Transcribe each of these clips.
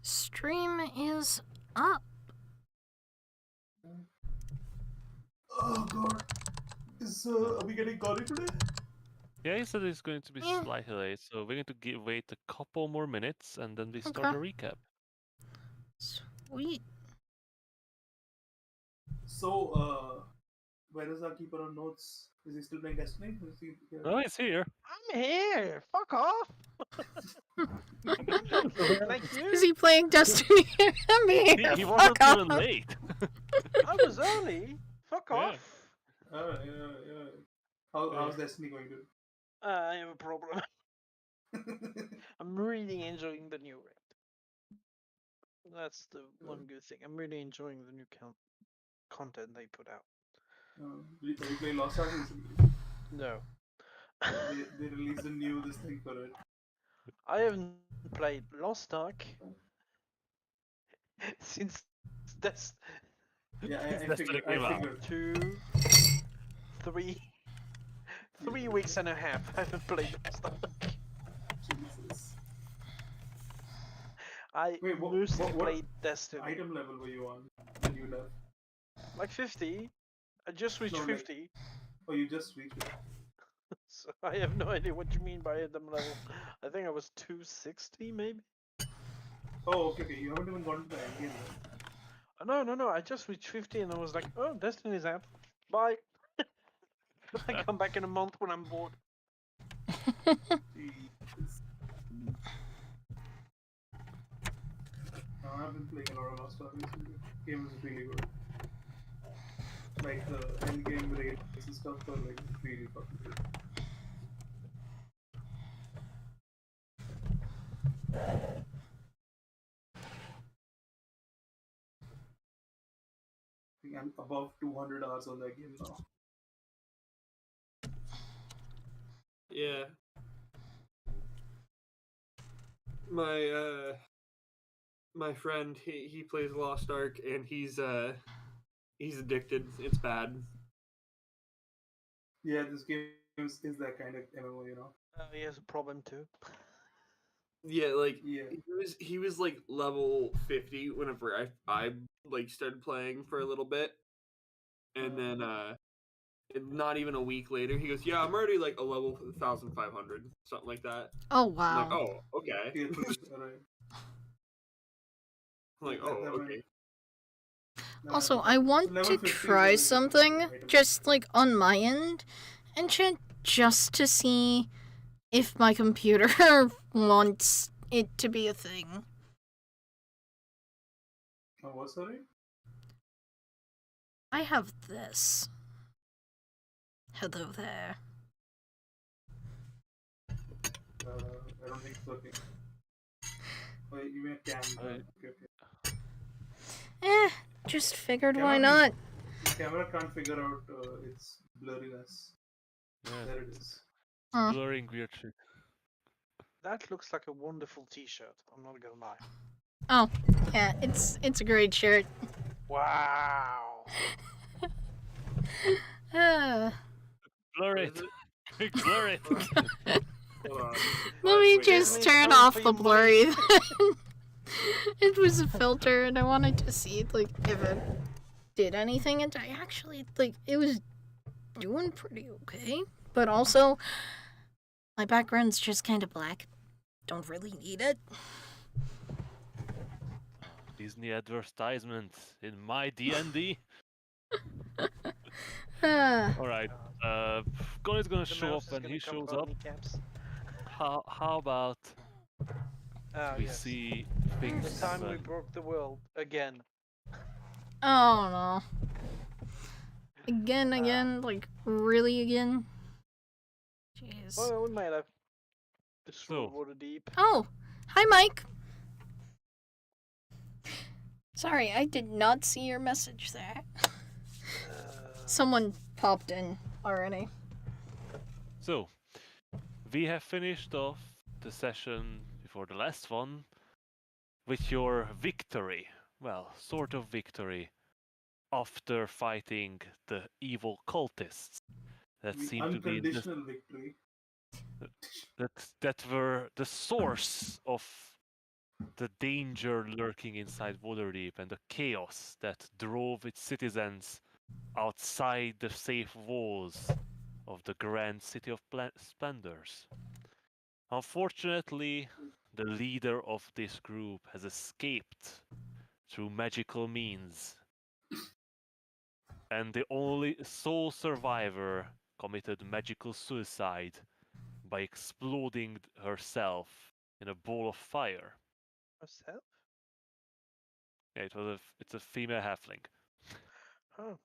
Stream is up. Oh god. Are we getting Cory today? Yeah, he said it's going to be Yeah. slightly late, so we're going to wait a couple more minutes and then we start Okay. the recap. Sweet. So, where is our keeper on notes? Is he still playing Destiny? Is he here? Oh, it's here. I'm here. Fuck off. Like Is you. he playing Destiny? I'm here. He Fuck wasn't even off. late. I was early. Fuck Yeah. off. Yeah. How's Destiny going to? I have a problem. I'm really enjoying the new raid. That's the one good thing. I'm really enjoying the new content they put out. Are you playing Lost Ark recently? No. They released a new this thing for it. I haven't played Lost Ark since that's Yeah, I Destiny figured. came out. 3 weeks and a half. I haven't played Lost Ark. Jesus. I Wait, what played Destiny. item level were you on when you left? Like 50. I just reached No, like- 50. Oh, you just reached it. So I have no idea what you mean by item level. I think I was 260 maybe? Oh, okay. You haven't even gone to the end game yet. No. I just reached 50 and I was like, oh, Destiny's out. Bye. I come back in a month when I'm bored. Jesus. I've been playing a lot of Lost Ark recently. Game is really good. Like the end game raids and stuff are like really fucking good. I think I'm above 200 hours on that game now. Yeah. My friend, he plays Lost Ark and he's addicted. It's bad. Yeah, this game is that kind of MMO, you know. He has a problem too. Yeah, like Yeah. he was like level 50 whenever I like started playing for a little bit. And then not even a week later he goes, "Yeah, I'm already like a level 1500, something like that." Oh, I'm wow. like, "Oh, okay." Yeah, alright. I'm like, "Oh, okay." Also, I want Level to 50 is try already something, item. just like on my end, and just to see if my computer wants it to be a thing. Oh, what, sorry? I have this. Hello there. I don't think it's working. Wait, you mean a cam? Right. Okay. Just figured Can why I be- not? The camera can't figure out its blurriness. Yeah, There it is. Huh. blurring weird shit. That looks like a wonderful t-shirt. I'm not gonna lie. Oh, yeah, it's a great shirt. Wow. Blur it. Blur it. Hold on. Let me Wait, just Disney's turn coming off for the your blurry money. then. It was a filter and I wanted to see like if it did anything, and I actually like it was doing pretty okay. But also my background's just kinda black. Don't really need it. Disney advertisement in my D&D. Alright, Gon's gonna The show mouse up is when gonna he come shows for up. kneecaps. How about Oh, we yes. see The things time we happen? broke the world again. Oh no. Again, like really again? Jeez. Well, we might have destroyed So. Water Deep. Oh, hi Mike. Sorry, I did not see your message there. Someone popped in already. So, we have finished off the session before the last one with your victory. Well, sort of victory after fighting the evil cultists that The seem to be unconditional victory. that were the source of the danger lurking inside Waterdeep and the chaos that drove its citizens outside the safe walls of the grand city of splendors. Unfortunately, the leader of this group has escaped through magical means, and the only sole survivor committed magical suicide by exploding herself in a ball of fire. Herself? Yeah, it's a female halfling. Oh.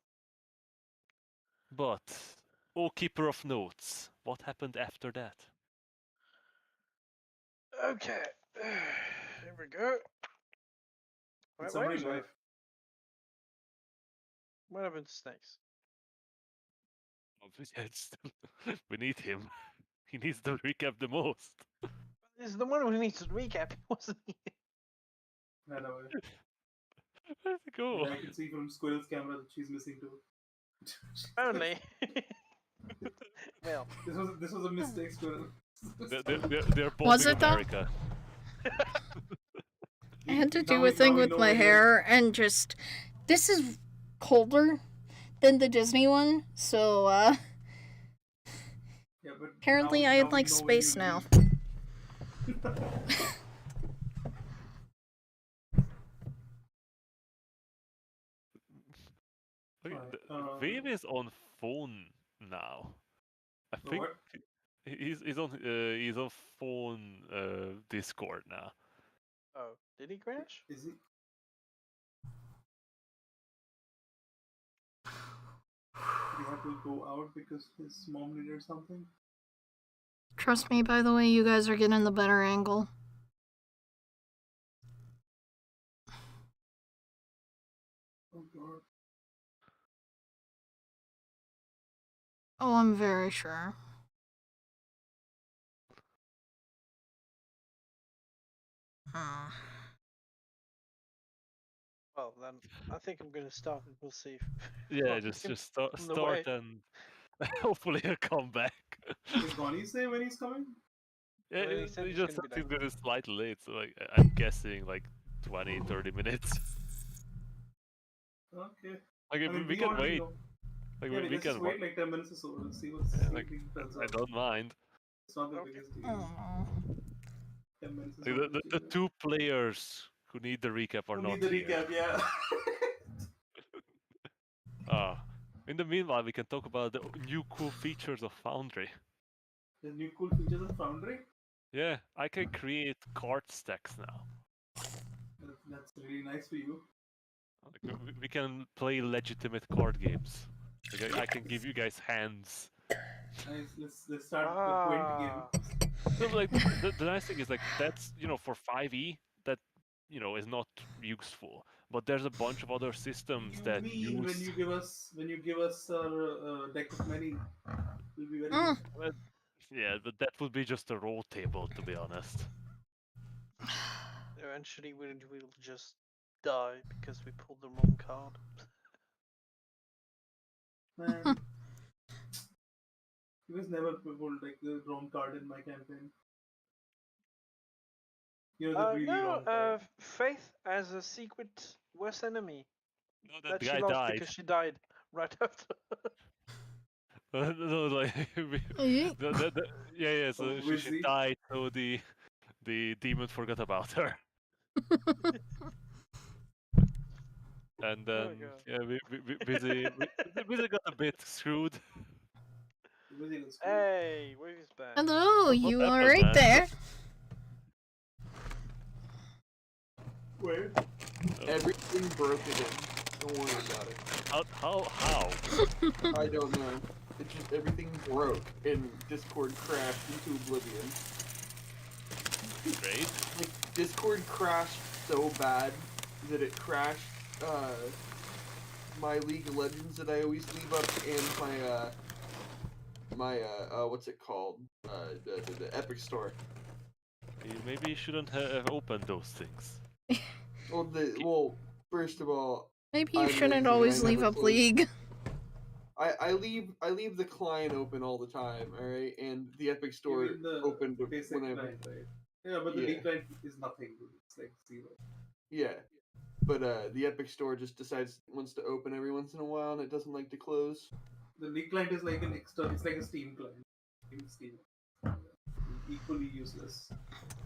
But, O Keeper of Notes, what happened after that? Okay. Here we go. Did Where's somebody Wave? left? What happened to Snakes? Obviously, we need him. He needs the recap the most. He's the one who needs to recap, wasn't he? Ran away. Where'd he go? And I can see from Squirrel's camera that she's missing too. Only. Well, This was a mistake, Squirrel. They're Was bombing it though? America. I had to Now do we- a thing now we with know my where hair and just. This is colder than the Disney one, so Yeah, but apparently now I we like know where space you now. live. Okay, Right, Wave is on phone now. I think what? he's on phone Discord now. oh, did he crash? Is he? Did he have to go out because his mom needed something? Trust me, by the way, you guys are getting the better angle. Oh god. Oh, I'm very sure. Hmm. Well, then I think I'm gonna start and we'll see. Yeah, Well, just on the start way. and hopefully he'll come back. Did Connie say when he's coming? Yeah, Well, he said he he's just gonna said be he's gonna slightly late, so like I'm guessing like 20-30 minutes. Okay. Like I mean, we can already wait. know. Like Yeah, we let's can just wait like 10 minutes or so and see what's Yeah, like, turns I out. don't mind. It's not the Okay. biggest deal. Oh. 10 minutes is Like, not the the deal. two players who need the recap are Who not need the here. recap, yeah. In the meanwhile, we can talk about the new cool features of Foundry. The new cool features of Foundry? Yeah, I can create card stacks now. That's really nice for you. Like, we can play legitimate card games. Like, I can give you guys hands. Nice, let's start the Gwent game. No, but, like the nice thing is like that's for 5e that is not useful. But there's a bunch of other systems You that mean use. when you give us a deck of many, will be very Mm. good. Well, yeah, but that would be just a roll table, to be honest. Eventually, we'll just die because we pulled the wrong card. Man, you guys never pulled like the wrong card in my campaign. You know the really No, wrong card. Faith as a secret worst enemy No, that that she guy lost died. because she died right after. No, like Yeet. yeah. So Oh, she Wizzy. died, so the demon forgot about her, and then God. yeah, busy got a bit screwed. Wizzy was cool. Hey, Wave is back. Hello, What you happened, are right man? there. Where? Everything broke again. Don't worry about it. How? I don't know. It just everything broke and Discord crashed into oblivion. Great. Like Discord crashed so bad that it crashed my League of Legends that I always leave up and my what's it called? The Epic Store. Maybe you shouldn't have opened those things. Well, first of all, Maybe you I'm shouldn't lazy, always I leave never up close- League. I leave the client open all the time, all right, and the Epic You Store mean the opened basic whenever. line, right? Yeah, but the Yeah. league client is nothing. It's like zero. Yeah. But the Epic Store just decides it wants to open every once in a while and it doesn't like to close. The league client is like an extra. It's like a Steam client. Steam. Equally useless.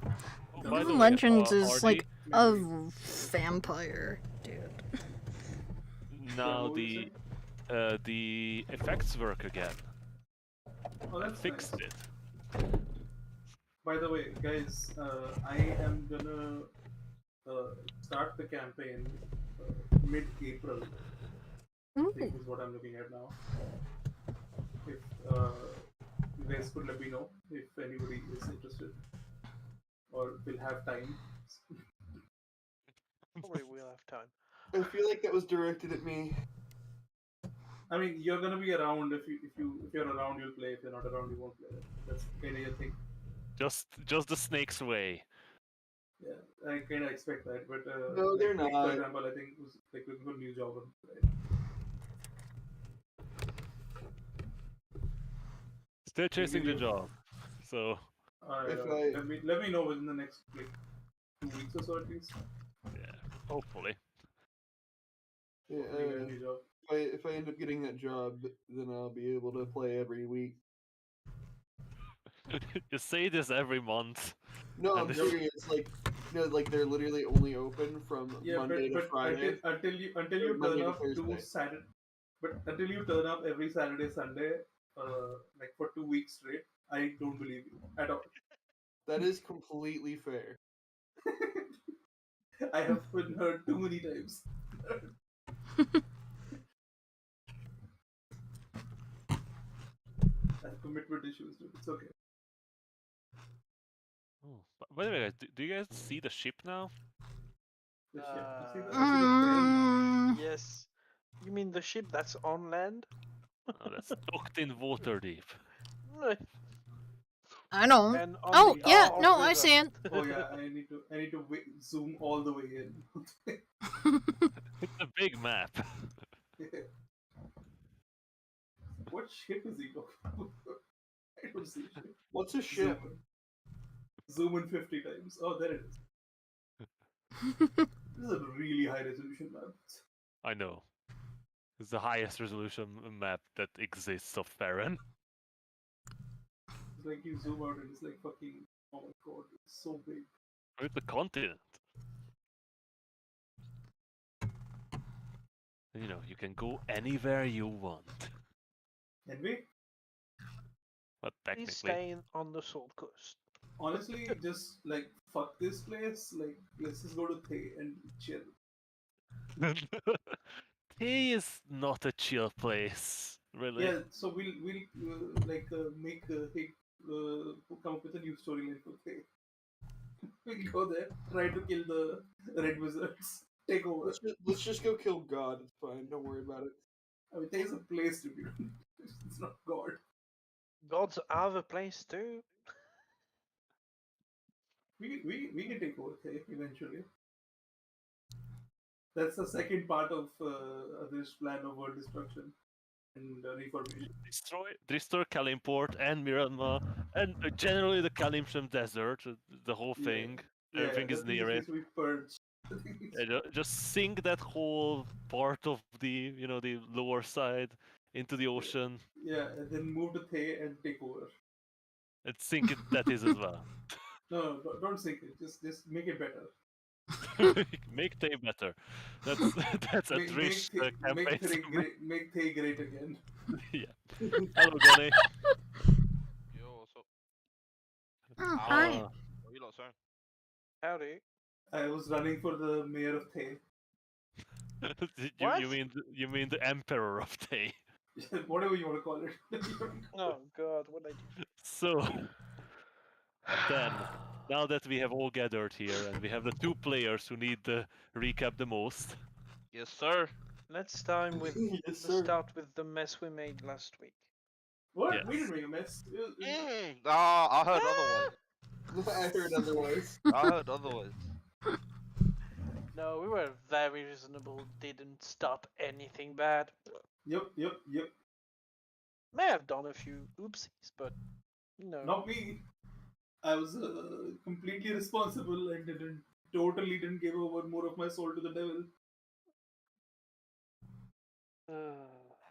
Oh, By by the Urban way, Legends is like a Memory. vampire, dude. now what were you the effects work again. Oh, I that's fixed nice. it. By the way, guys, I am gonna start the campaign mid-April. I Ooh. think is what I'm looking at now. If you guys could let me know if anybody is interested or will have time. Probably we'll have time. I feel like that was directed at me. I mean, you're gonna be around. If you're around, you'll play. If you're not around, you won't play. That's kind of your thing. Just the snake's way. Yeah, I kind of expect that. But No, they're like, not. for example, I think was like looking for a new job. Right? Still chasing the you- job. So If I- let me know within the next like 2 weeks or so at least. yeah, hopefully. Yeah, Hopefully you get a new job. if I end up getting that job, then I'll be able to play every week. You say this every month. No, And I'm this- serious. Like, like they're literally only open from Yeah, Monday to but Friday. until you or turn Monday to up to Thursday. Saturday, but until you turn up every Saturday, Sunday, like for 2 weeks straight, I don't believe you at all. That is completely fair. I have been heard too many times. I have commitment issues, dude. It's okay. Oh, by the way, guys, do you guys see the ship now? The ship. I see the Mm, Yes. You mean the ship that's on land? Oh, that's docked in Waterdeep. I know. And on Oh the yeah, Isle of no, I River. see it. Oh yeah, I need to zoom all the way in. It's a big map. What ship is he talking about? I don't see ship. What's a ship? Zoom in 50 times. Oh, there it is. This is a really high resolution map. I know. It's the highest resolution map that exists of Farron. It's like you zoom out and it's like fucking. Oh my god, it's so big. With the continent. You know, you can go anywhere you want. Can we? But He's technically. staying on the Salt Coast. Honestly, just like fuck this place. Like, let's just go to Thay and chill. Tea is not a chill place, really. Yeah, so we'll make Hick come up with a new storyline for Thay. We'll go there, try to kill the red wizards, take over. Let's just go kill God. It's fine. Don't worry about it. I mean, there's a place to be. It's not God. Gods have a place too. We can take over Thay eventually. That's the second part of this plan of world destruction and reformation. Destroy Kalimport and Miranma and generally the Kalimsham Desert, the whole Yeah. thing. Yeah, Everything is that thing near needs it. to be purged. Just sink that whole part of the the lower side into the ocean Yeah, and then move to Thay and take over. and sink it. That is as well. No, don't sink it. Just make it better. Make Tay better. That's that's a Drish campaign. Make Thay great again. Yeah. Hello, Gunny. Yo, what's up? Oh, Ow. hi. What you lot saying? Howdy. I was running for the mayor of Thay. What? You mean the Emperor of Tay? Whatever you want to call it. Oh god, what I do? So then, now that we have all gathered here and we have the two players who need the recap the most, Yes, sir. Let's start with Yes, let's sir. start with the mess we made last week. What? We Yes. didn't make a mess. I heard otherwise. I heard otherwise. I heard otherwise. No, we were very reasonable, didn't start anything bad. Yep. May have done a few oopsies, but no. Not me. I was completely responsible and totally didn't give over more of my soul to the devil.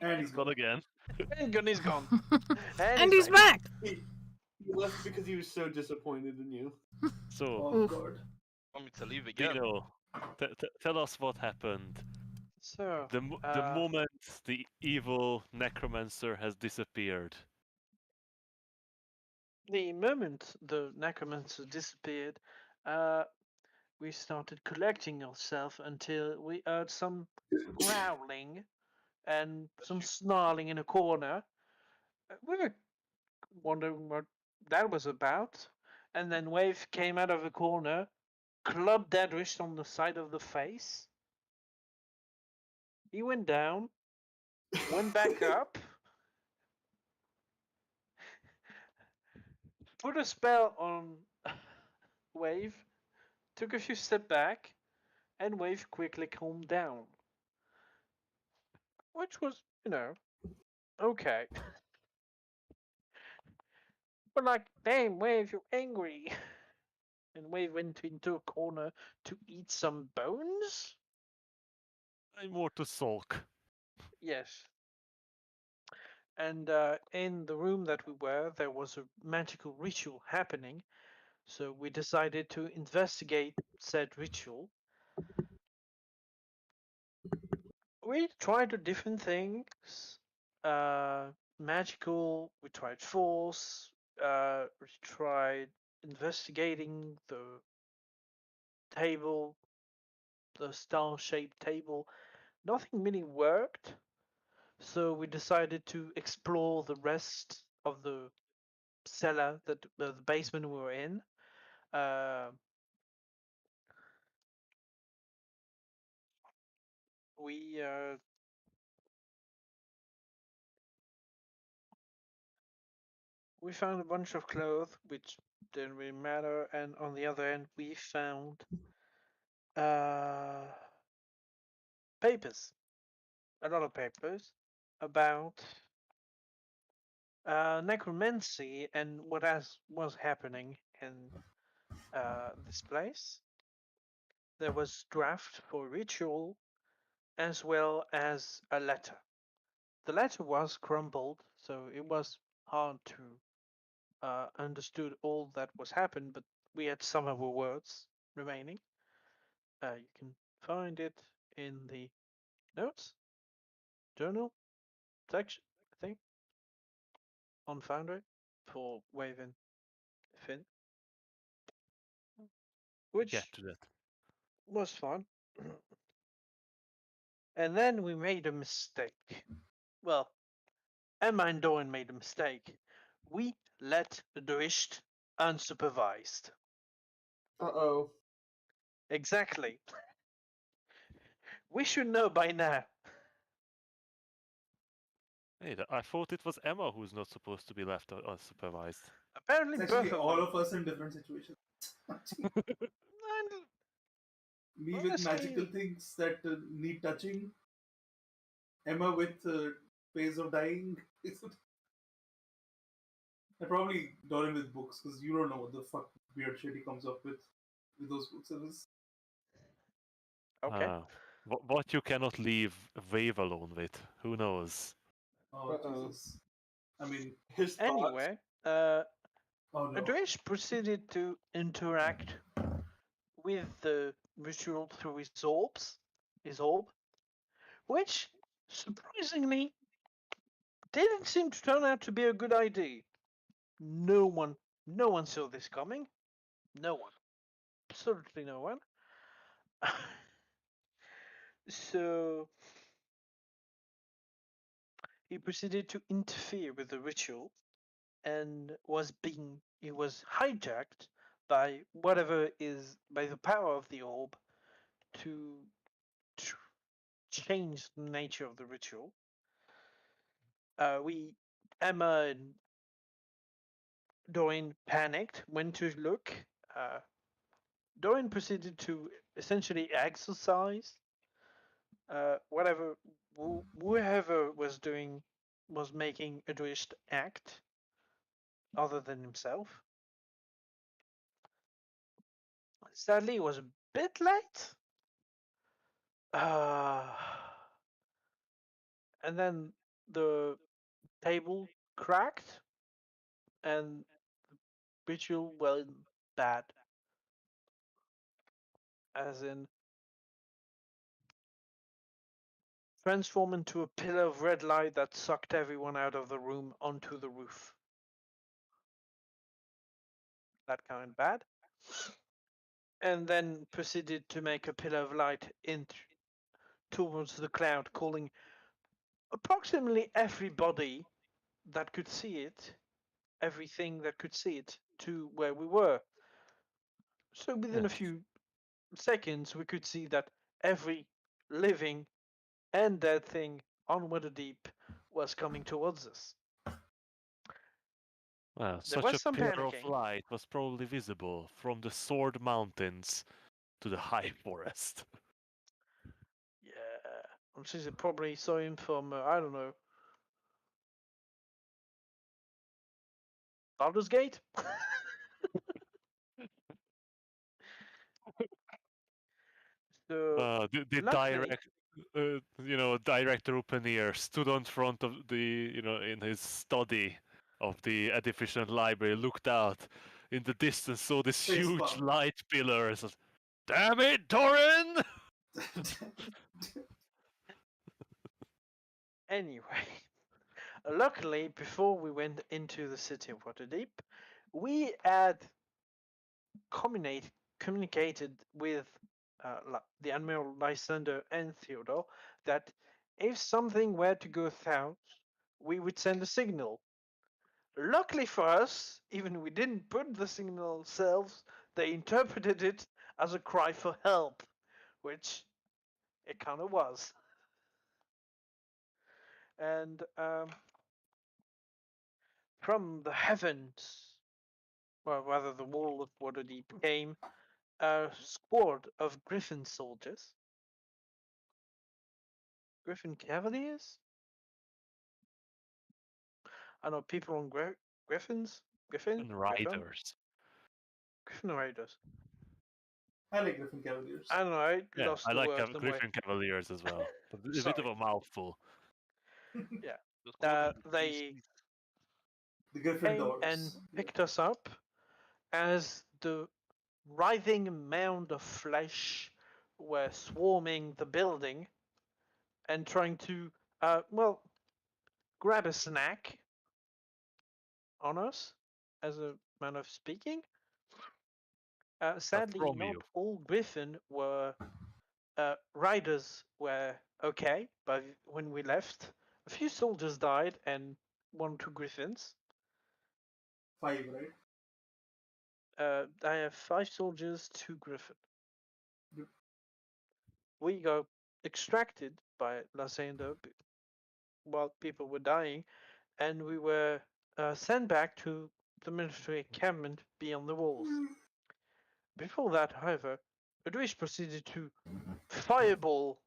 And He's gone again. And Gunny's gone. And he's back. He left because he was so disappointed in you. So, Oh Oof. god. Want me to leave again? Dino, tell us what happened. So, The moment the evil necromancer has disappeared. the moment the necromancer disappeared, we started collecting ourselves until we heard some growling and some snarling in a corner. We were wondering what that was about, and then Wave came out of a corner, clubbed Dadrish on the side of the face. He went down, went back up, put a spell on Wave, took a few steps back, and Wave quickly calmed down. Which was, okay. But like, damn, Wave, you're angry. And Wave went into a corner to eat some bones? I'm more to sulk. Yes. And in the room that we were, there was a magical ritual happening. So we decided to investigate said ritual. We tried the different things. Magical, we tried force, we tried investigating the table, the star-shaped table. Nothing really worked. So we decided to explore the rest of the cellar, that the basement we were in. Uh, we we found a bunch of clothes, which didn't really matter, and on the other end, we found papers, a lot of papers about necromancy and what was happening in this place. There was draft for ritual as well as a letter. The letter was crumbled, so it was hard to understood all that was happened, but we had some of the words remaining. You can find it in the notes, journal section, I think, on Foundry for Wave and Finn, which Get to that. was fun. And then we made a mistake. Well, Emma and Doran made a mistake. We let Drisht unsupervised. Uh-oh. Exactly. We should know by now. Hey, I thought it was Emma who's not supposed to be left unsupervised. Apparently, It's both actually of all them. of us in different situations. And Me with honestly, magical things that need touching. Emma with ways of dying. And probably Doran with books, because you don't know what the fuck weird shit he comes up with those books. It was, okay. What you cannot leave Wave alone with. Who knows? oh Uh-oh. Jesus. I mean, His thoughts. Anyway, oh no. Andreas proceeded to interact with the ritual through his orb, which surprisingly didn't seem to turn out to be a good idea. No one saw this coming. No one, absolutely no one. So he proceeded to interfere with the ritual and he was hijacked by whatever is by the power of the orb to change the nature of the ritual. Emma and Dorian panicked, went to look. Dorian proceeded to essentially exorcise whatever whoever was making Adrift act other than himself. Sadly, it was a bit late. And then the table cracked, and the ritual went bad. As in, transform into a pillar of red light that sucked everyone out of the room onto the roof. That kind of bad. And then proceeded to make a pillar of light towards the cloud, calling approximately everybody that could see it, everything that could see it, to where we were. So within a Yes. few seconds, we could see that every living and dead thing on Waterdeep was coming towards us. Well, There such was a some pillar of panicking. light was probably visible from the Sword Mountains to the High Forest. Yeah, I'm sure they probably saw him from, I don't know, Baldur's Gate? So, The luckily, director Upanier stood on front of in his study of the Edificient Library, looked out in the distance, saw this Face huge palm. light pillar, and said, "Damn it, Torin!" anyway, luckily, before we went into the city of Waterdeep, we had communicated with the Admiral Lysander and Theodore that if something were to go south, we would send a signal. Luckily for us, even if we didn't put the signal ourselves, they interpreted it as a cry for help, which it kind of was. And from the heavens, well, rather the wall of Waterdeep, came a squad of Griffin soldiers. Griffin Cavaliers? I know people on Griffins? Griffin? And Griffin? riders. Griffin Raiders. I like Griffin Cavaliers. I don't know, I Yeah, lost I the like word somewhere. Griffin Cavaliers as well. But a bit of Sorry. a mouthful. Yeah. Just call them They GCs. The Griffin came and dogs. Yeah. picked us up as the writhing mound of flesh were swarming the building and trying to, well, grab a snack on us, as a manner of speaking. Sadly, From you. not all Griffin were riders were okay, but when we left, a few soldiers died and 1 or 2 Griffins. 5, right? I have 5 soldiers, 2 Griffin. Yep. We got extracted by Lysander while people were dying, and we were sent back to the military encampment beyond the walls. Before that, however, Udwish proceeded to fireball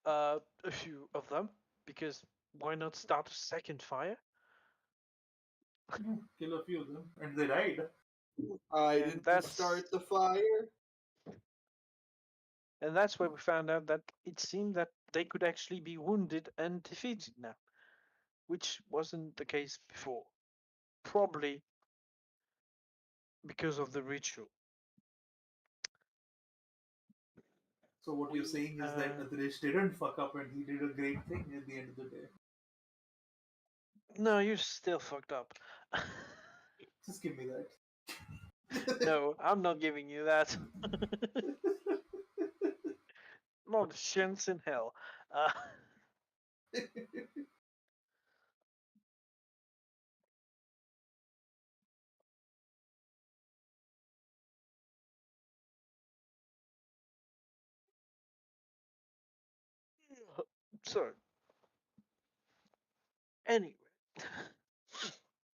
a few of them, because why not start a second fire? Kill a few of them. And they died. I And didn't that's start the fire. and that's where we found out that it seemed that they could actually be wounded and defeated now, which wasn't the case before. Probably because of the ritual. So what you're saying is that Adresh didn't fuck up and he did a great thing at the end of the day. No, you still fucked up. Just give me that. No, I'm not giving you that. Not a chance in hell. So, anyway,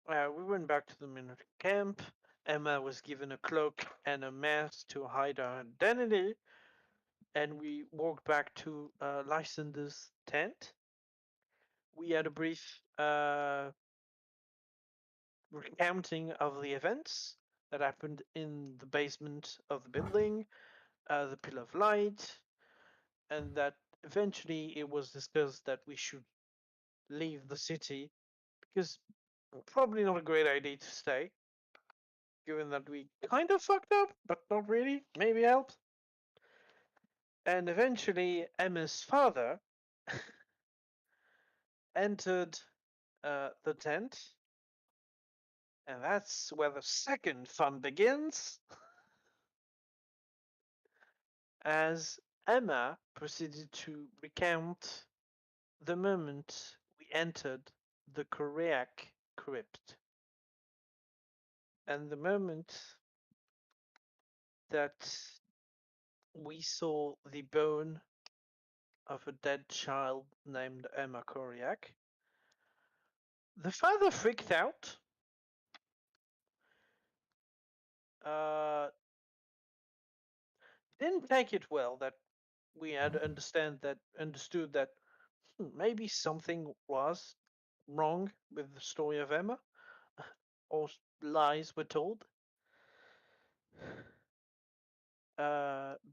we went back to the military camp. Emma was given a cloak and a mask to hide her identity, and we walked back to Lysander's tent. We had a brief recounting of the events that happened in the basement of the building, the Pillar of Light, and that eventually it was discussed that we should leave the city because probably not a great idea to stay, given that we kind of fucked up, but not really. Maybe helped. And eventually, Emma's father entered the tent, and that's where the second fun begins. As Emma proceeded to recount the moment we entered the Koreak crypt, and the moment that we saw the bone of a dead child named Emma Koreak. The father freaked out. Uh, didn't take it well that we had understood that maybe something was wrong with the story of Emma, or lies were told.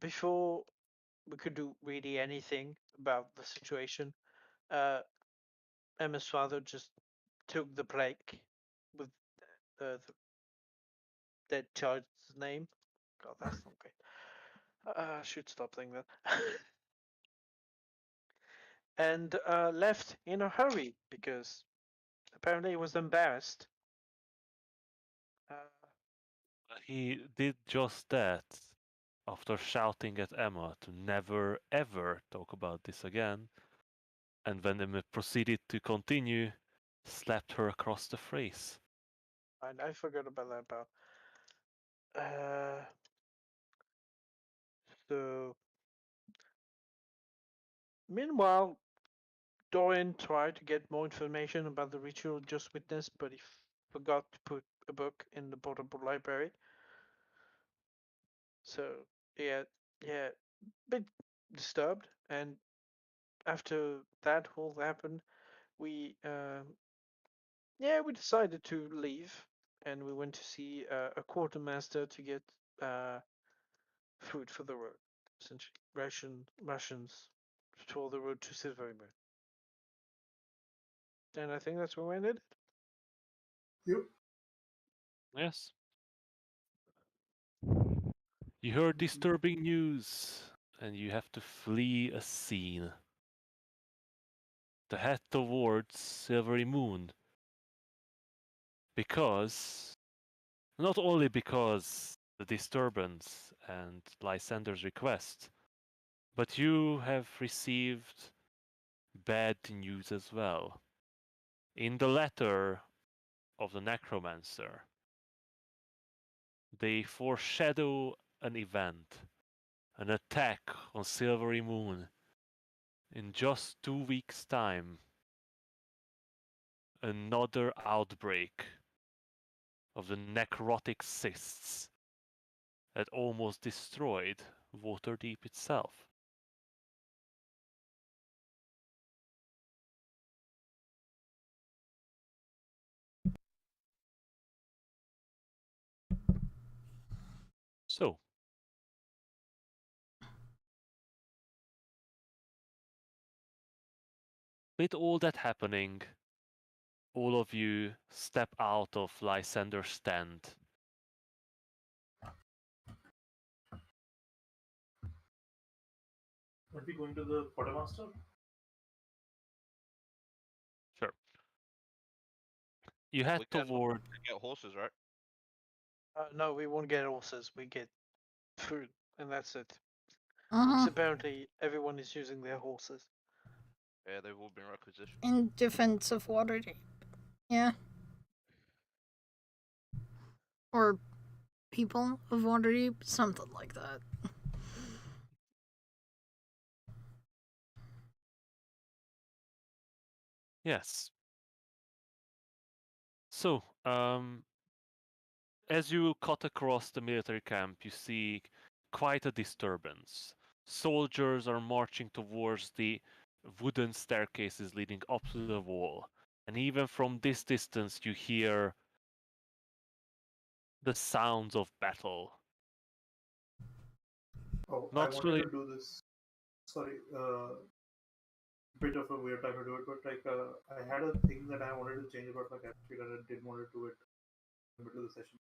Before we could do really anything about the situation, Emma's father just took the plaque with the dead child's name. God, that's not great. I should stop saying that. And left in a hurry because apparently he was embarrassed. He did just that after shouting at Emma to never ever talk about this again, and when Emma proceeded to continue, slapped her across the face. I forgot about that part. So, meanwhile, Dorian tried to get more information about the ritual just witnessed, but he forgot to put a book in the portable library. So, yeah, bit disturbed. And after that all happened, we we decided to leave, and we went to see a quartermaster to get food for the road, essentially rations for the road to Silverymoon. And I think that's where we ended. Yep. Yes. You heard disturbing news, and you have to flee a scene to head towards Silvery Moon. Because, not only because the disturbance and Lysander's request, but you have received bad news as well. In the letter of the Necromancer, they foreshadow an event, an attack on Silvery Moon in just 2 weeks' time. Another outbreak of the necrotic cysts that almost destroyed Waterdeep itself. So, with all that happening, all of you step out of Lysander's stand. Aren't we going to the quartermaster? Sure. You head We can toward. get horses, right? No, we won't get horses. We get food, and that's it. Uh-huh. Because apparently everyone is using their horses. Yeah, they've all been requisitioned. In defense of Waterdeep. Yeah. Or people of Waterdeep, something like that. Yes. So, as you cut across the military camp, you see quite a disturbance. Soldiers are marching towards the wooden staircases leading up to the wall. And even from this distance, you hear the sounds of battle. Oh, Not I wanted really. to do this. Sorry, bit of a weird time to do it, but like I had a thing that I wanted to change about my character and I didn't want to do it in the middle of the session.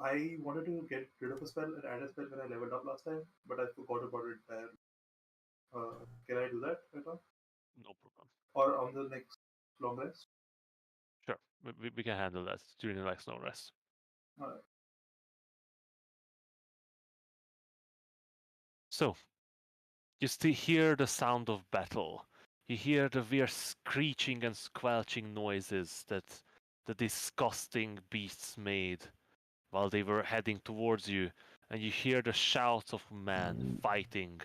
I wanted to get rid of a spell and add a spell when I leveled up last time, but I forgot about it there. Can I do that right now? No problem. Or on the next long rest? Sure, we can handle that during the next long rest. Alright. So, you still hear the sound of battle. You hear the weird screeching and squelching noises that the disgusting beasts made while they were heading towards you, and you hear the shouts of men fighting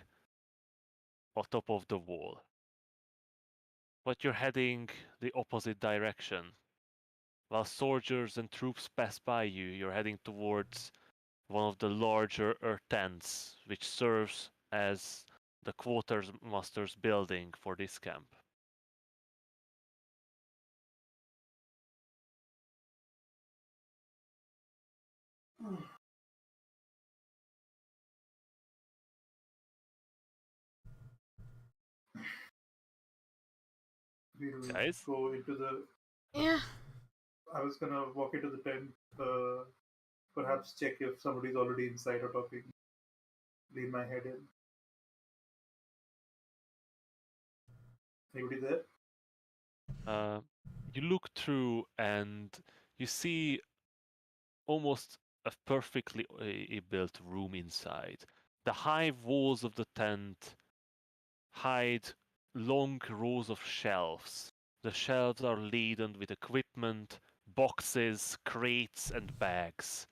on top of the wall. But you're heading the opposite direction. While soldiers and troops pass by you, you're heading towards one of the larger earth tents, which serves as the quartermaster's building for this camp. We'll Guys? go into the. Yeah. I was gonna walk into the tent, perhaps check if somebody's already inside or talking. Lean my head in. Anybody there? You look through and you see almost a perfectly built room inside. The high walls of the tent hide long rows of shelves. The shelves are laden with equipment, boxes, crates, and bags.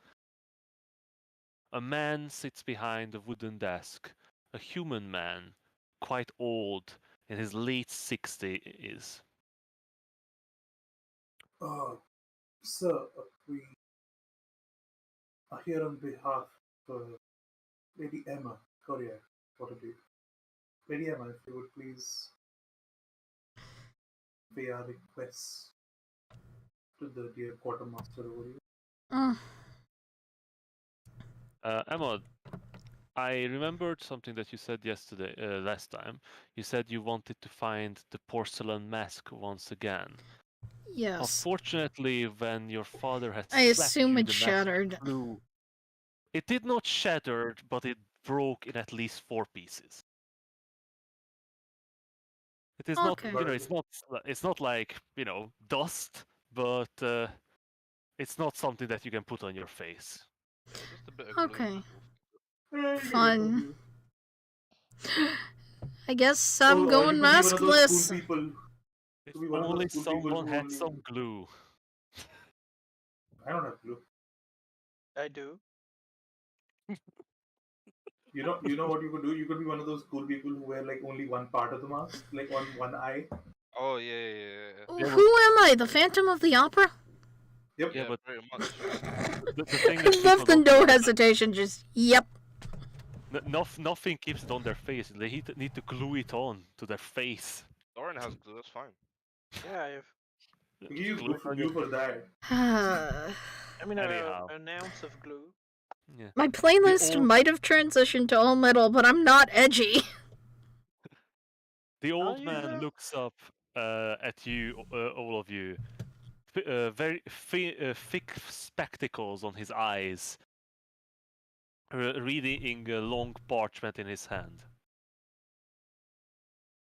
A man sits behind a wooden desk, a human man, quite old, in his late 60s. Sir, we are here on behalf of Lady Emma Courier, probably. Lady Emma, if you would please pay our requests to the dear quartermaster over here. Mm. Emma, I remembered something that you said yesterday, last time. You said you wanted to find the porcelain mask once again. Yes. Unfortunately, when your father had I slapped assume you, it the mask shattered. flew. It did not shatter, but it broke in at least 4 pieces. It is not, Okay. it's not like, dust, but it's not something that you can put on your face. Yeah, just a bit of glue. Okay. You Fun. I guess Or I'm you going could be one of those maskless. cool people. If To be one of only those cool people someone who had only. some glue. I don't have glue. I do. You know what you could do? You could be one of those cool people who wear like only one part of the mask, like on one eye. Oh yeah. Yeah, Who am I? The Phantom of the Opera? Yep. Yeah, but- pretty much. The thing that people Left and don't no hesitation, just yep. nothing keeps it on their face. They need to glue it on to their face. Lauren has glue. That's fine. Yeah, I have. You Just can use glue it on your glue for that. I mean, Anyhow. an ounce of glue. Yeah. My playlist old- might have transitioned to all metal, but I'm not edgy. The old you man know? looks up at you, all of you. Very thick spectacles on his eyes, reading a long parchment in his hand.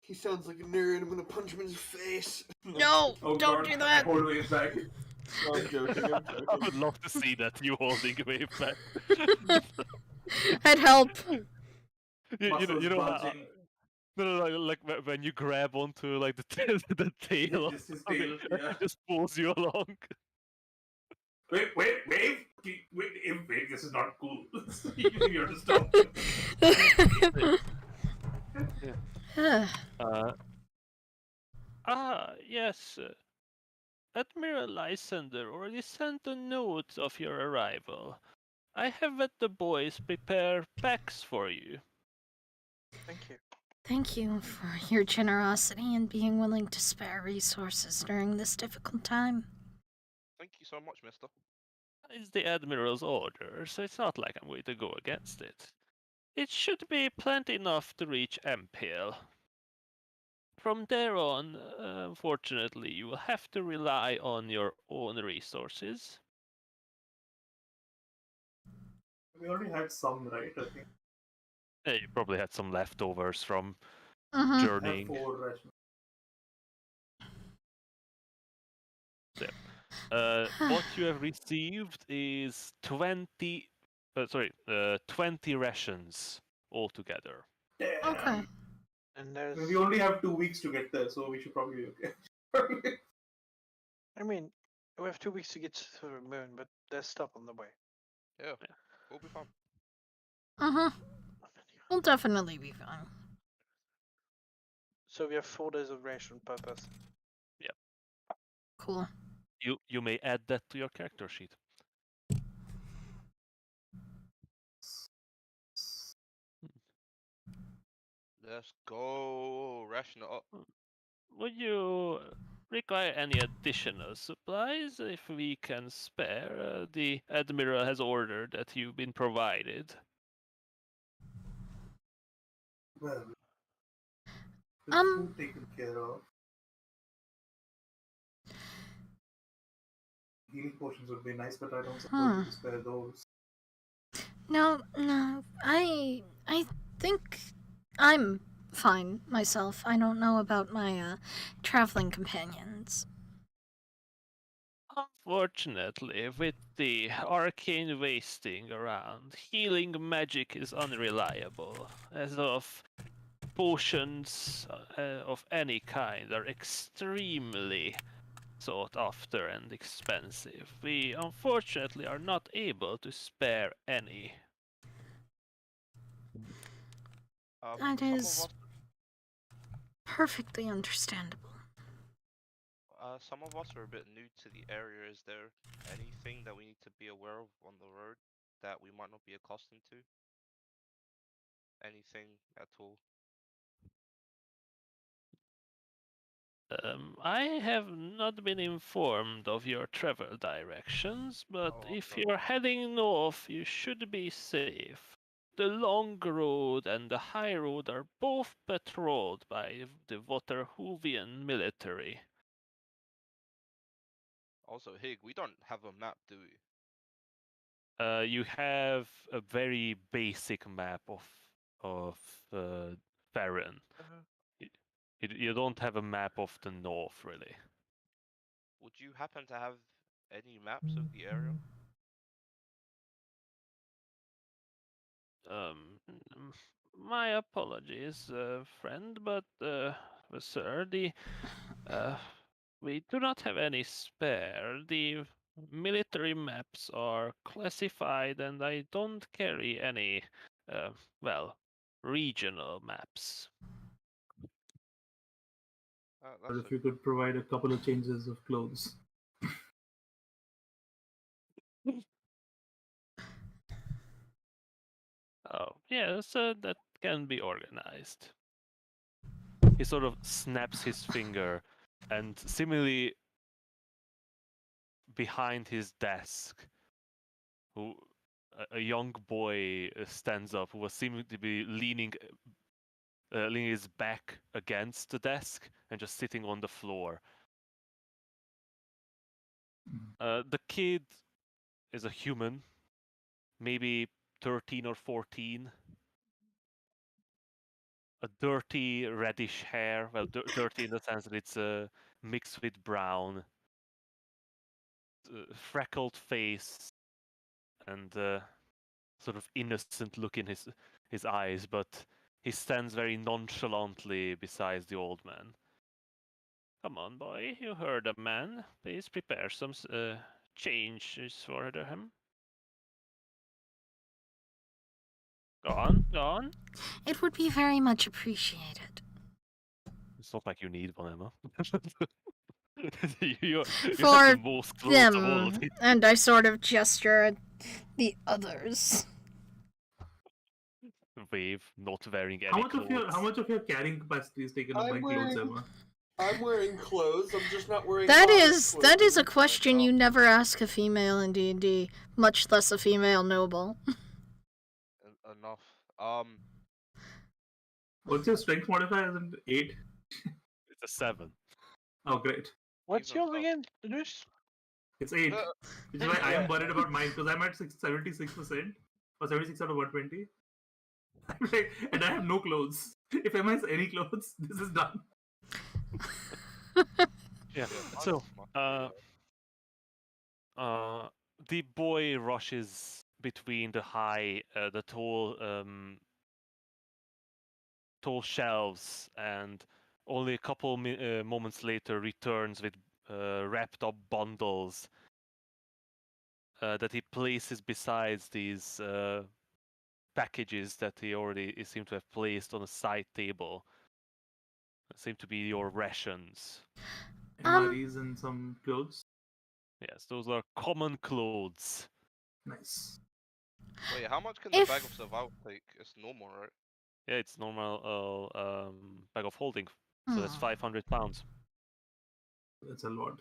He sounds like a nerd. I'm gonna punch him in his face. No, Oh don't God, do that. Hold wave back. No, I'm joking. I'm I joking. would love to see that, you holding wave back. I'd help. Muscles you know how, bulging. no, like when you grab onto like the tail, Just his of it, tail, yeah. it just pulls you along. Wait, wave. Wait, this is not cool. You have to stop. Yes. Admiral Lysander already sent a note of your arrival. I have had the boys prepare packs for you. Thank you. Thank you for your generosity and being willing to spare resources during this difficult time. Thank you so much, mister. It's the Admiral's order, so it's not like I'm going to go against it. It should be plenty enough to reach Empil. From there on, unfortunately, you will have to rely on your own resources. We already had some, right? I think You probably had some leftovers from Mm-hmm. I have journeying. 4 rations. What you have received is 20 rations altogether. Damn. Okay. And I there's, mean, we only have 2 weeks to get there, so we should probably be okay. I mean, we have 2 weeks to get to the moon, but there's stuff on the way. Yeah, we'll be fine. Mm-hmm. We'll definitely be fine. So we have 4 days of ration per person. Cool. You may add that to your character sheet. Let's go. Ration it up. Would you require any additional supplies? If we can spare, the Admiral has ordered that you've been provided. Well, the food taken care of. Healing potions would be nice, but I don't suppose you can spare those. No, I think I'm fine myself. I don't know about my traveling companions. Unfortunately, with the arcane wasting around, healing magic is unreliable, as of potions of any kind are extremely sought after and expensive. We unfortunately are not able to spare any. That Some of is us, perfectly understandable. some of us are a bit new to the area. Is there anything that we need to be aware of on the road that we might not be accustomed to? Anything at all? I have not been informed of your travel directions, but Oh, if no. you're heading north, you should be safe. The long road and the high road are both patrolled by the Waterhoovian military. Also, Hig, we don't have a map, do we? You have a very basic map of Farron. You don't have a map of the north, really. Would you happen to have any maps of the area? My apologies, friend, but sir, we do not have any spare. The military maps are classified, and I don't carry any, uh, well, regional maps. But That's if you could provide a couple of changes of clothes. Oh, yes, that can be organized. He sort of snaps his finger, and similarly behind his desk, a young boy stands up who was seeming to be leaning his back against the desk and just sitting on the floor. The kid is a human, maybe 13 or 14. A dirty reddish hair, well, dirty in the sense that it's mixed with brown. Freckled face and sort of innocent look in his eyes, but he stands very nonchalantly beside the old man. Come on, boy, you heard a man. Please prepare some changes for him. Go on, go on. It would be very much appreciated. It's not like you need one, Emma. you For have the most clothes of all of them, these. and I sort of gesture at the others. Wave, not wearing any How much clothes. of your carrying capacity is taken up by clothes, Emma? I'm wearing clothes. I'm just not wearing. That modest is a clothing. question you never ask a female in D&D, much less a female noble. enough. Um, What's your strength modifier? Is it 8? It's a 7. Oh, great. What's even yours so, again? Denise? It's 8. Uh, Which is why I am Yeah. worried about mine because I'm at 76% or 76 out of 120. I'm like, and I have no clothes. If Emma has any clothes, this is done. Yeah. yeah, So, mine's uh, pretty the boy rushes between the tall shelves, and only a couple moments later returns with wrapped up bundles that he places besides these packages that he already seemed to have placed on a side table. Seem to be your rations. MREs and some clothes. Yes, those are common clothes. Nice. Wait, how much can the bag of If survival take? It's normal, right? Yeah, it's normal bag of holding. So that's 500 pounds. That's a lot.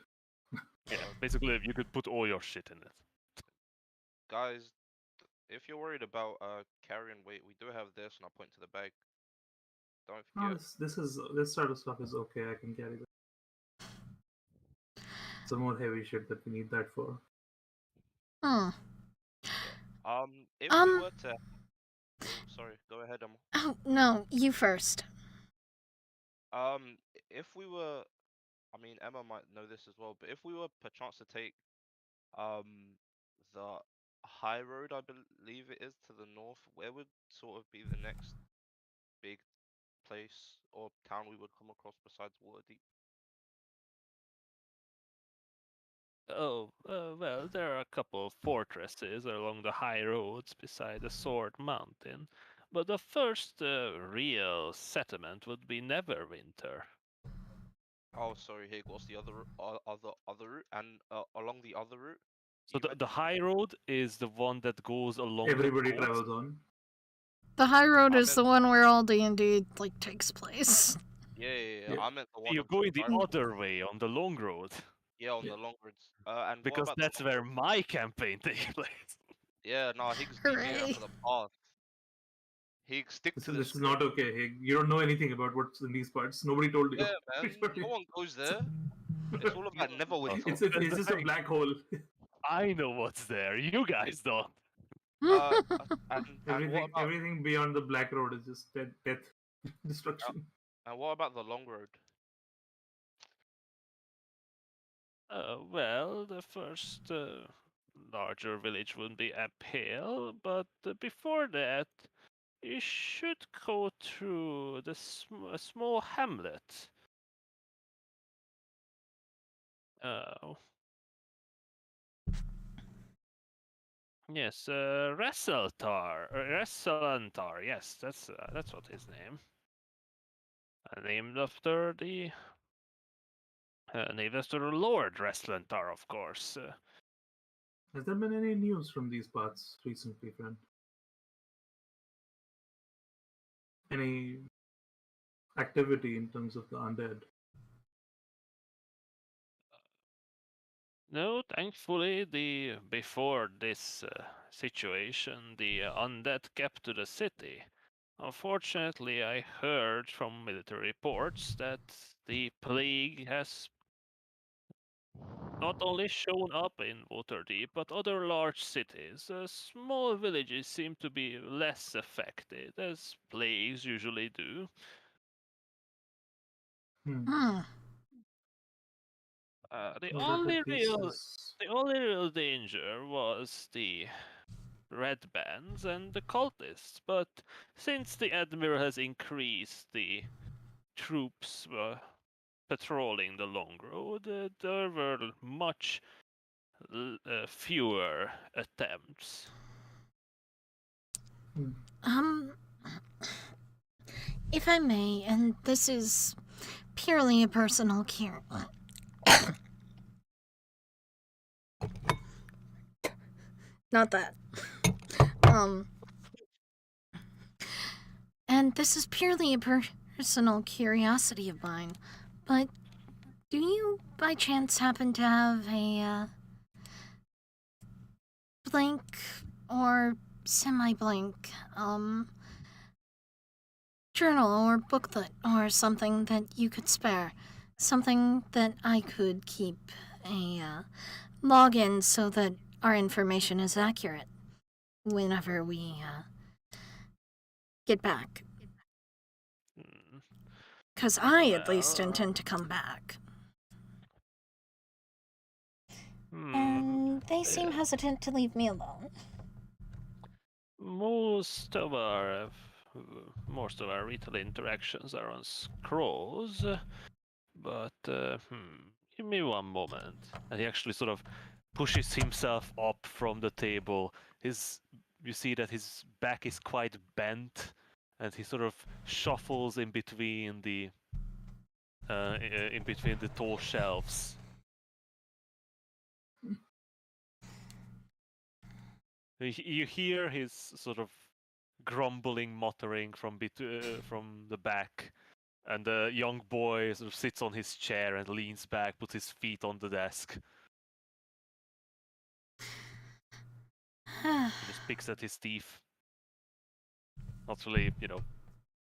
Yeah, Uh, basically you could put all your shit in it. guys, if you're worried about carrying weight, we do have this, and I'll point to the bag. Don't No, forget. this sort of stuff is okay. I can carry that. Some more heavy shit that we need that for. hmm. If we Um were to, oh, sorry, go ahead, Emma. Oh no, you first. If we were, I mean, Emma might know this as well, but if we were perchance to take, the high road, I believe it is, to the north, where would sort of be the next big place or town we would come across besides Waterdeep? Oh, well, there are a couple of fortresses along the high roads beside the Sword Mountain, but the first real settlement would be Neverwinter. Oh, sorry, Hig. What's the other route? And along the other route, So you the mentioned. high road is the one that goes along Everybody the coast. travels on. The high road I is meant, the one where all D&D like takes place. yeah. Yeah. I meant the one You're on the going the right. other way on the long road, Yeah, on Yeah. the long roads. And what because about the that's long where road? my campaign takes place. Yeah, no, Higgs deviating Hooray. for the path. Higgs stick to the This is script. not okay. Hey, you don't know anything about what's in these parts. Nobody told you. Yeah, man. No one goes there. It's all about Neverwinter. It's That's the just a thing. black hole. I know what's there. You guys don't. Uh, and what about Everything beyond the black road is just death, destruction. and what about the long road? Well, the first larger village would be uphill, but before that, you should go through a small hamlet. Uh, yes, Wrestleantar. Yes, that's what his name. Named after Lord Wrestleantar, of course. Has there been any news from these parts recently, friend? Any activity in terms of the undead? No, thankfully, before this situation, the undead kept to the city. Unfortunately, I heard from military reports that the plague has not only shown up in Waterdeep, but other large cities. Small villages seem to be less affected, as plagues usually do. Hmm. Hmm. The Whatever only this real, is. the only real danger was the red bands and the cultists, but since the Admiral has increased the troops patrolling the long road, there were much fewer attempts. Hmm. Um, if I may, and this is purely a personal care. Not that. Um, and this is purely a personal curiosity of mine, but do you by chance happen to have a blank or semi-blank journal or booklet or something that you could spare. Something that I could keep a login so that our information is accurate whenever we get back. Hmm. Because I at least Well, intend to come back. hmm. And they seem hesitant to leave me alone. Most of our most of our retail interactions are on scrolls, but give me one moment. And he actually sort of pushes himself up from the table. You see that his back is quite bent, and he sort of shuffles in between the tall shelves. You hear his sort of grumbling, muttering from the back, and the young boy sort of sits on his chair and leans back, puts his feet on the desk. He just picks at his teeth. Not really,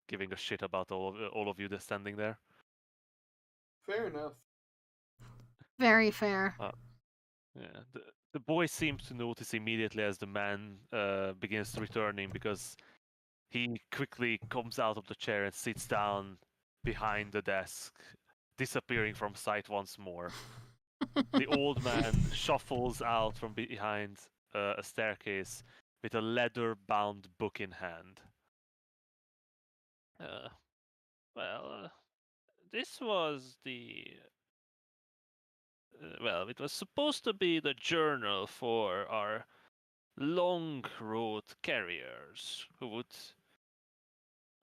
giving a shit about all of you that's standing there. Fair enough. Very fair. Yeah, the boy seems to notice immediately as the man begins returning, because he quickly comes out of the chair and sits down behind the desk, disappearing from sight once more. The old man shuffles out from behind a staircase with a leather-bound book in hand. Uh, well, this was it was supposed to be the journal for our long road carriers who would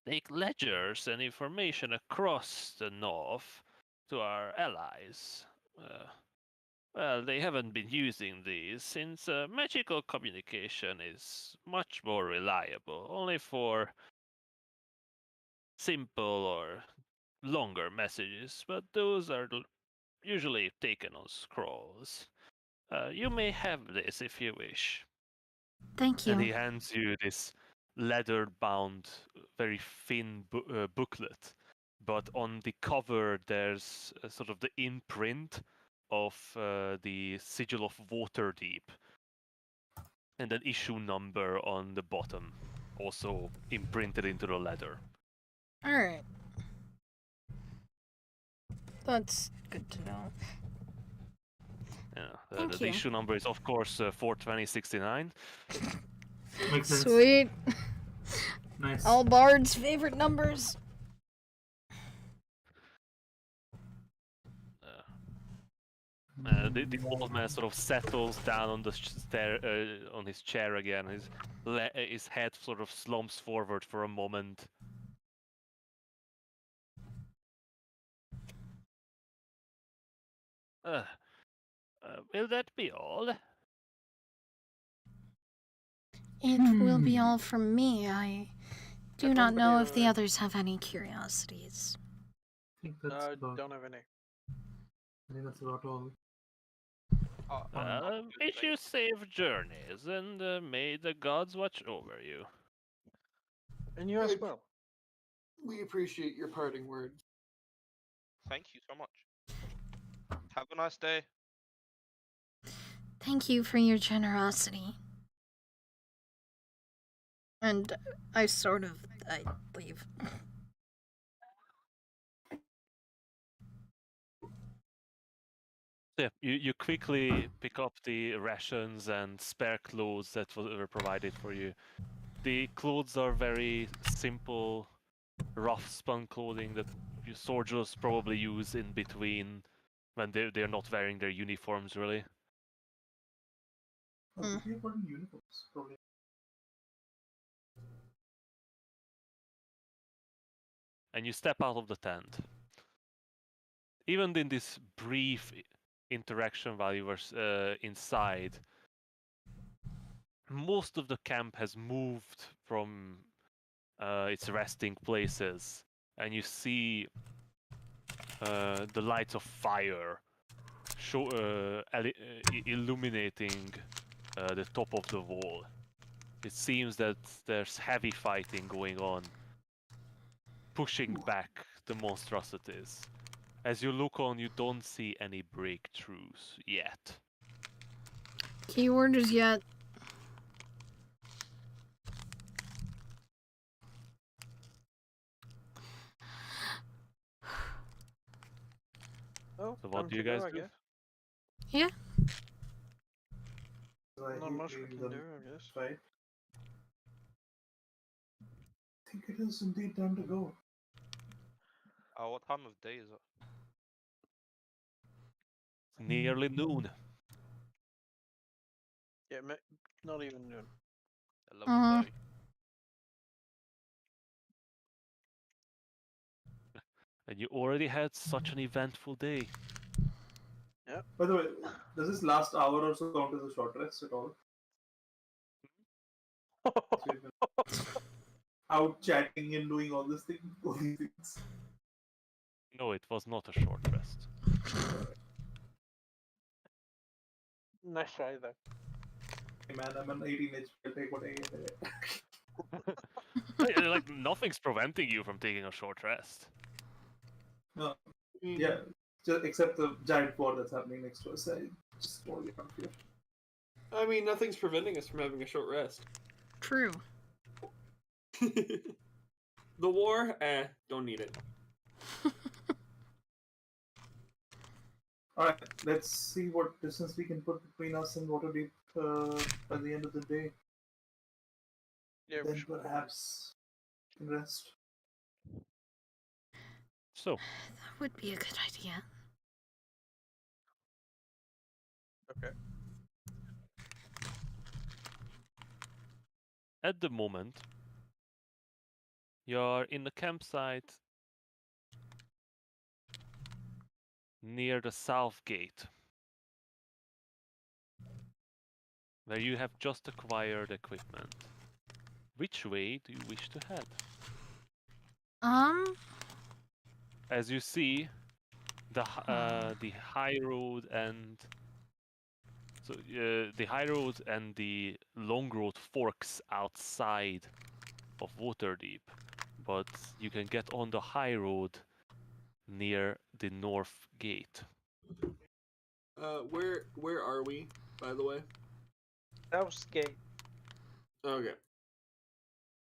take ledgers and information across the north to our allies. Well, they haven't been using these since magical communication is much more reliable, only for simple or longer messages, but those are usually taken on scrolls. You may have this if you wish. Thank And you. he hands you this leather-bound, very thin booklet. But on the cover, there's sort of the imprint of the sigil of Waterdeep, and an issue number on the bottom, also imprinted into the leather. Alright. That's good to know. Yeah, Thank the you. issue number is, of course, 42069. Makes sense. Sweet. Nice. All bards' favorite numbers. The old man sort of settles down on the on his chair again. His head sort of slumps forward for a moment. Will that be all? It will be all from me. I do not know if the Everybody, others have any curiosities. I think that's about. don't have any. I think that's about all. Wish you safe journeys, and may the gods watch over you. And you as Thank- well. We appreciate your parting words. Thank you so much. Have a nice day. Thank you for your generosity. And I leave. Yeah, you quickly pick up the rations and spare clothes that were provided for you. The clothes are very simple, rough spun clothing that your soldiers probably use in between when they're not wearing their uniforms, really. Oh, we have gotten uniforms, probably. And you step out of the tent. Even in this brief interaction while you were inside, most of the camp has moved from its resting places, and you see the lights of fire illuminating the top of the wall. It seems that there's heavy fighting going on. pushing back the monstrosities. As you look on, you don't see any breakthroughs yet. Keyword is yet. Oh, So what time do you to go, guys I do? guess. Yeah. Not much we leaving can the do, I guess. fight. I think it is indeed time to go. What time of day is it? Nearly noon. Yeah, not even noon. 11:30. And you already had such an eventful day. By the way, does this last hour or so count as a short rest at all? So you've been out chatting and doing all these things. No, it was not a short rest. Nice try though. Hey man, I'm an 18 HP. I'll take what I get. Like, nothing's preventing you from taking a short rest. No, yeah, just except the giant war that's happening next to us. I just want to get out here. I mean, nothing's preventing us from having a short rest. True. The war, don't need it. Alright, let's see what distance we can put between us and Waterdeep by the end of the day. Yeah, we Then should. perhaps we can rest. So, That would be a good idea. Okay. at the moment, you're in the campsite near the south gate, where you have just acquired equipment. Which way do you wish to head? As you see, the high road and the high road and the long road forks outside of Waterdeep, but you can get on the high road near the north gate. Where are we, by the way? House gate. Okay.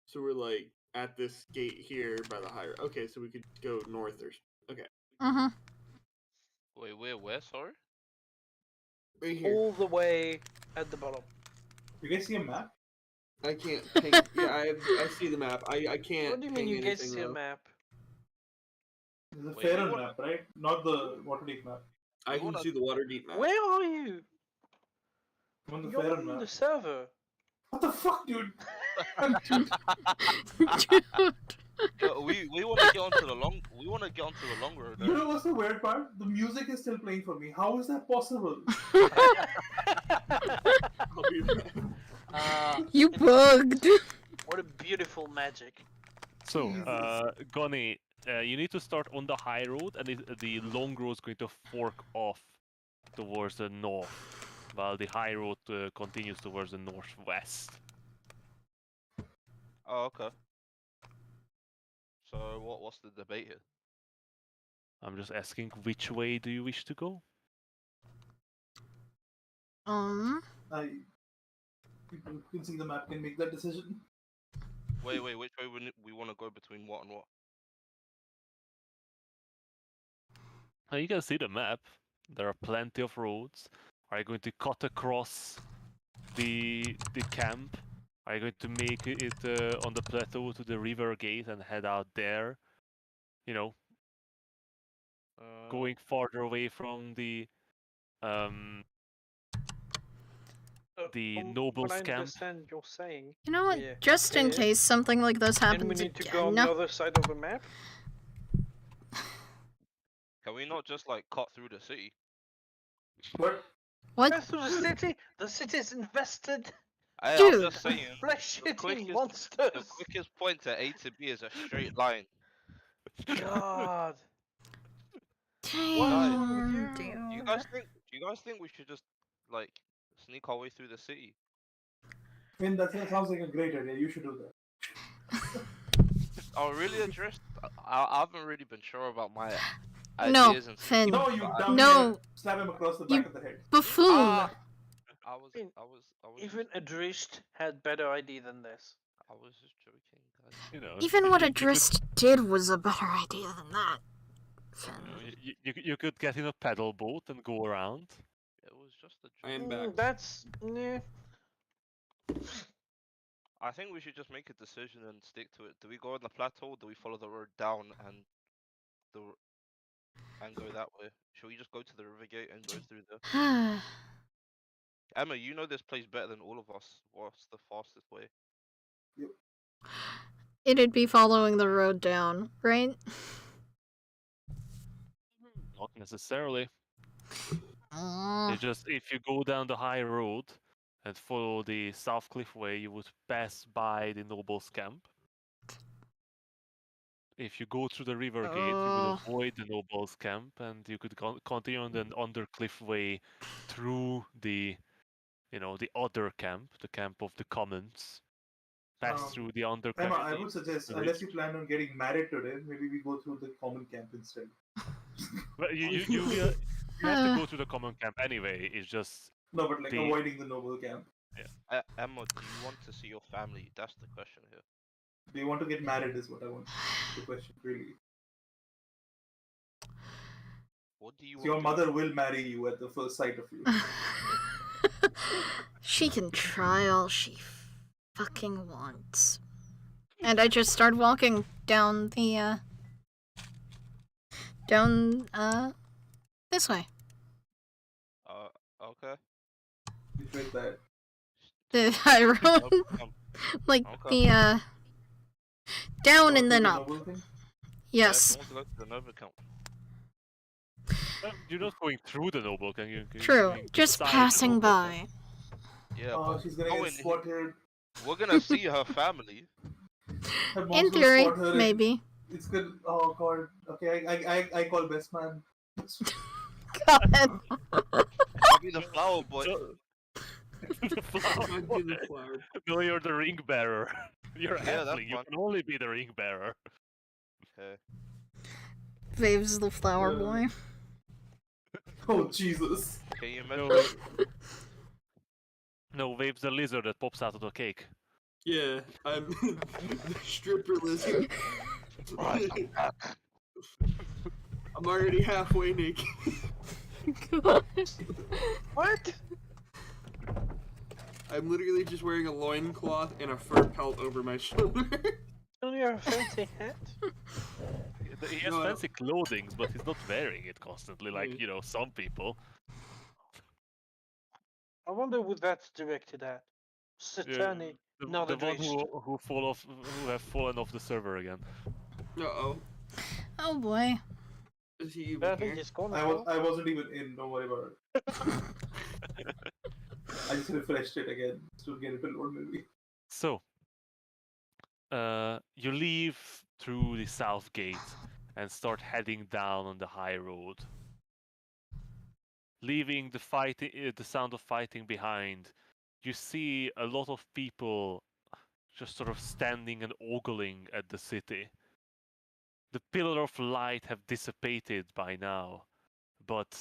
So we're like at this gate here by the high. Okay, so we could go north or okay. Wait, where? Sorry. Right here. All the way at the bottom. You guys see a map? I can't ping. Yeah, I see the map. I can't. What do you mean ping you guys anything, see a though. map? There's a Wait, Faerun what? map, right? Not the Waterdeep map. I can wanna- see the Waterdeep map. Where are you? I'm on the You're Faerun on map. the server. What the fuck, dude? Yo, we want to get onto the long. We want to get onto the long road. You know what's the weird part? The music is still playing for me. How is that possible? I'll be there. You bugged. What a beautiful magic. So, Jesus. Gunny, you need to start on the high road, and the long road is going to fork off towards the north, while the high road continues towards the northwest. Oh, okay. So what's the debate here? I'm just asking, which way do you wish to go? People who can see the map can make that decision. Wait, which way we want to go between what and what? You can see the map. There are plenty of roads. Are you going to cut across the camp? Are you going to make it on the plateau to the river gate and head out there? You know, going farther away from the From nobles' what I camp. understand you're saying. You know what? Yeah. Just in Yeah. case something like this Then happens we need to go on again. the other side of the map. Can we not just like cut through the city? What? What? Go through the city. The city's invested. I'm Dude. just saying. Flesh-eating quickest- monsters. The quickest point to A to B is a straight line. God. Damn, Do you dude. guys think? Do you guys think we should just like sneak our way through the city? I mean, that sounds like a great idea. You should do that. Oh, really addressed? I haven't really been sure about my No, ideas and Finn. No, you but dumb No. idiot. Slap him across the You- back of the head. Buffoon! I was Even Adrist had better idea than this. I was just joking, guys. You know, Even what you could, Adrist did was a better idea than that. Finn. you could get in a pedal boat and go around. It was just a I joke. am back. That's I think we should just make a decision and stick to it. Do we go on the plateau? Or do we follow the road down and go that way? Should we just go to the river gate and go through the? Emma, you know this place better than all of us. What's the fastest way? It'd be following the road down, right? Not necessarily. Uh, It's just if you go down the high road and follow the South Cliff Way, you would pass by the Noble's camp. If you go through the river gate, you would Oh. avoid the Noble's camp, and you could continue on the Undercliff Way through the, the other camp, the camp of the Commons. Pass through the Undercliff. Emma, I would suggest, the unless you ridge. plan on getting married today, maybe we go through the common camp instead. Well, you have to go to the common camp anyway. It's just No, but like The- avoiding the noble camp. Emma, do you want to see your family? That's the question here. Do you want to get married? Is what I want. The question really. What do you So want? your to- mother will marry you at the first sight of you. She can try all she fucking wants. And I just start walking down the, this way. Okay. Which way is that? The high road. Nope, Like, Okay. the, down Go and to then the up. noble thing? Yes. Yeah, if you want to go to the Nova camp. you're not going through the noble, can you? True. Going Just beside the passing noble by. camp. Yeah, Oh, but she's gonna going- get spotted. we're gonna see her family. Her mom's In gonna theory, spot her and maybe. It's good. Oh god. Okay, I call best man. God. I'll be the flower boy. The flower I'd boy. be the flower. No, you're the ring bearer. You're a Yeah, that's halfling. You fine. can only be the ring bearer. Okay. Vave's the flower boy. Oh Jesus. Can you No, imagine? no, Wave's the lizard that pops out of the cake. Yeah, I'm the stripper lizard. I'm already halfway naked. what? I'm literally just wearing a loincloth and a fur pelt over my shoulder. Don't you have a fancy hat? He has No, I don't- fancy clothing, but he's not wearing it constantly, like, Yeah. some people. I wonder who that's directed at. Satani, not the one Adrist. who have fallen off the server again. Uh-oh. Oh boy. Is he even But I think here? he's gone I now. wasn't even in. Don't worry about it. I just refreshed it again to get it to load maybe. So, you leave through the south gate and start heading down on the high road. Leaving the sound of fighting behind, you see a lot of people just sort of standing and ogling at the city. The pillar of light have dissipated by now, but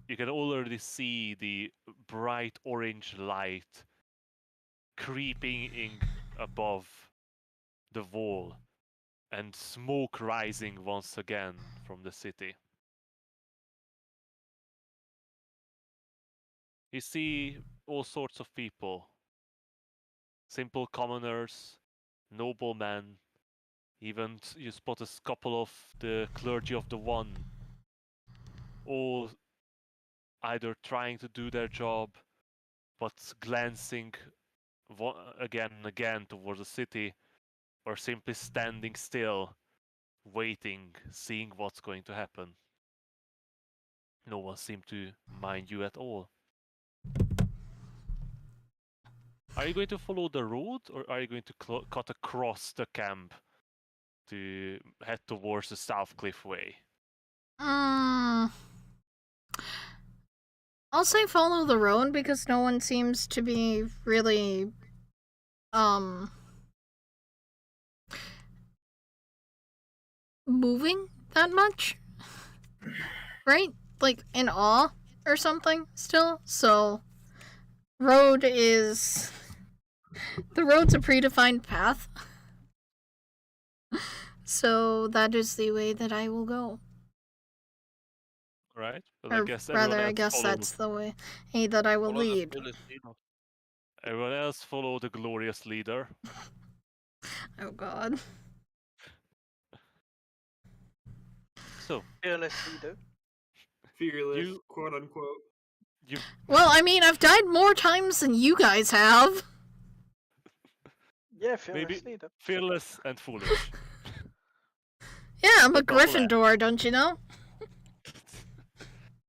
you can already see the bright orange light creeping in above the wall and smoke rising once again from the city. You see all sorts of people. Simple commoners, noblemen, even you spot a couple of the clergy of the One, all either trying to do their job, but glancing again and again towards the city, or simply standing still, waiting, seeing what's going to happen. No one seemed to mind you at all. Are you going to follow the road, or are you going to cut across the camp to head towards the South Cliff Way? I'll say follow the road because no one seems to be really moving that much, right? Like in awe or something still. So road is the road's a predefined path. So that is the way that I will go. Right? But I Or guess everyone rather, I else guess follow. that's the way that I will Follow the lead. fearless leader. Everyone else follow the glorious leader. Oh god. So Fearless leader. Fearless, You- quote unquote. you Well, I mean, I've died more times than you guys have. Yeah, fearless maybe leader. fearless and foolish. Yeah, I'm a The double F. Gryffindor, don't you know?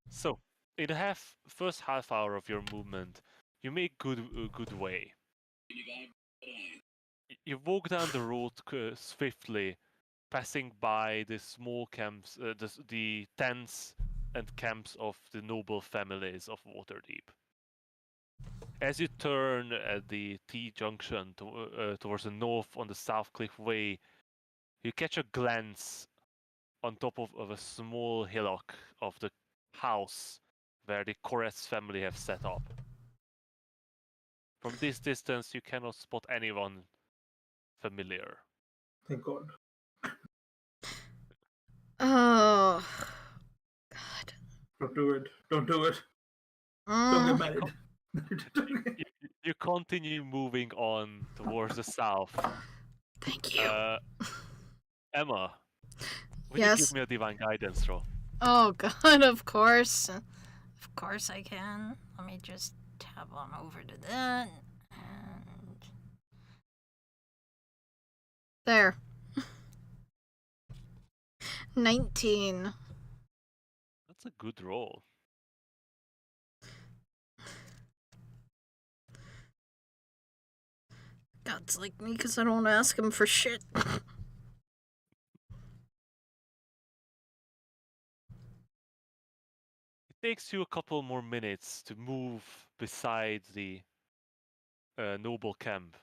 So, in the first half hour of your movement, you make good way. You walk down the road swiftly, passing by the small camps, the tents and camps of the noble families of Waterdeep. As you turn at the T junction towards the north on the South Cliff Way, you catch a glance on top of a small hillock of the house where the Koretz family have set up. From this distance, you cannot spot anyone familiar. Thank God. Oh. God. Don't do it. Don't do it. Don't get Mm. married. You continue moving on towards the south. Thank you. Emma, will you Yes. give me a divine guidance roll? Oh god, of course. Of course I can. Let me just tab on over to that. And there. 19. That's a good roll. God's like me because I don't ask him for shit. It takes you a couple more minutes to move beside the noble camp.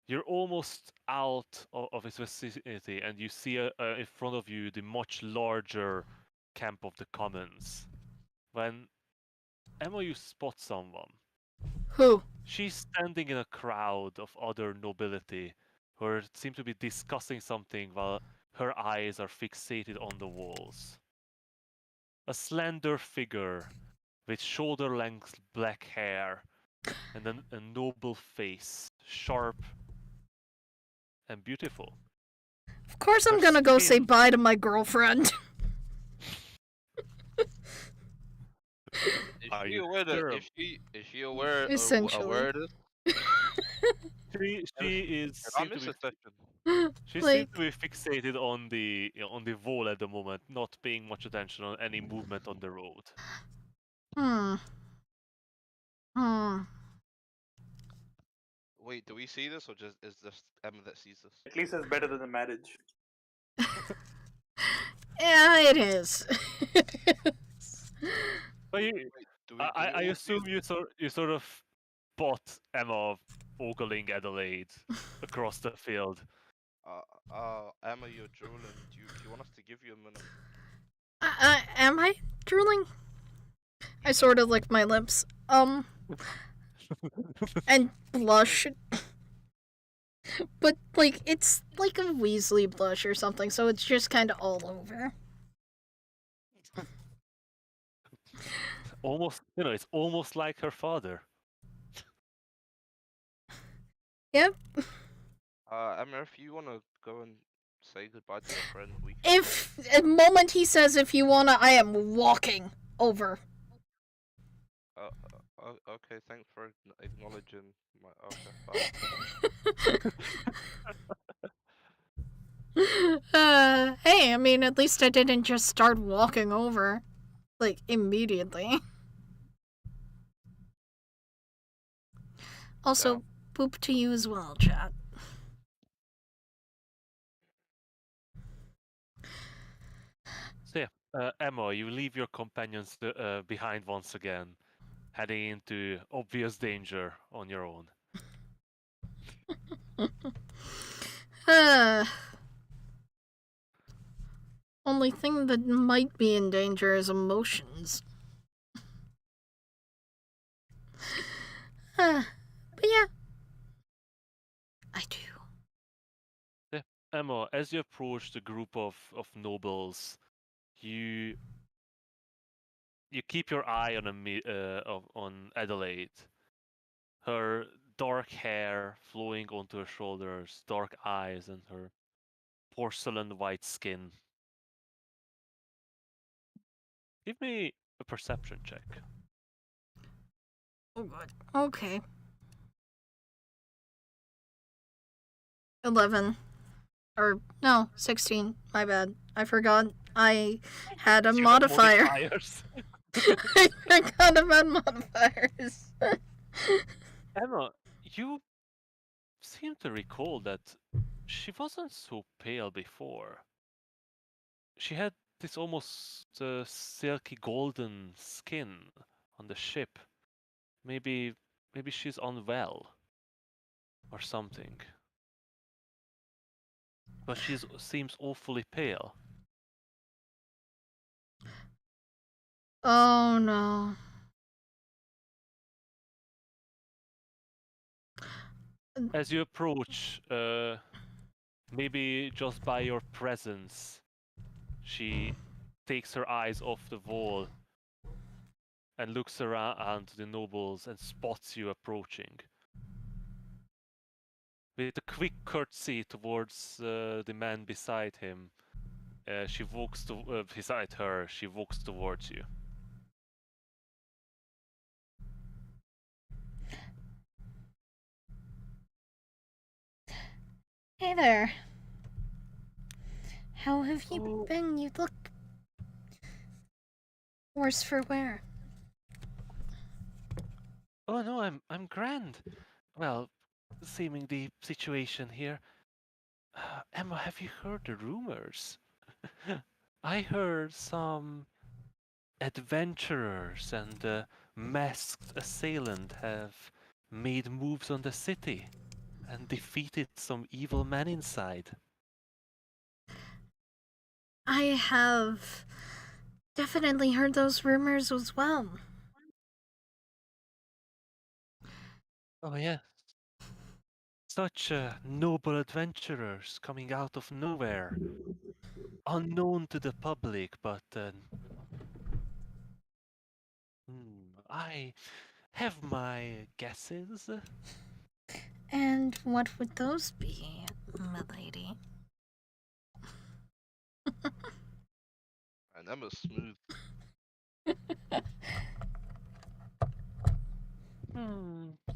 You're almost out of its vicinity, and you see in front of you the much larger camp of the commons. When Emma, you spot someone. Who? She's standing in a crowd of other nobility who seem to be discussing something while her eyes are fixated on the walls. A slender figure with shoulder-length black hair and a noble face, sharp and beautiful. Of course I'm Her gonna go say skin- bye to my girlfriend. Is Are she you aware that sure? is she aware Essentially. aware of this? She is Did I seem to miss be a session? she Like- seems to be fixated on the wall at the moment, not paying much attention on any movement on the road. Hmm. Wait, do we see this or just is this Emma that sees this? At least it's better than the marriage. Yeah, it is. But Wait, do we I all see assume you sort of spot Emma ogling Adelaide across the field. Emma, you're drooling. Do you want us to give you a minute? Am I drooling? I sort of lick my lips. And blush. But, like, it's like a Weasley blush or something, so it's just kind of all over. Almost, it's almost like her father. Yep. Emma, if you wanna go and say goodbye to your friend, we can. If, the moment he says if you wanna, I am walking over. Okay, thanks for acknowledging my. Okay, bye. Hey, I mean, at least I didn't just start walking over. Like, immediately. Also, poop to you as well, chat. So yeah, Emma, you leave your companions behind once again, heading into obvious danger on your own. Only thing that might be in danger is emotions. But yeah, I do. Emma, as you approach the group of nobles, you keep your eye on on Adelaide. Her dark hair flowing onto her shoulders, dark eyes, and her porcelain white skin. Give me a perception check. Oh god. Okay. 11. Or, no, 16. My bad. I forgot I had a You have modifier. modifiers. I forgot about modifiers. Emma, you seem to recall that she wasn't so pale before. She had this almost silky golden skin on the ship. Maybe she's unwell or something. But she seems awfully pale. Oh no. As you approach, maybe just by your presence, she takes her eyes off the wall and looks around the nobles and spots you approaching. With a quick curtsy towards the man beside him, she walks beside her. She walks towards you. Hey there. How have you Oh. been? You look worse for wear. Oh no, I'm grand. Well, seeming the situation here. Emma, have you heard the rumors? I heard some adventurers and a masked assailant have made moves on the city and defeated some evil men inside. I have definitely heard those rumors as well. Oh yes. Such noble adventurers coming out of nowhere. Unknown to the public, but I have my guesses. And what would those be, milady? And Emma's smooth.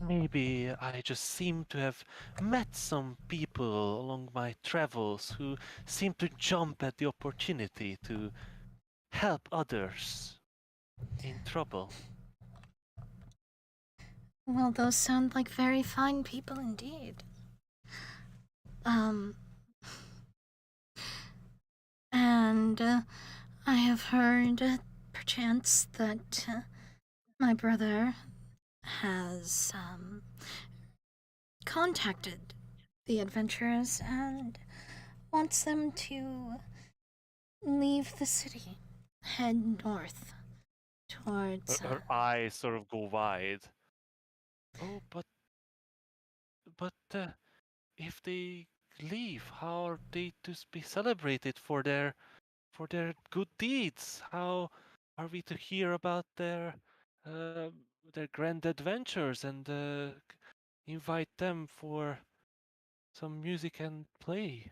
Maybe I just seem to have met some people along my travels who seem to jump at the opportunity to help others in trouble. Well, those sound like very fine people indeed. And I have heard, perchance, that my brother has contacted the adventurers and wants them to leave the city, head north towards. Her eyes sort of go wide. Oh, but if they leave, how are they to be celebrated for their good deeds? How are we to hear about their grand adventures and invite them for some music and play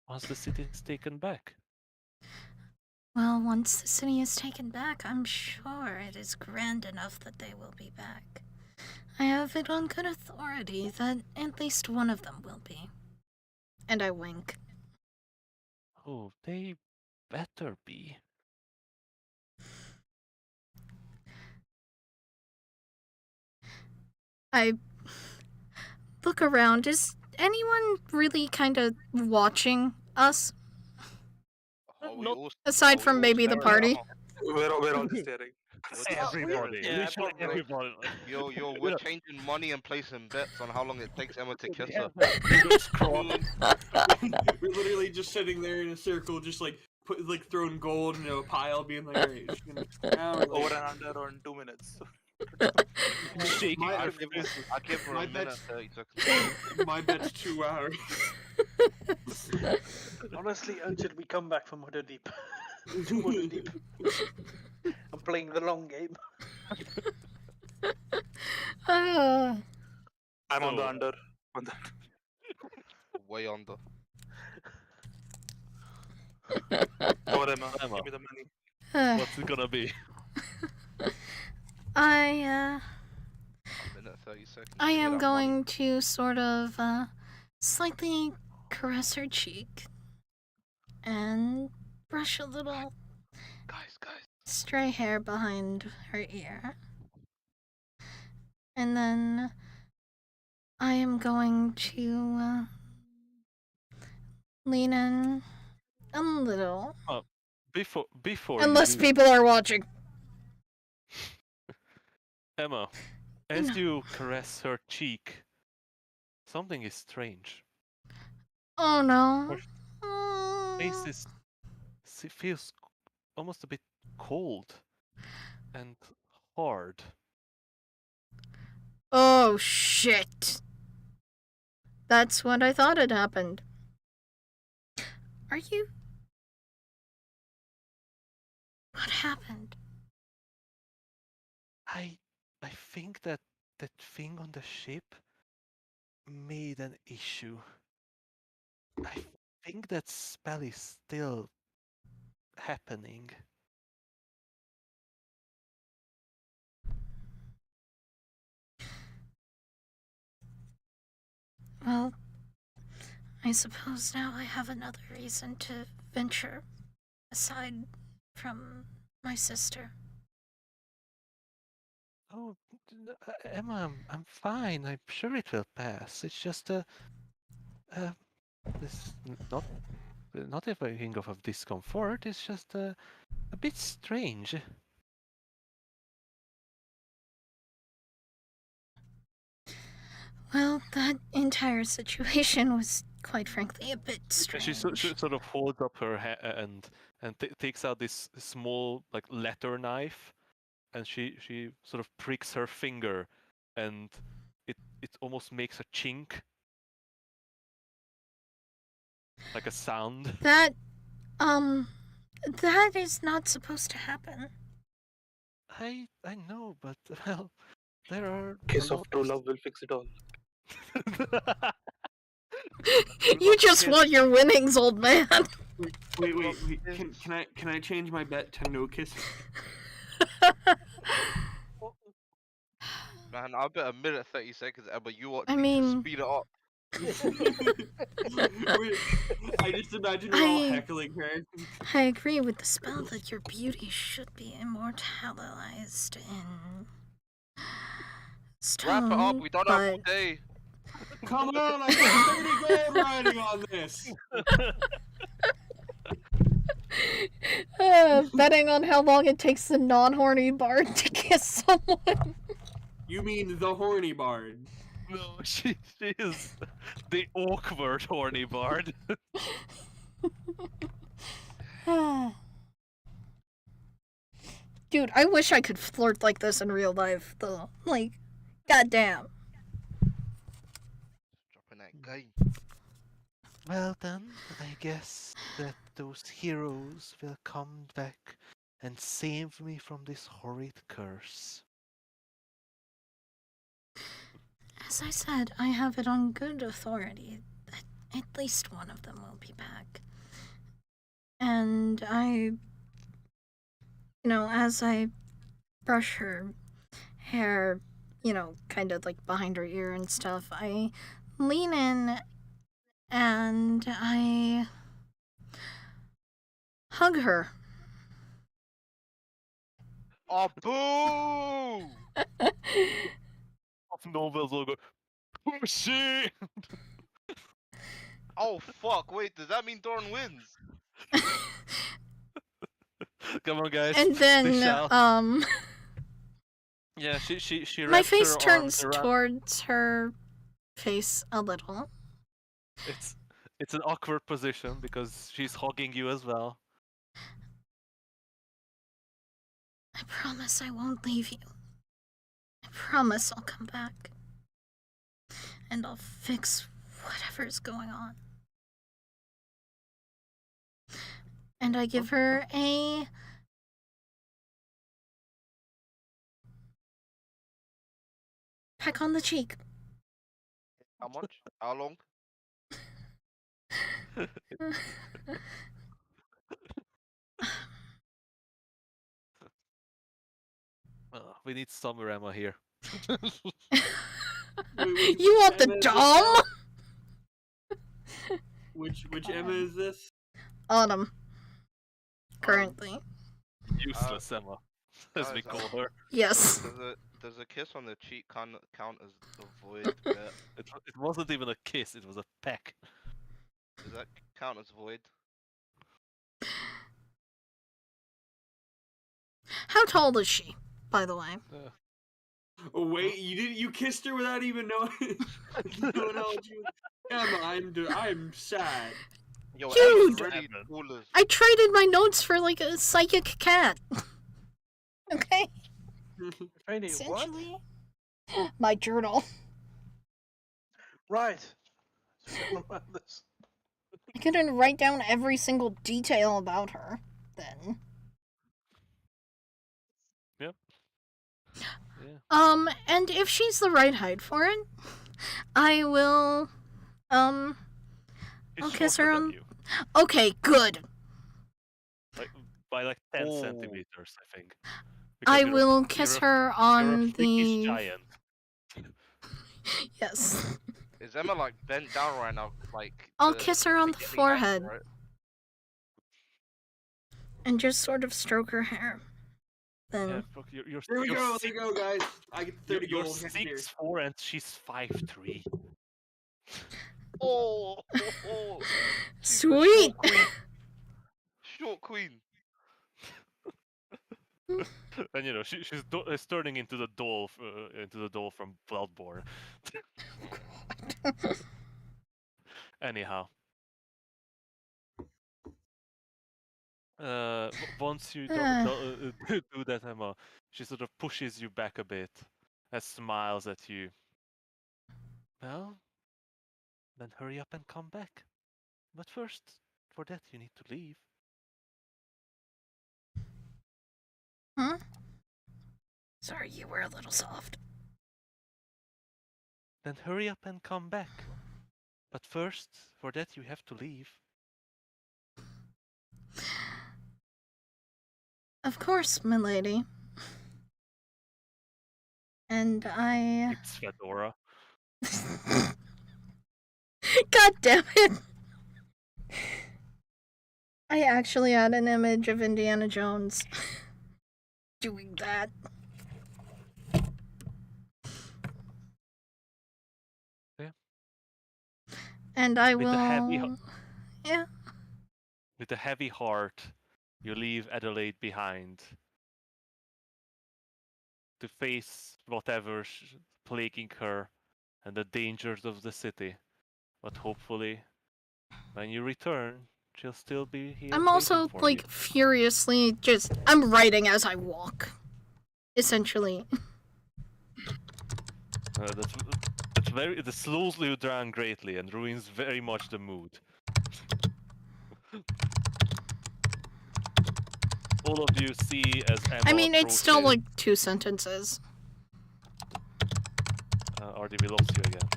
once the city is taken back? Well, once the city is taken back, I'm sure it is grand enough that they will be back. I have it on good authority that at least one of them will be. And I wink. Oh, they better be. I look around. Is anyone really kind of watching us? Oh, we Not- all, Aside we from all maybe the stare at party? Emma. We're all just staring. We're just Everybody, Yeah, literally probably. everybody. Like, we're changing money and placing bets on how long it takes Emma to kiss her. fingers crossed. We're literally just sitting there in a circle, just like throwing gold into a pile, being like, "Alright, she's gonna now." Or, Over like, and under or in 2 minutes. Shaking My- your I give, fist. I give her My a minute, bet's- 30 seconds. my bet's 2 hours. Honestly, until we come back from Mother Deep. To Mother Deep. I'm playing the long game. Ah. I'm on the So- under. On the... Way under. Over Emma. Emma. Give me the money. What's it gonna be? I A minute, 30 seconds. I Give me am that going to sort of slightly caress her cheek and brush a little money. Guys. stray hair behind her ear. And then I am going to lean in a little. Before Unless you do, people are watching. Emma, You as know. you caress her cheek, something is strange. Oh no. Her face is feels almost a bit cold and hard. Oh shit. That's what I thought had happened. Are you? What happened? I think that thing on the ship made an issue. I think that spell is still happening. Well, I suppose now I have another reason to venture aside from my sister. Oh, Emma, I'm fine. I'm sure it will pass. It's just this not a feeling of discomfort. It's just a bit strange. Well, that entire situation was, quite frankly, a bit And strange. she sort of holds up her hand and takes out this small like letter knife, and she sort of pricks her finger, and it almost makes a chink, like a sound. That is not supposed to happen. I know, but well, there are Kiss a of lot true love will fix it all. You just want your winnings, old man. Wait. Can I change my bet to no kissing? Man, I bet a minute, 30 seconds, Emma. You want I me mean- to speed it up? I just imagine we're all I- heckling her. I agree with the spell that your beauty should be immortalized in stone. Wrap it up. We don't have all but day. Come on, I got 30 gold riding on this. betting on how long it takes the non-horny bard to kiss someone. You mean the horny bard? No, she is the awkward horny bard. Dude, I wish I could flirt like this in real life, though. Like, goddamn. Dropping that game. Well then, I guess that those heroes will come back and save me from this horrid curse. As I said, I have it on good authority that at least one of them will be back. And as I brush her hair, kind of like behind her ear and stuff, I lean in and I hug her. Oh, boo! Of Nobel's logo. Pussy! Oh, fuck. Wait, does that mean Doran wins? Come on, guys. And dish then, out. Yeah, she My wraps face her turns arms around. towards her face a little. It's an awkward position because she's hugging you as well. I promise I won't leave you. I promise I'll come back. And I'll fix whatever's going on. And I give her a peck on the cheek. How much? How long? We need summer Emma here. You want the Emma is this dom? now? Which Emma is this? Autumn. Currently. Useless Emma, as we guys, call her. Yes. Does a kiss on the cheek count as the void? bit? It wasn't even a kiss, it was a peck. Does that count as void? How tall is she, by the way? Oh wait, you kissed her without even knowing. knowing how old she was. Emma, I'm sad. Yo, Huge! Emma's really Evan. cool as. I traded my notes for like a psychic cat. Okay? Training what? Essentially. My journal. Right. Forgot about this. I couldn't write down every single detail about her then. Yep. Yeah. And if she's the right height for it, I will, I'll She's kiss shorter her than on. you. Okay, good. By like 10 Oh. centimeters, I think. I Because will kiss her you're a on freakish the. giant. Yes. Is Emma like bent down right now? Like. I'll to- kiss her on to the get me back, forehead right? and just sort of stroke her hair. Then. Yeah, fuck, you're There we you're go, six- there we go, guys. I get the 30 You're gold next year. 6'4" and she's 5'3". Oh, she's the Sweet! Short queen. And you know she's turning into the doll from Bloodborne. Anyhow, once you do that, Emma, she sort of pushes you back a bit and smiles at you. Well, then hurry up and come back. But first, for that you need to leave. Huh? Sorry, you were a little soft. Then hurry up and come back. But first, for that you have to leave. Of course, milady. And I. It's Fedora. God damn it! I actually had an image of Indiana Jones doing that. Yeah. And I With will. the heavy Yeah. With a heavy heart, you leave Adelaide behind to face whatever's plaguing her and the dangers of the city. But hopefully, when you return, she'll still be here. I'm also, waiting for like, you. furiously just. I'm writing as I walk. Essentially. That slows you down greatly and ruins very much the mood. All of you see as Emma I mean, it's still, approaches- like, 2 sentences. RDB lost you again.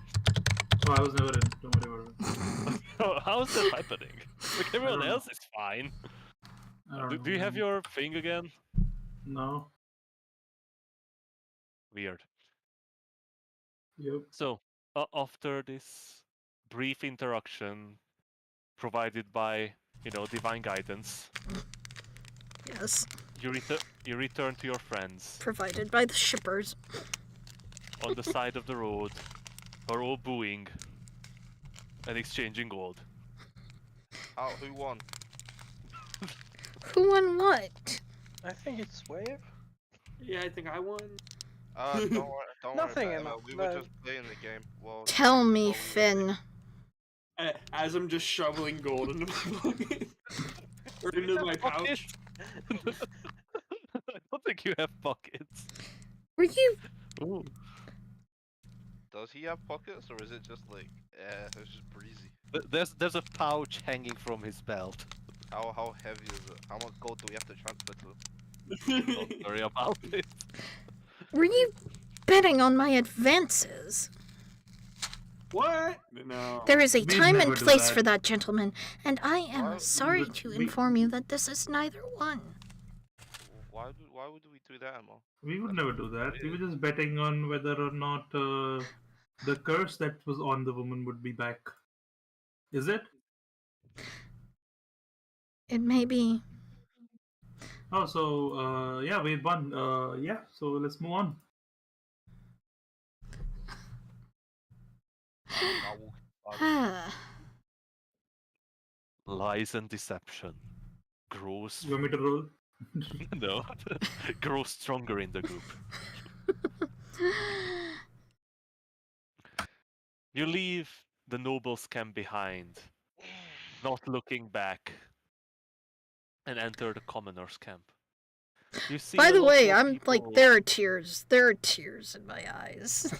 Oh, I was never in. Don't worry about it. How is that happening? Like everyone don't know. else is fine. I don't Do know, you have man. your thing again? No. Weird. Yep. So, after this brief interaction provided by, divine guidance, Yes. you return to your friends Provided by the shippers. on the side of the road, who are all booing and exchanging gold. Who won? Who won what? I think it's Wave. Yeah, I think I won. Don't Nothing, worry about it, Emma. Emma. We were No. just playing the game. Well, Tell me, we were Finn. As I'm just shoveling gold into my pocket or Do you into have my pockets? pouch. I don't think you have pockets. Were you? Ooh. Does he have pockets, or is it just like, it's just breezy? There's a pouch hanging from his belt. How heavy is it? How much gold do we have to transfer to? Don't worry about it. Were you betting on my advances? What? No. There is a We'd time never and do place that. for that, gentleman, and I am Why- sorry But to we- inform you that this is neither one. Why would we do that, Emma? We would That's never do that. We were weird. just betting on whether or not the curse that was on the woman would be back. Is it? It may be. Oh, so yeah, we won. Yeah, so let's move on. Now walk. Ah, Lies and deception grows. You want me to roll? No, grows stronger in the group. You leave the nobles' camp behind, not looking back, and enter the commoners' camp. You see by a the lot way, more I'm like, people- there are tears. There are tears in my eyes.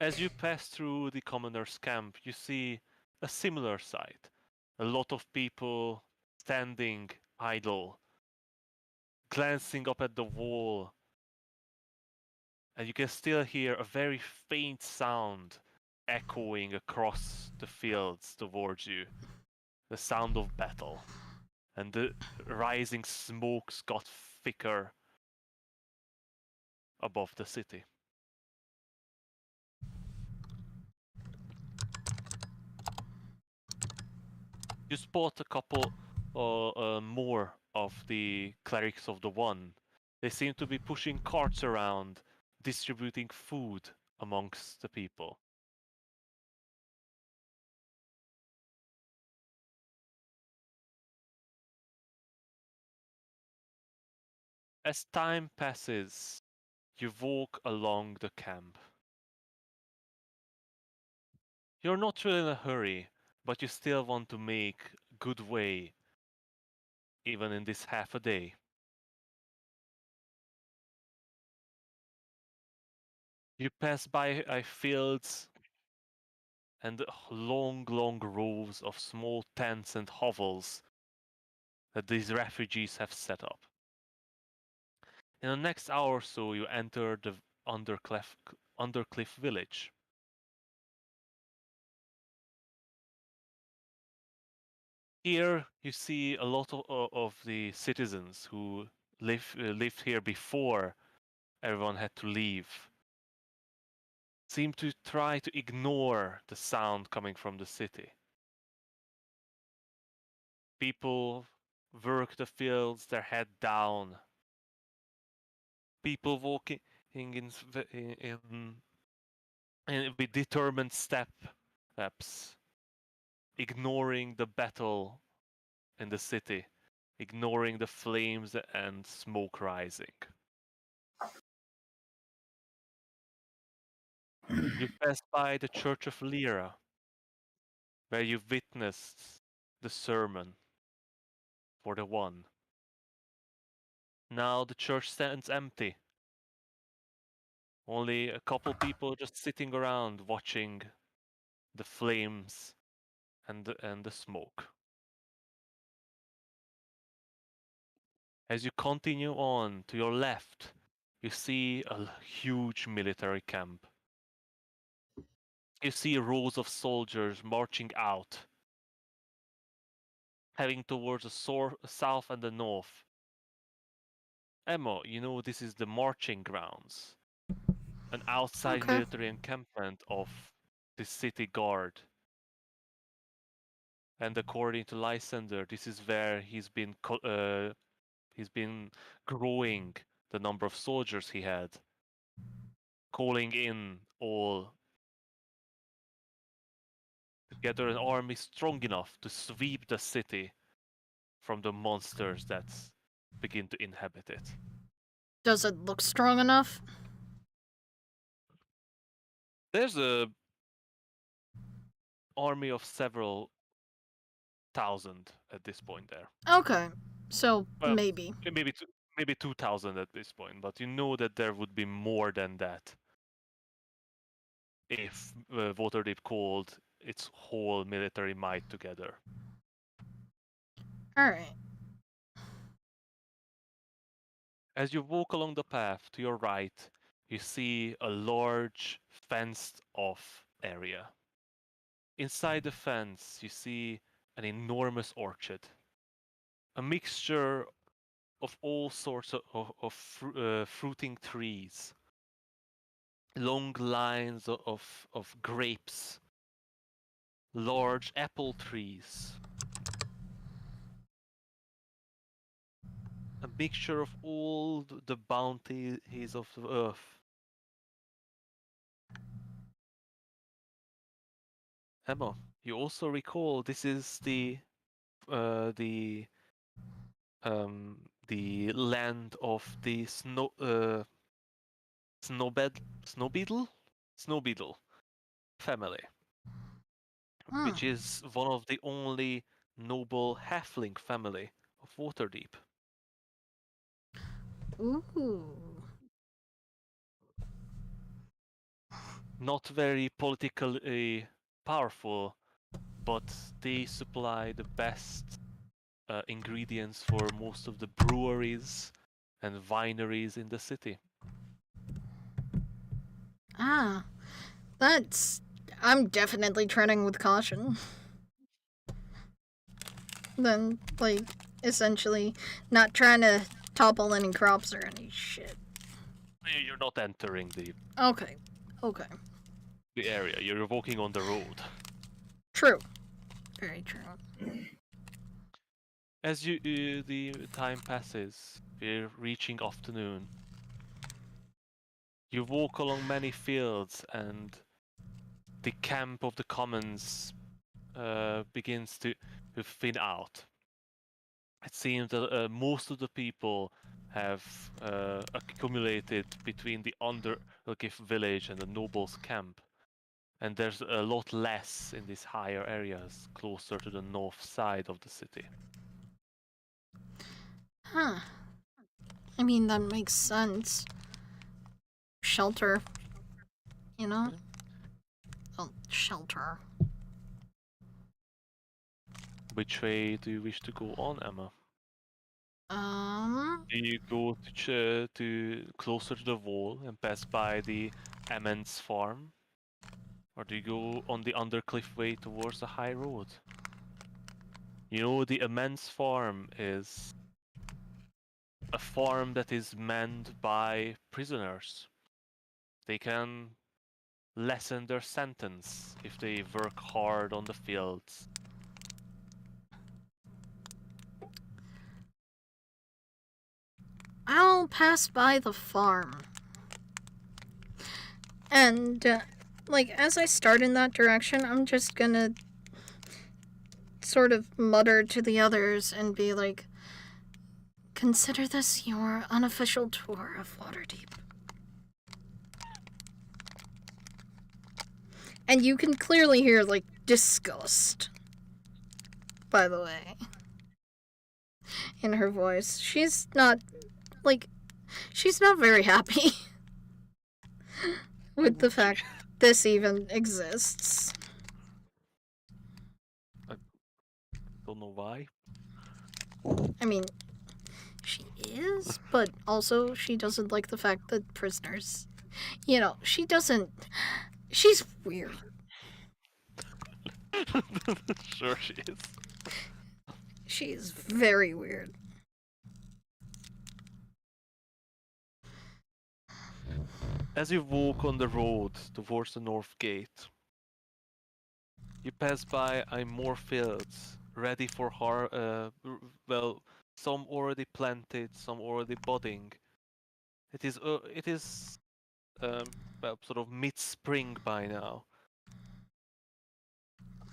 As you pass through the commoners' camp, you see a similar sight. A lot of people standing idle, glancing up at the wall, and you can still hear a very faint sound echoing across the fields towards you. The sound of battle. And the rising smokes got thicker above the city. You spot a couple more of the clerics of the One. They seem to be pushing carts around, distributing food amongst the people. As time passes, you walk along the camp. You're not really in a hurry, but you still want to make good way, even in this half a day. You pass by fields and long, long rows of small tents and hovels that these refugees have set up. In the next hour or so, you enter the Undercliff village. Here, you see a lot of the citizens who lived here before everyone had to leave. Seem to try to ignore the sound coming from the city. People work the fields, their head down. People walking in with determined steps, ignoring the battle in the city, ignoring the flames and smoke rising. You pass by the Church of Lyra, where you witnessed the sermon for the One. Now the church stands empty. Only a couple people just sitting around watching the flames and the smoke. As you continue on to your left, you see a huge military camp. You see rows of soldiers marching out, heading towards the south and the north. Emma, you know this is the marching grounds, an outside Okay. military encampment of the city guard. And according to Lysander, this is where he's been growing the number of soldiers he had, calling in all to gather an army strong enough to sweep the city from the monsters that begin to inhabit it. Does it look strong enough? There's a army of several thousand at this point there. Okay, so Well, maybe. maybe 2,000 at this point, but you know that there would be more than that if Waterdeep called its whole military might together. Alright. As you walk along the path to your right, you see a large fenced-off area. Inside the fence, you see an enormous orchard. A mixture of all sorts of fruiting trees. Long lines of grapes. Large apple trees. A mixture of all the bounties of the earth. Emma, you also recall this is uh, the the land of the snow beetle family, Hmm. which is one of the only noble halfling family of Waterdeep. Ooh. Not very politically powerful, but they supply the best ingredients for most of the breweries and wineries in the city. Ah. That's. I'm definitely treading with caution. Then, like, essentially, not trying to topple any crops or any shit. You're not entering Okay. Okay. the area, you're walking on the road. True. Very true. As the time passes, we're reaching afternoon. You walk along many fields, and the camp of the commons begins to thin out. It seems that most of the people have accumulated between the Undergift village and the nobles' camp, and there's a lot less in these higher areas closer to the north side of the city. Huh. I mean, that makes sense. Shelter. You know? Oh, shelter. Which way do you wish to go on, Emma? Do you go to closer to the wall and pass by the Emmons farm? Or do you go on the Undercliff way towards the high road? You know, the Emmons farm is a farm that is manned by prisoners. They can lessen their sentence if they work hard on the fields. I'll pass by the farm. And, like, as I start in that direction, I'm just gonna sort of mutter to the others and be like, consider this your unofficial tour of Waterdeep. And you can clearly hear, like, disgust, by the way, in her voice. She's not very happy with the fact this even exists. Don't know why. I mean, she is, but also she doesn't like the fact that prisoners. You know, she doesn't. She's weird. Sure she is. She is very weird. As you walk on the road towards the north gate, you pass by more fields ready for well, some already planted, some already budding. It is well, sort of mid-spring by now.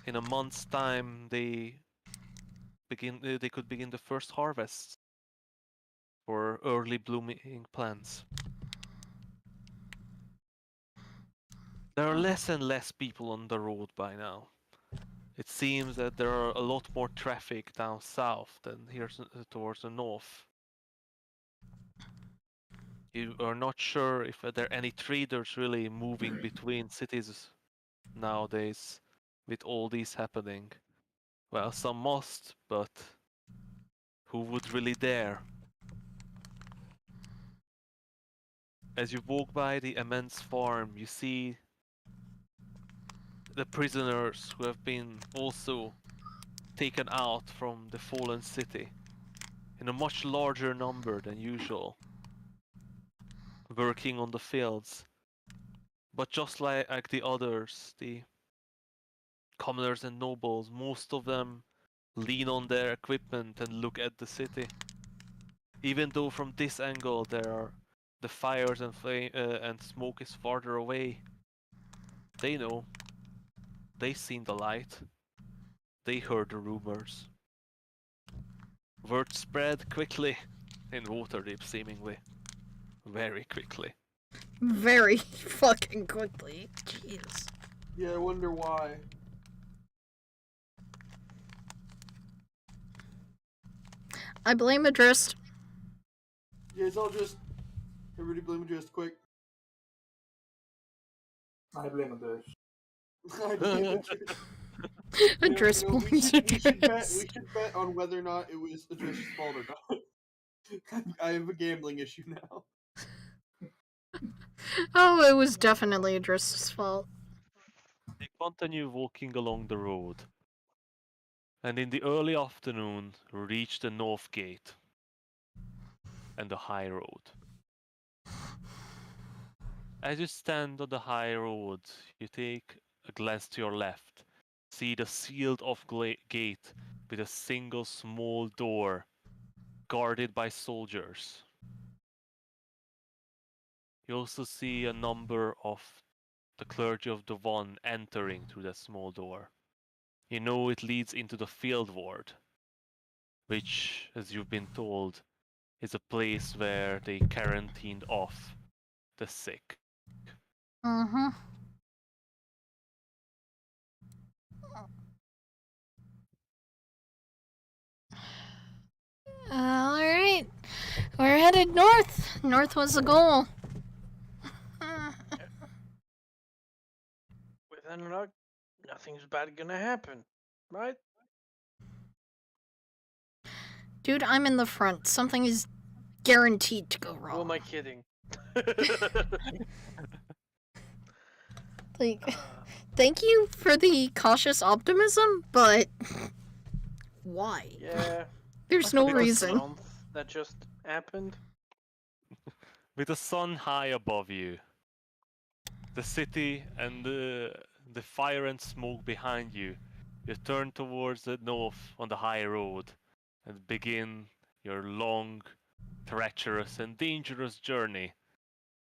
In a month's time, they could begin the first harvest. for early blooming plants. There are less and less people on the road by now. It seems that there are a lot more traffic down south than here towards the north. You are not sure if there are any traders really moving between cities nowadays with all these happening. Well, some must, but who would really dare? As you walk by the immense farm, you see the prisoners who have been also taken out from the fallen city in a much larger number than usual, working on the fields. But just like the others, the commoners and nobles, most of them lean on their equipment and look at the city. Even though from this angle the fires and smoke is farther away, they know. They seen the light. They heard the rumors. Word spread quickly in Waterdeep, seemingly. Very quickly. Very fucking quickly. Jeez. Yeah, I wonder why. I blame Adrist. Yeah, it's all just everybody blame just quick. I blame this. I blame Adrist. Adrist we blames should bet. Adrist. We should bet on whether or not it was Adrist's fault or not. I have a gambling issue now. Oh, it was definitely Adrist's fault. They continue walking along the road, and in the early afternoon reach the north gate and the high road. As you stand on the high road, you take a glance to your left, see the sealed-off gate with a single small door guarded by soldiers. You also see a number of the clergy of the One entering through that small door. You know it leads into the field ward, which, as you've been told, is a place where they quarantined off the sick. Mm-hmm. Alright. We're headed north. North was the goal. With any luck, nothing's bad gonna happen, right? Dude, I'm in the front. Something is guaranteed to go Who wrong. am I kidding? Like, thank you for the cautious optimism, but why? Yeah. There's no Bit of reason. month that just happened. With the sun high above you, the city and the fire and smoke behind you, you turn towards the north on the high road and begin your long, treacherous and dangerous journey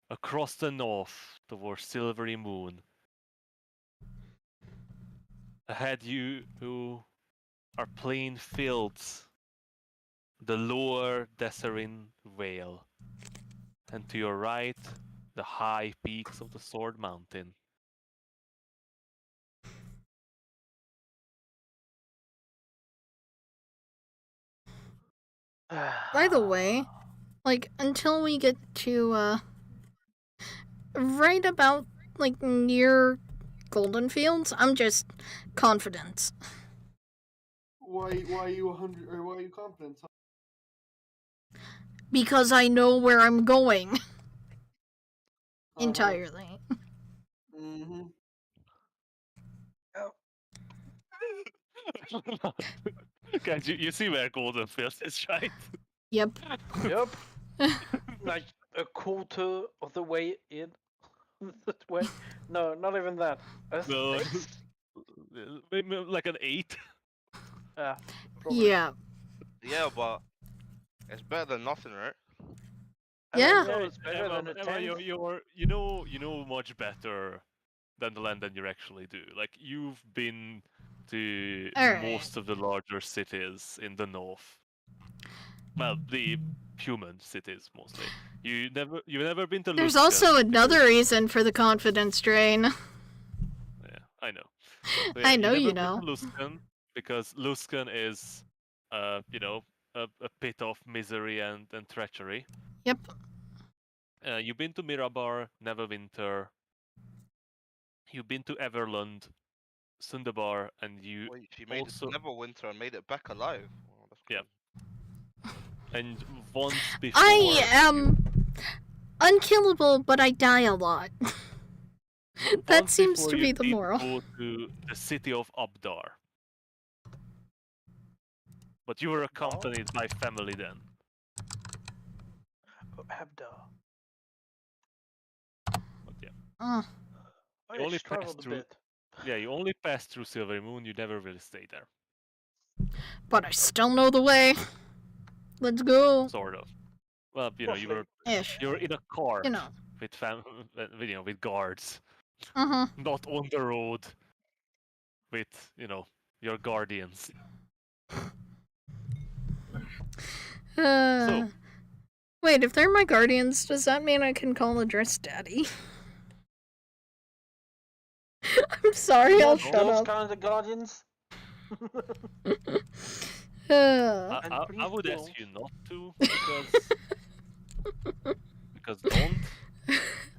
across the north towards Silvery Moon. Ahead you are plain fields, the lower Desserin Vale, and to your right, the high peaks of the Sword Mountain. By the way, like, until we get to, right about, like, near Golden Fields, I'm just confident. Why are you 100? Or why are you confident? Because I know where I'm going Uh-huh. entirely. Mm-hmm. Guys, you see where Golden Fields is, right? Yep. Yep. Like a quarter of the way in. That way. No, not even that. A No, sixth? maybe like an 8. Yeah. Probably. Yeah. Yeah, but it's better than nothing, right? I mean, Yeah. yeah, it's better than a Emma, 10. you know much better than the land than you actually do. Like you've been to Alright. most of the larger cities in the north. Well, the human cities mostly. You've never been to There's Luskan also another because- reason for the confidence drain. Yeah, I know. So, I know you've you never know. been to Luskan because Luskan is, you know, a pit of misery and treachery. Yep. You've been to Mirabar, Neverwinter. You've been to Everland, Sundabar, and you Wait, she made also it to Neverwinter and made it back alive. Oh, that's Yeah. crazy. and once before. I am unkillable, but I die a lot. That once seems before to you be the did moral. go to the city of Abdar. But you were accompanied by family then. Abdar. But yeah, Uh, I You only just traveled passed a through- bit. yeah, you only passed through Silver Moon. You never really stayed there, but I still know the way. Let's go. sort of. Well, you Roughly. were Ish. in a cart You know. with with guards, Uh not on the road with your guardians. huh. So- Wait, if they're my guardians, does that mean I can call Adriss Daddy? I'm sorry, I'll Not shut those up. kind of guardians. Uh, I please would ask don't. you not to because don't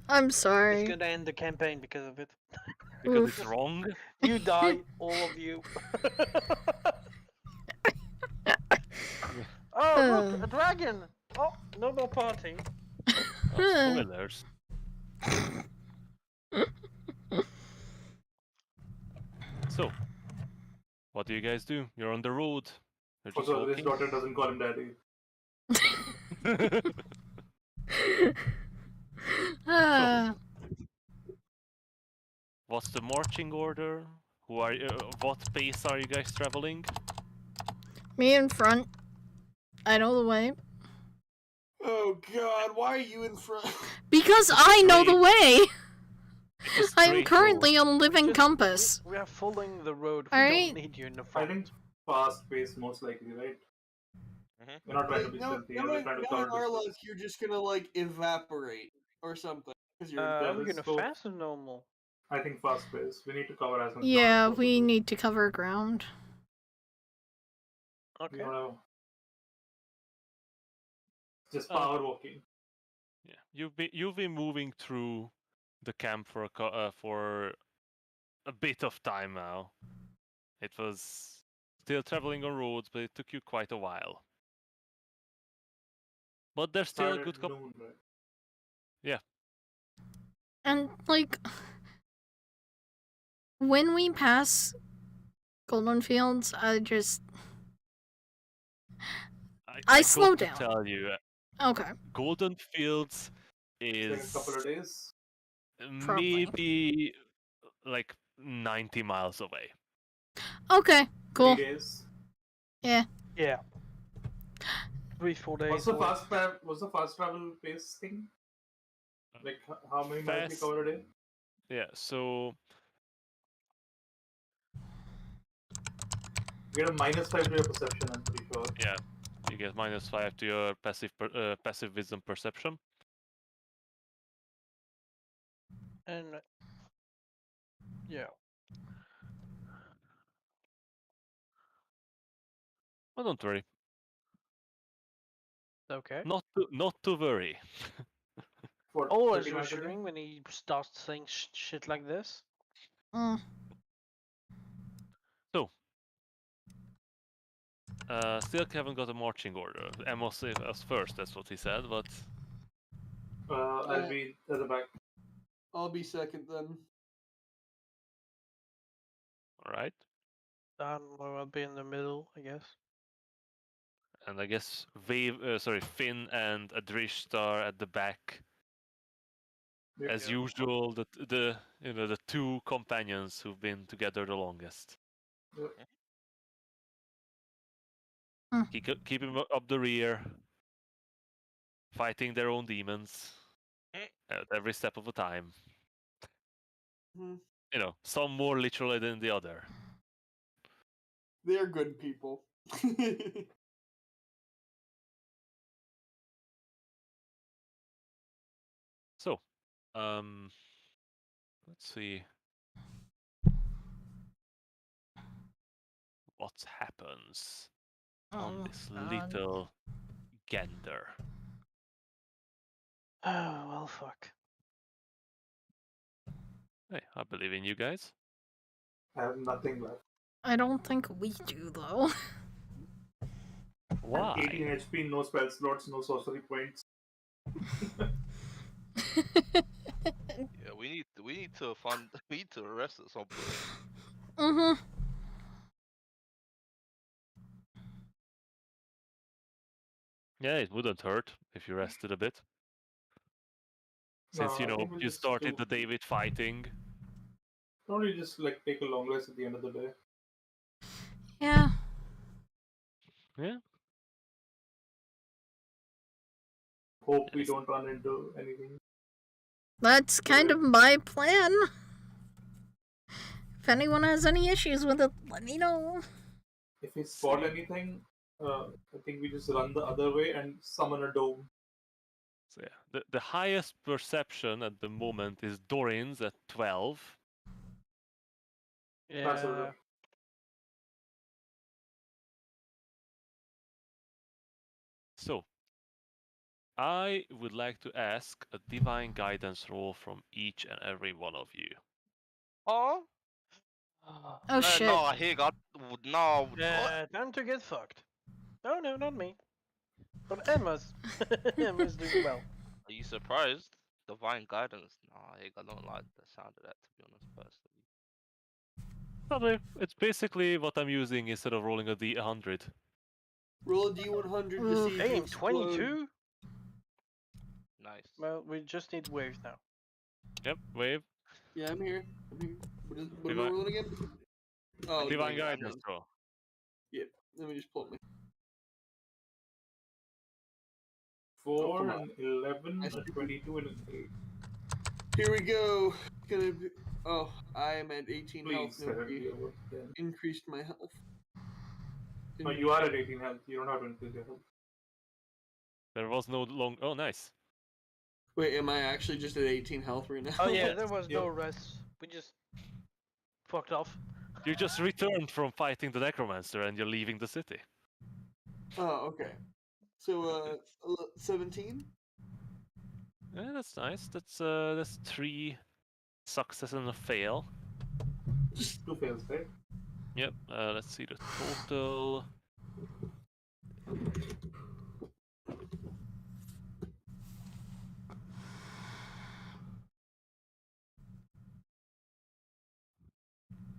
I'm It's sorry. gonna end the campaign because of it. because Oof. it's wrong. You die, all of you. Oh, look, a dragon! Oh, no more parting. Spoilers. So, what do you guys do? You're on the road. You're just Also, his walking. daughter doesn't call him daddy. Ah, What's the marching order? Who are you? What pace are you guys traveling? me in front. I know the way. Oh God, why are you in front? Because I know the way! It's a I'm straight currently on Living Just- Compass. We are following the road. We Alright. don't need you in the I front. think fast pace most likely, right? Mhm. You're not trying to be No, stealthy. You're just trying to in cover our distance. life, you're just gonna like evaporate or something because you're. Yeah, We're let's gonna go. fast or normal? I think fast pace. We need to cover as much Yeah, ground as we possible. need to cover ground. Okay. You know, just Uh, power walking. Yeah, you've been moving through the camp for a bit of time now. It was still traveling on roads, but it took you quite a while. But there's still a Started good at noon, right? And, like, when we pass Golden Fields, I slow got down. to tell you, Okay. Golden Fields It's like a is couple of days. Probably. maybe like 90 miles away. Okay, cool. 3 days. Yeah. Yeah. 3-4 days. What's the away. fast travel pace thing? Like how many miles we Fast- cover a day? Yeah, so You get a -5 to your perception. I'm pretty sure. yeah, you get -5 to your passive wisdom perception. And yeah. Well, don't worry, Okay. not to worry. What, Always 30 miles a day? reassuring when he starts saying shit like this. Mm. Still haven't got a marching order. Amos us first, that's what he said, but I'll be at the back. I'll be second then. alright. I'll be in the middle, I guess. And I guess Finn and Adrish are at the back. Yep. As usual, the two companions who've been together the longest. Keeping up the rear, fighting their own demons at every step of the time. Mhm. Some more literally than the other. They're good people. Let's see. What happens on this little gander? Oh, well, fuck. Hey, I believe in you guys. I have nothing left. I don't think we do though. Why? 18 HP, no spell slots, no sorcery points. Yeah, we need to fund. We need to arrest at some point. Mhm. Yeah, it wouldn't hurt if you rested a bit. Since No, I think we'll you just started do- the day with fighting. Probably just like take a long rest at the end of the day. Yeah. Yeah. Hope we Yes. don't run into anything. That's kind of my plan. If anyone has any issues with it, let me know. If we spot anything, I think we just run the other way and summon a dome. So yeah, the highest perception at the moment is Dorin's at 12. That's all Yeah. right. So, I would like to ask a divine guidance roll from each and every one of you. Huh? Oh shit. No, he got no. Yeah, time to get fucked. Oh no, not me. But Emma's. Emma's doing well. Are you surprised? Divine guidance. Nah, I don't like the sound of that, to be honest, personally. Probably, it's basically what I'm using instead of rolling a D100. Roll a D100 to Ooh, see if you Damn, explode. 22? Nice. Well, we just need waves now. Yep, wave. Yeah, I'm here. I'm here. What am I Divine- rolling again? Oh, divine dang, guidance roll. Yep. Let me just pull up my. 4 come on. and 11, Nice. a 22 and an 8. Here we go. Gonna be. Oh, I am at 18 health. Please, Nobody Serenity over 10. increased my health. No, you are at 18 health. You don't have to increase your health. There was no long. Oh, nice. Wait, am I actually just at 18 health right now? Oh yeah, there was no Yep. rest. We just fucked off. You just returned from fighting the necromancer and you're leaving the city. Oh, okay. So, 17? Yeah, that's nice. That's 3 success and a fail. 2 fails, right? Yep. Let's see the total.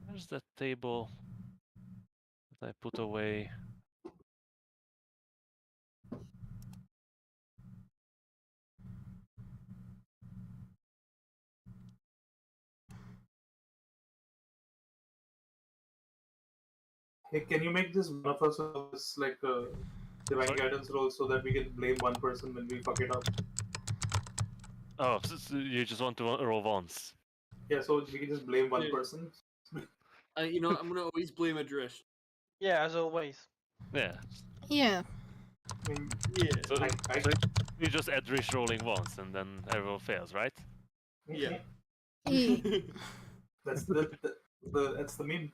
Where's that table that I put away? Hey, can you make this one of us like a divine Sorry? guidance roll so that we can blame one person when we fuck it up? Oh, so you just want to roll once. Yeah, so we can just blame one Yeah. person. You know, I'm gonna always blame Adrish. Yeah, as always. Yeah. Yeah. I mean, Yeah. So, I so you just Edrish rolling once and then everyone fails, right? Yeah. E- That's that's the meme.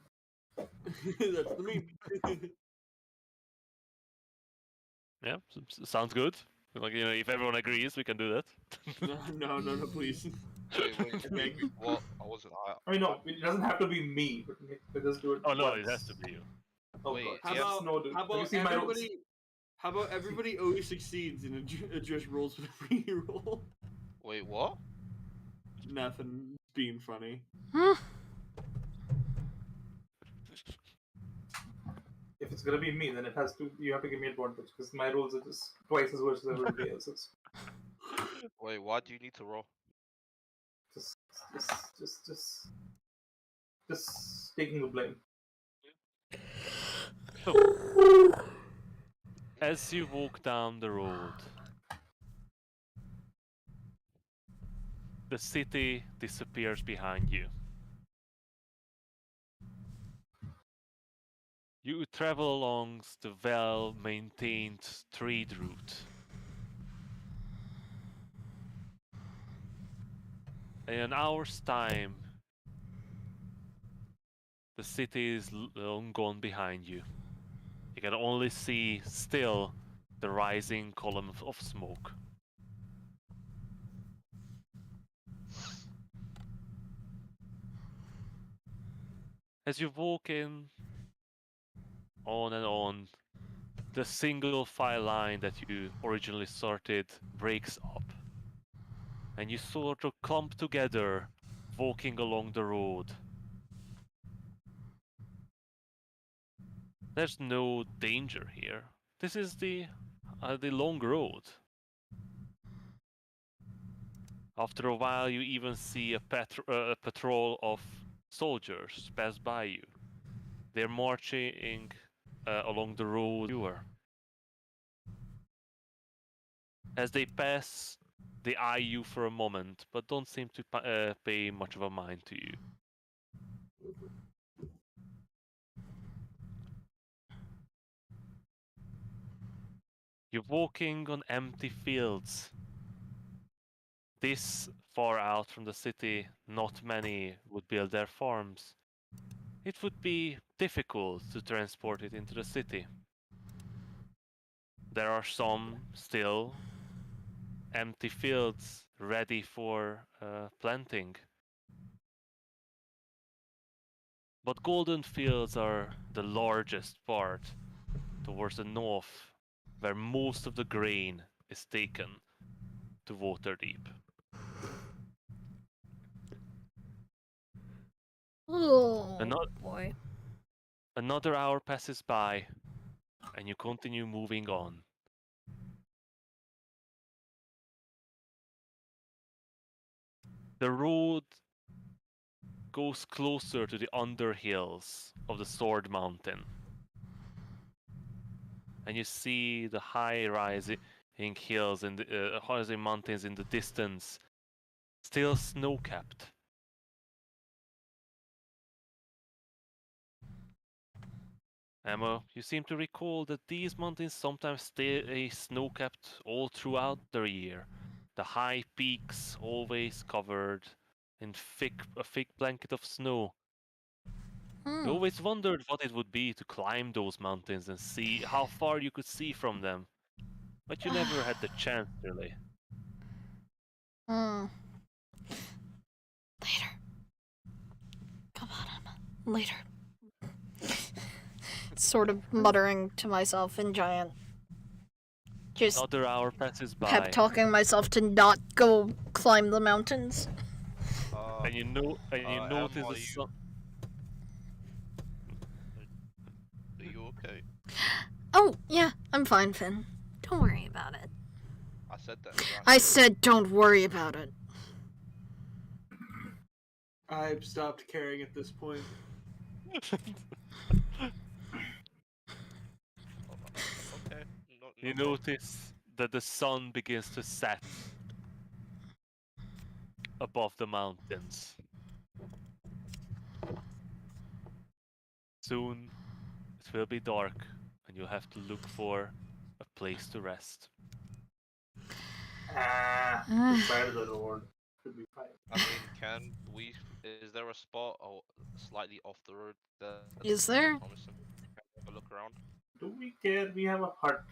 That's the meme. Yeah, sounds good. Like, you know, if everyone agrees, we can do that. no, please. Wait, what? I wasn't. I mean, no, it doesn't have to be me, but let us do it. Oh no, once. it has to be you. Oh Wait, god, How Yeah. about, no, dude. how Have you about seen my rolls? everybody always succeeds and Adrish rolls whatever you roll? Wait, what? Nothing. Being funny. huh? If it's gonna be me, then it has to. You have to give me advantage because my rolls are just twice as worse as everybody else's. Wait, why do you need to roll? Just, just, just taking the blame. As you walk down the road, the city disappears behind you. You travel along the well-maintained trade route. In an hour's time, the city is long gone behind you. You can only see still the rising column of smoke. As you walk in, on and on, the single file line that you originally started breaks up. And you sort of clump together, walking along the road. There's no danger here. This is the long road. After a while, you even see a patrol of soldiers pass by you. They're marching along the road you were. As they pass, they eye you for a moment, but don't seem to pay much of a mind to you. You're walking on empty fields. This far out from the city, not many would build their farms. It would be difficult to transport it into the city. There are some still empty fields ready for planting. But golden fields are the largest part towards the north, where most of the grain is taken to Waterdeep. Oh Ano- boy. Another hour passes by, and you continue moving on. The road goes closer to the underhills of the Sword Mountain. And you see the high rising hills and the rising mountains in the distance, still snow-capped. Emma, you seem to recall that these mountains sometimes stay snow-capped all throughout the year. The high peaks always covered in a thick blanket of snow. You always wondered what it would be to climb those mountains and see how far you could see from them. But you never had the chance, really. Later. Come on, Emma. Later. Sort of muttering to myself in giant. Just Another hour passes by. pep talking myself to not go climb the mountains. And you notice Em, the sun. are you okay? Oh, yeah, I'm fine, Finn. Don't worry about it. I said that. Right? I said don't worry about it. I've stopped caring at this point. Okay. You No problem. notice that the sun begins to set above the mountains. Soon it will be dark, and you'll have to look for a place to rest. The side of the road should be fine. I mean, is there a spot slightly off the road that Is there? promising? Can we have a look around? Do we care? We have a hut.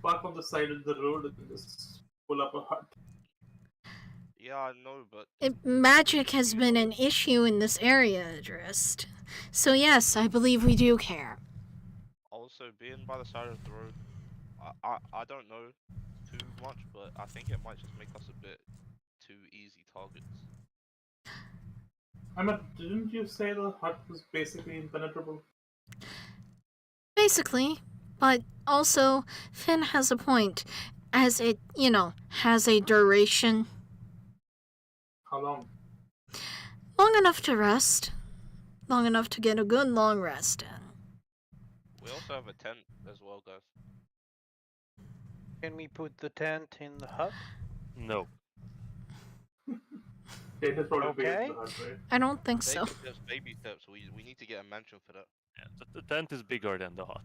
Park on the side of the road and just pull up a hut. Yeah, I know, but Magic has been an issue in this area addressed. So yes, I believe we do care. also being by the side of the road, I don't know too much, but I think it might just make us a bit too easy targets. Emma, didn't you say the hut was basically impenetrable? Basically, but also, Finn has a point, as it, has a duration. How long? Long enough to rest. Long enough to get a good long rest in. We also have a tent as well, guys. Can we put the tent in the hut? No. Tent is probably bigger Okay. than the hut, right? I don't think so. Baby steps. We need to get a mansion for that. Yeah, the tent is bigger than the hut.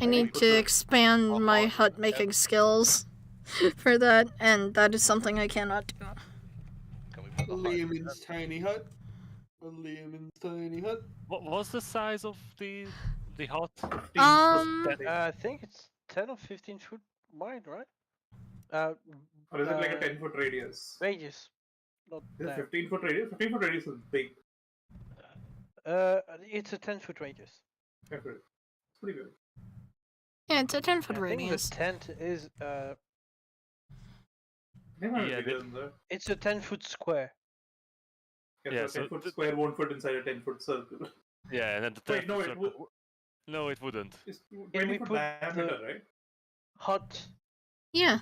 I need to expand my hut making skills for that, and that is something I cannot do. the hut. Liam's tiny hut. Liam's tiny hut. What was the size of the hut? 15 Um, I think it's 10 or 15 foot wide, right? or is it like a 10-foot radius? Radius. Not Is it that. 15-foot radius? 15-foot radius is big. It's a 10-foot radius. Okay. It's pretty good. yeah, it's a 10-foot I think radius. the tent is They might be Yeah, bigger than that. it's a 10-foot square. Yeah, Yeah, so a so 10-foot the- square won't fit inside a 10-foot circle. Yeah, and then the Wait, no, 10-foot it circle would. No, it wouldn't. It's Can we 20-foot put diameter, the- right? Hut. Yeah.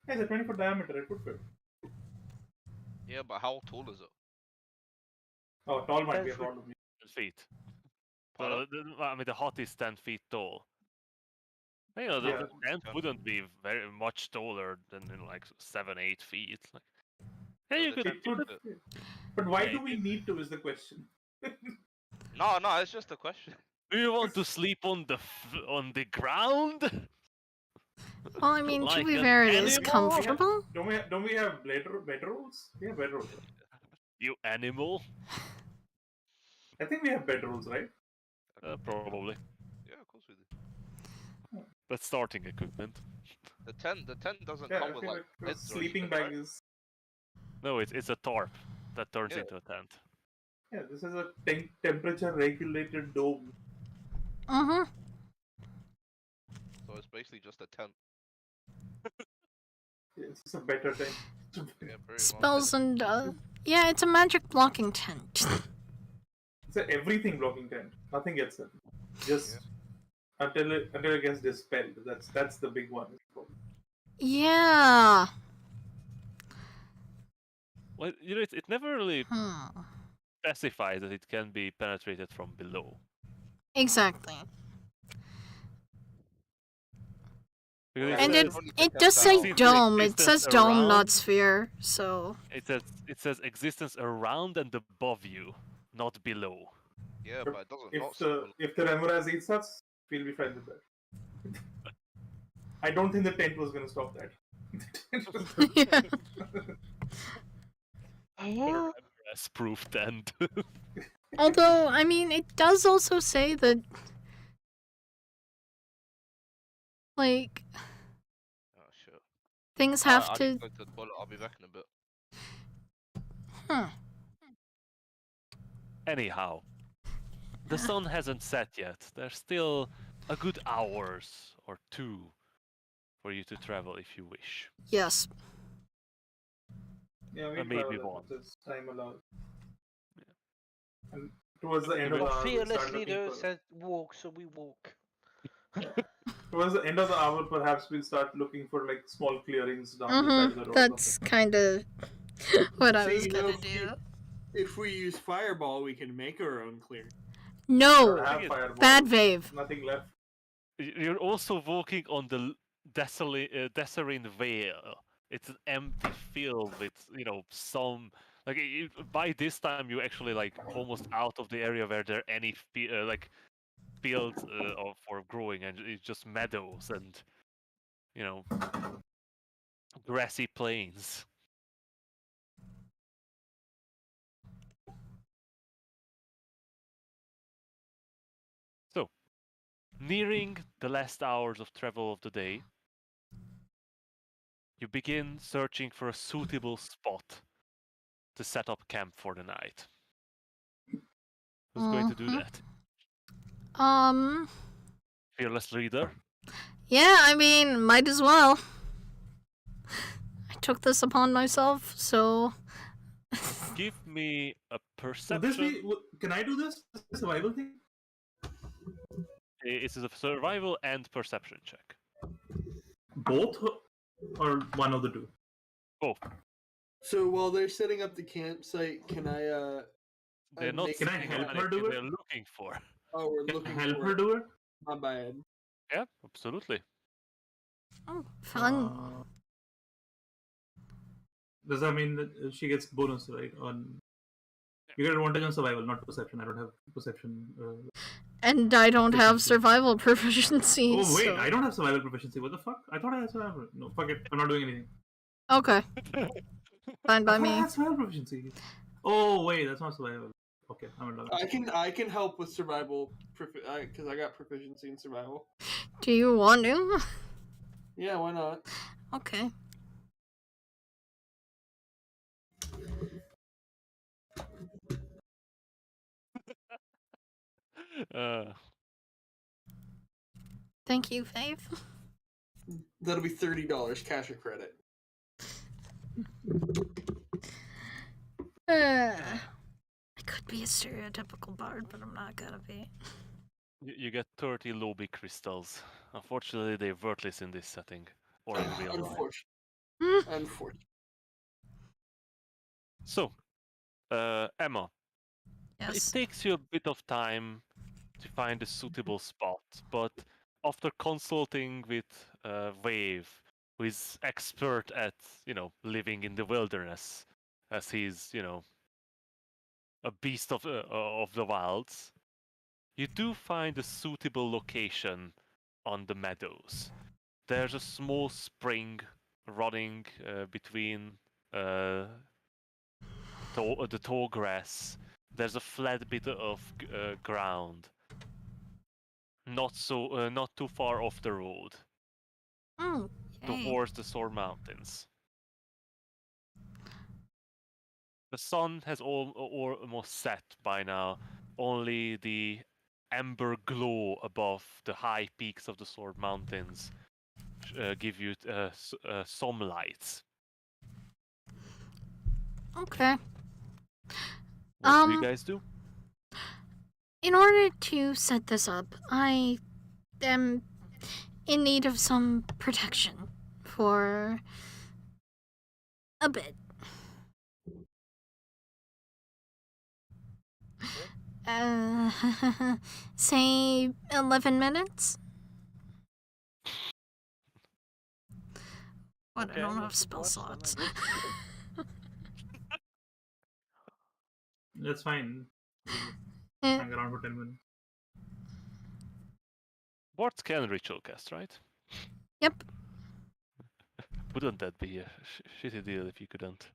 Yeah, it's a 20-foot diameter. It would fit. Yeah, but how tall is it? Oh, tall might be a 10 foot. problem. 10 feet. Pardon? I mean, the hut is 10 feet tall. You know, the Yeah. tent wouldn't be very much taller than like 7-8 feet. Like, yeah, So you the could. It would fit. But why do we need to is the question. No, it's just a question. Do you want to sleep on the ground? Well, I mean, Like to be an fair, it is animal? comfortable. Don't we have bedrolls? We have bedrolls. You animal? I think we have bedrolls, right? Probably. Yeah, of course we do. That's starting equipment. The tent doesn't Yeah, come I with feel like like a beds or sleeping anything, bag right? is. No, it's a tarp that turns Yeah. into a tent. Yeah, this is a temperature regulated dome. Mm-hmm. So it's basically just a tent. It's a better tent. Yeah, pretty much. Spells and yeah, it's a magic blocking tent. It's a everything blocking tent. Nothing gets in. Just until it gets dispelled. That's the big one. Yeah. Well, you know, it never really Hmm. specifies that it can be penetrated from below. Exactly. Because Well, And Yeah, it it's only it the does say 10,000. dome. It Existence says dome, around. not sphere. So it says existence around and above you, not below. Yeah, but it doesn't If not the Remoras eats us, we'll be fine with that. I don't think the tent was gonna stop that. yeah. As proof tent. Although, I mean, it does also say that, like, Oh shit. things have I to. need to go to the toilet. I'll be back in a bit. Huh. Anyhow, the sun hasn't set yet. There's still a good hours or two for you to travel if you wish. Yes. Yeah, we Maybe travel one. as much as time allows. And towards the end of the Our hour, we'll fearless start looking leader for. said walk, so we walk. Towards the end of the hour, perhaps we'll start looking for like small clearings down the side of Mm-hmm. the road. or That's something. kind of what I So, was you know, gonna if do. If we use fireball, we can make our own clearing. No, Have Thing is, fireball. bad Vave. Nothing left. You're also walking on the Desirine Vale. It's an empty field with, some like by this time you're actually like almost out of the area where there are any fields for growing, and it's just meadows and grassy plains. So, nearing the last hours of travel of the day, you begin searching for a suitable spot to set up camp for the night. Who's going to do Mhm. that? Fearless leader? Yeah, I mean, might as well. I took this upon myself, so. Give me a Will perception. this be? Can I do this? The survival thing? It's a survival and perception check. Both, or one of the two? Both. So while they're setting up the campsite, can I? They're not Can I seeing help her anything do it? they're looking for. Oh, we're Can I looking help for her do it? My bad. Yeah, absolutely. Oh, fun. Does that mean that she gets bonus, right? On you get advantage on survival, not perception. I don't have perception. And I don't have proficiency. survival proficiency. Oh wait, so... I don't have survival proficiency. What the fuck? I thought I had survival. No, fuck it. I'm not doing anything. Okay. Fine by I thought I me. had survival proficiency. Oh wait, that's not survival. Okay, I'm in love. I can help with survival because I got proficiency in survival. Do you want to? Yeah, why not? Okay. Uh, Thank you, Faith. That'll be $30 cash or credit. I could be a stereotypical bard, but I'm not gonna be. you get 30 lobby crystals. Unfortunately, they're worthless in this setting or in real life. Unfortunately. So, Emma, it Yes. takes you a bit of time to find a suitable spot, but after consulting with Wave, who is expert at, living in the wilderness, as he's, a beast of the wilds, you do find a suitable location on the meadows. There's a small spring running between the tall grass. There's a flat bit of ground, not too far off the road, Oh, yay. towards the Soar Mountains. The sun has almost set by now. Only the amber glow above the high peaks of the Sword Mountains give you some lights. Okay. What do you guys do? In order to set this up, I am in need of some protection for a bit. Say 11 minutes? What, Okay, I don't have that's a spell plus, then I slots. guess. That's fine. Eh, Hang around for 10 minutes. Bards can ritual cast, right? Yep. Wouldn't that be a shitty deal if you couldn't?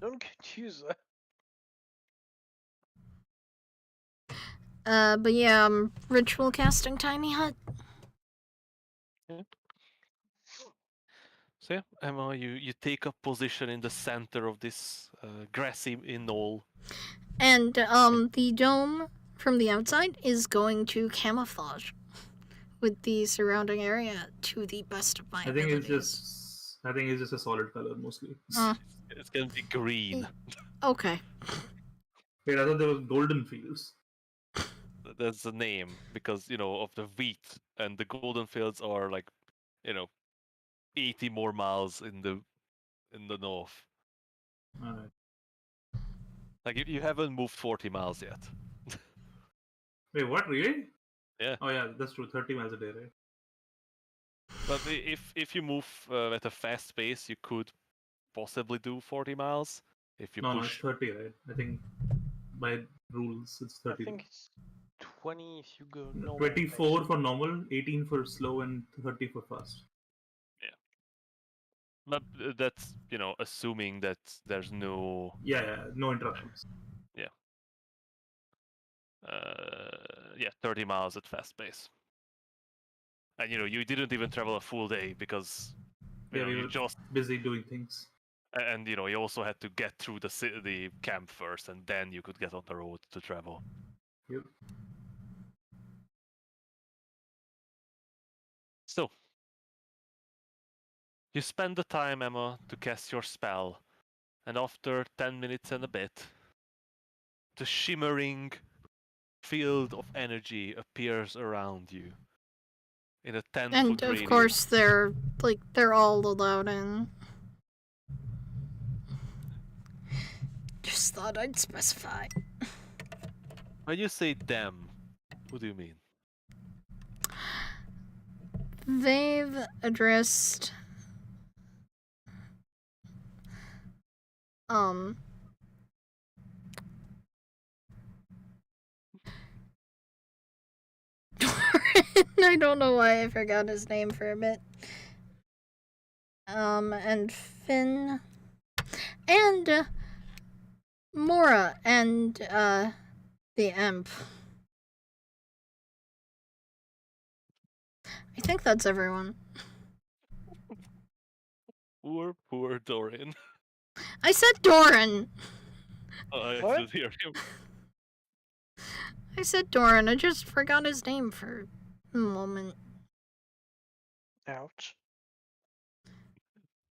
Don't confuse that. But yeah, ritual casting tiny hut. So yeah, Emma, you take up position in the center of this grassy knoll. And the dome from the outside is going to camouflage with the surrounding area to the best of my I think abilities. it's just a solid color mostly. It's gonna be green. Okay. Wait, I thought there was golden fields. That's the name because of the wheat, and the golden fields are like 80 more miles in the north. Alright. Like you haven't moved 40 miles yet. Wait, what, really? Yeah. Oh yeah, that's true. 30 miles a day, right? But if you move at a fast pace, you could possibly do 40 miles if you No, it's push. 30, right? I think by rules it's I 30. think it's 20 if you go normal. 24 pace. for normal, 18 for slow, and 30 for fast. But that's assuming that there's no Yeah, no interruptions. 30 miles at fast pace. And you didn't even travel a full day because Yeah, we you were just busy doing things. and you also had to get through the camp first, and then you could get on the road to travel. Yep. So you spend the time, Emma, to cast your spell, and after 10 minutes and a bit, the shimmering field of energy appears around you in a 10-foot And of radius. course, they're all allowed in. Just thought I'd specify. When you say them, what do you mean? They've addressed I don't know why I forgot his name for a bit. and Finn, and Mora, and the Imp. I think that's everyone. Poor Dorian. I said Doran. Oh, I What? could hear him. I said Doran. I just forgot his name for a moment. Ouch.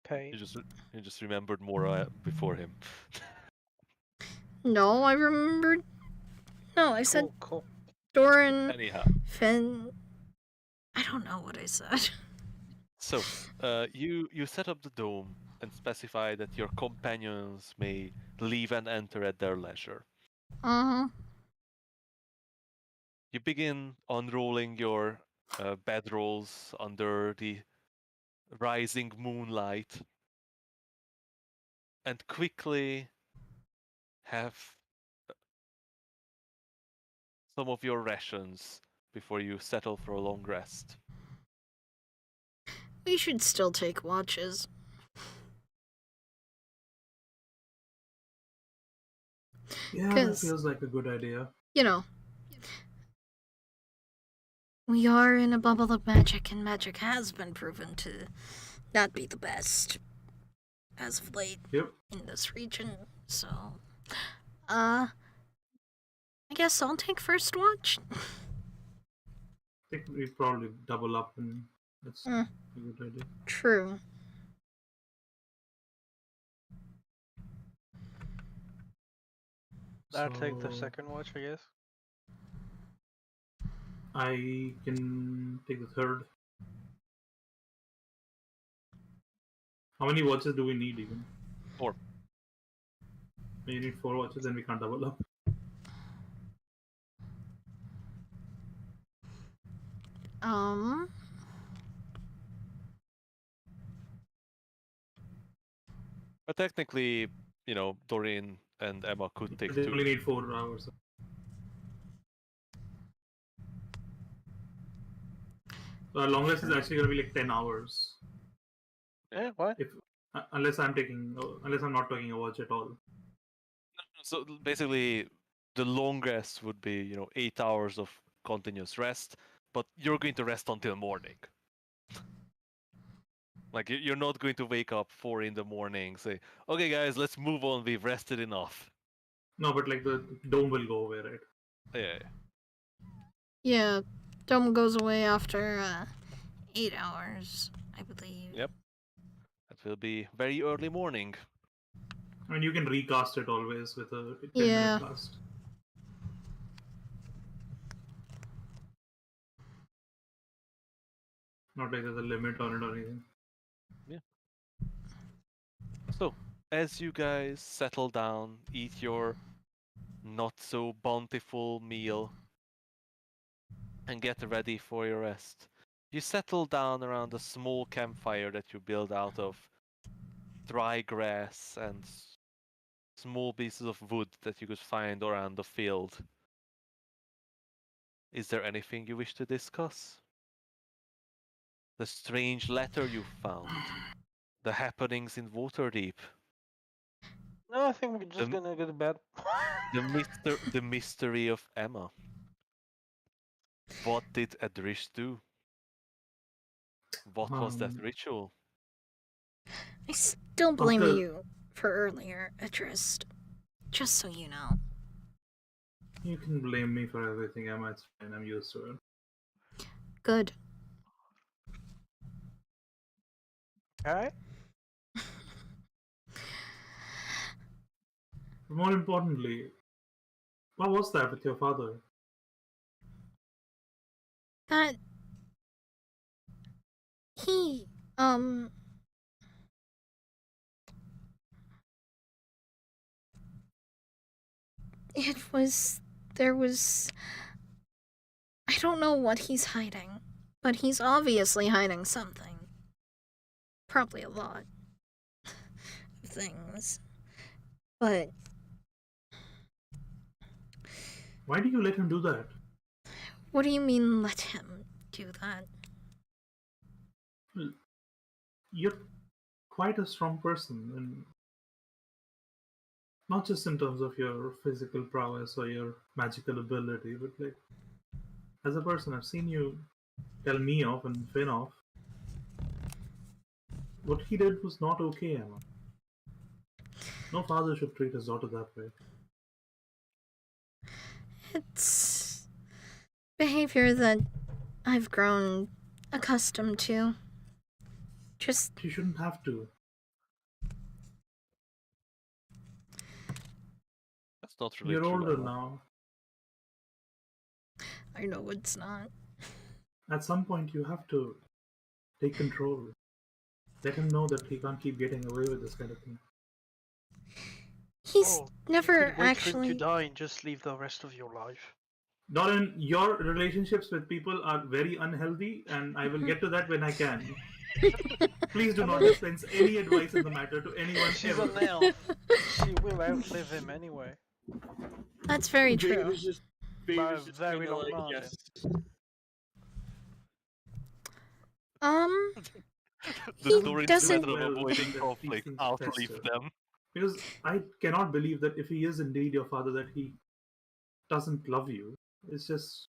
Pain. You just remembered Mora before him. No, I remembered. No, I said Cool. Doran, Anyhow, Finn. I don't know what I said. so you set up the dome and specify that your companions may leave and enter at their leisure. Uh-huh. You begin unrolling your bedrolls under the rising moonlight and quickly have some of your rations before you settle for a long rest. We should still take watches. Yeah, that 'Cause- feels like a good idea. You know, we are in a bubble of magic, and magic has been proven to not be the best as of late Yep. in this region. So, I guess I'll take first watch. I think we probably double up, and that's Mm. a good idea. True. I'll take the So, second watch, I guess. I can take the third. How many watches do we need even? 4. You need 4 watches, then we can't double up. But technically, Doreen and Emma could take They 2. only need 4 hours. So our long rest is actually going to be like 10 hours. Yeah, what? Unless I'm not taking a watch at all. So basically, the long rest would be, 8 hours of continuous rest, but you're going to rest until morning. Like, you're not going to wake up 4 in the morning, say, okay guys, let's move on, we've rested enough. No, but like the dome will go away, right? Yeah. Yeah, dome goes away after 8 hours, I believe. Yep. That will be very early morning. I mean, you can recast it always with a 10-minute Yeah. cast. Not like there's a limit on it or anything. So, as you guys settle down, eat your not so bountiful meal, and get ready for your rest, you settle down around a small campfire that you build out of dry grass and small pieces of wood that you could find around the field. Is there anything you wish to discuss? The strange letter you found, the happenings in Waterdeep, No, I think we're just The- gonna go to bed. the mystery of Emma. What did Adrish do? What was that ritual? I still blame After- you for earlier, Atrist. Just so you know. You can blame me for everything, Emma. It's fine. I'm used to it. Good. Alright? But more importantly, what was that with your father? That he there was I don't know what he's hiding, but he's obviously hiding something. Probably a lot of things. But Why do you let him do that? what do you mean let him do that? You're quite a strong person, and not just in terms of your physical prowess or your magical ability, but like as a person, I've seen you tell me off and Finn off. What he did was not okay, Emma. No father should treat his daughter that way. It's behavior that I've grown accustomed to. Just She shouldn't have to. That's not really You're true. older Emma. now. I know it's not. At some point, you have to take control. Let him know that he can't keep getting away with this kind of thing. He's Oh, never you could wait for him actually. to die and just leave the rest of your life. Doran, your relationships with people are very unhealthy, and I will get to that when I can. Please do not dispense any advice in the matter to anyone She's ever. an elf. She will outlive him anyway. That's very Bane true. is just, Bane By is a just very kinda long like, margin. yes. The He Dorin's doesn't- method of Well, avoiding that these conflict, things outlive fester. them. Because I cannot believe that if he is indeed your father, that he doesn't love you. It's just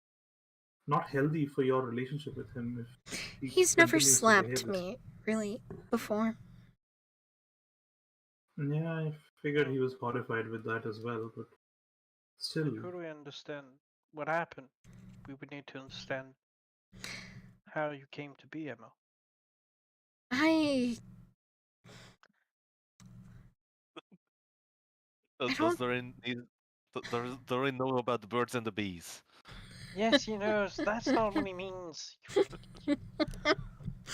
not healthy for your relationship with him if he He's never continues to slapped behave this me, really, before. way. Yeah, I figured he was horrified with that as well, but still. In order to understand what happened, we would need to understand how you came to be, Emma. I Does don't- Dorin does Dorin know about the birds and the bees? Yes, he knows. That's not what he means.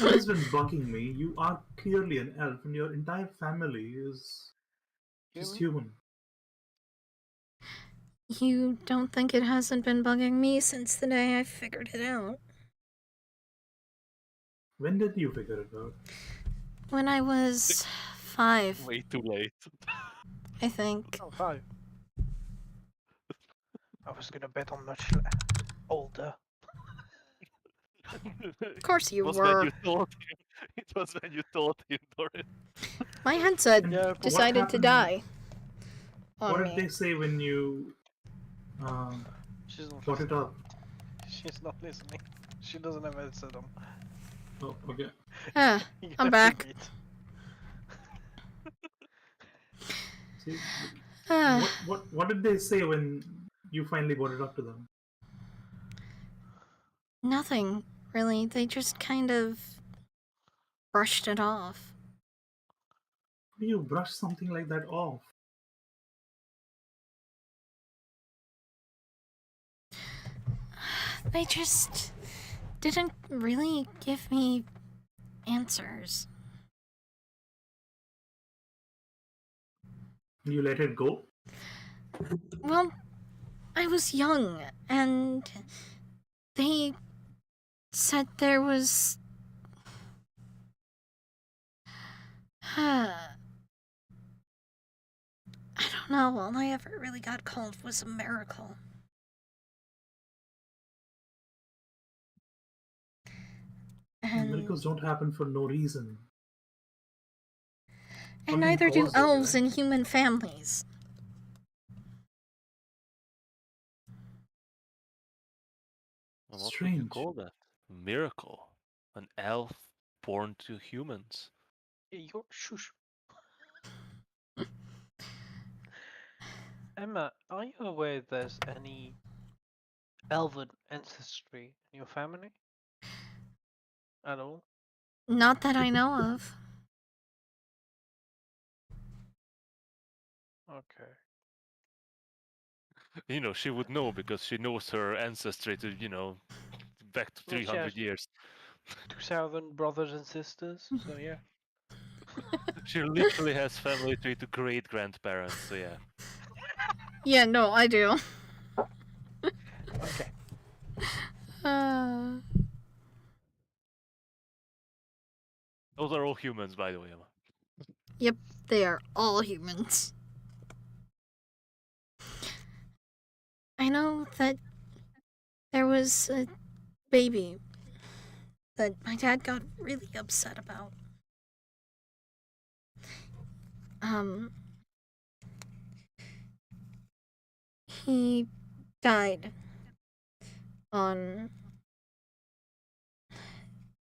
What has been bugging me? You are clearly an elf, and your entire family is just human. You don't think it hasn't been bugging me since the day I figured it out? When did you figure it out? When I was 5, Way too late. I think. Oh, 5. I was gonna bet on much older. Of course you It was were. when you told him. It was when you told him, Dorin. My headset And Yeah, what decided to happened- die What on did me. they say when you She's not brought it listening. up? She's not listening. She doesn't have a headset on. Oh, okay. Ah, You I'm have to back. read. See, Ah, what did they say when you finally brought it up to them? nothing, really. They just kind of brushed it off. How do you brush something like that off? They just didn't really give me answers. You let it go? Well, I was young, and they said there was. I don't know, all I ever really got called was a miracle. And, Miracles don't happen for no reason. and something neither do caused it, elves right? in human families. What would you Strange. call that? Miracle. An elf born to humans. Hey, you're shush. Emma, are you aware there's any elven ancestry in your family? At all? Not that I know of. Okay. You know, she would know because she knows her ancestry to, back to Well, she 300 has- years. 2,000 brothers and sisters, so yeah. She literally has family tree to great grandparents, so yeah. Yeah, no, I do. Okay. Uh, Those are all humans, by the way, Emma. yep, they are all humans. I know that there was a baby that my dad got really upset about. um, he died on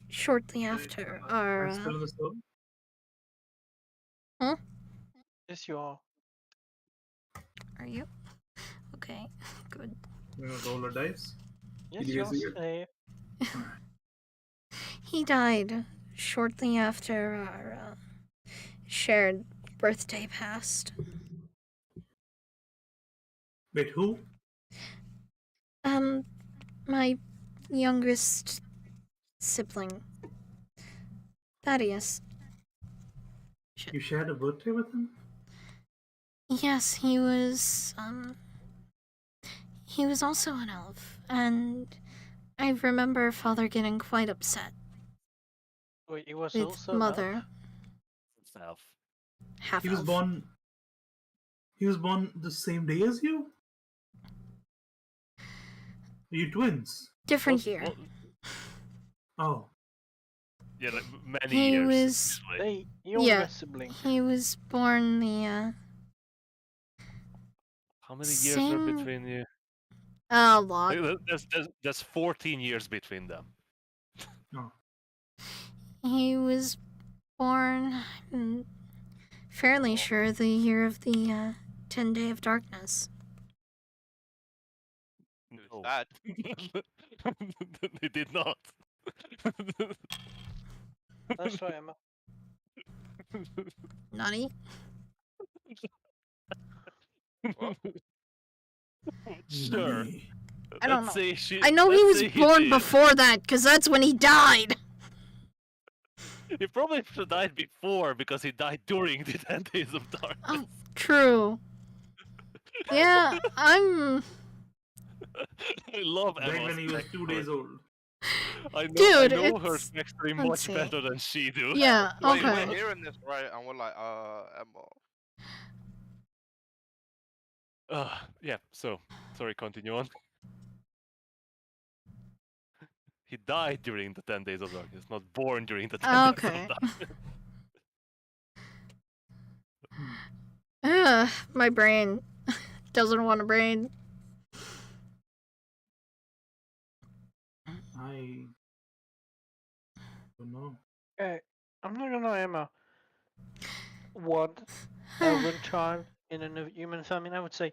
shortly after our. I'm still in the store. Yes, you are. Are you? Okay, good. You know, roll a dice. Yes, Did you you are guys see it? still here. He died shortly after our shared birthday passed. Wait, who? My youngest sibling, Thaddeus. You shared a birthday with him? Yes, he was also an elf, and I remember Father getting quite upset Wait, he was with also an elf? Mother. Self. Half He was elf. born. He was born the same day as you. Are you twins? Different year. Oh, Yeah, like many He years. was- Actually. The younger Yeah. sibling. He was born the How many years are same- between you? a lot. Like, there's 14 years between them. no. He was born. I'm fairly sure the year of the 10 Day of Darkness. Who's No. that? He did not. That's right, Emma. Nani? What? Sure. I don't Let's know. say she. I know he let's was say born did. before that, because that's when he died. He probably should have died before because he died during the 10 Days of Darkness. Oh, true. Yeah, I'm. I love Back Emma's when he was 2 days backstory. old. I know, Dude, I know her it's- backstory let's much see. better than she do. Yeah, Wait, okay. we're hearing this right, and we're like, Emma. Yeah, so, sorry, continue on. He died during the 10 Days of Darkness, not born during the 10 Days Okay. of Darkness. My brain doesn't want a brain. I don't know. Okay, I'm not gonna lie, Emma. What elven child in a human family? I would say,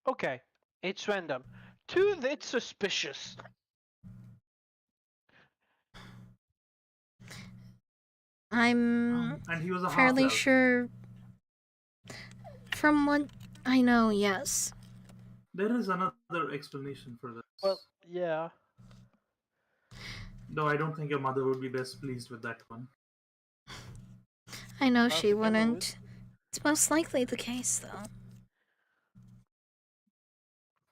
okay, it's random. Two, it's suspicious. I'm And he was a fairly half-elf. sure. From what I know, yes. There is another explanation for this. Well, yeah. Though I don't think your mother would be best pleased with that one. I know I she think Emma would. wouldn't. It's most likely the case, though.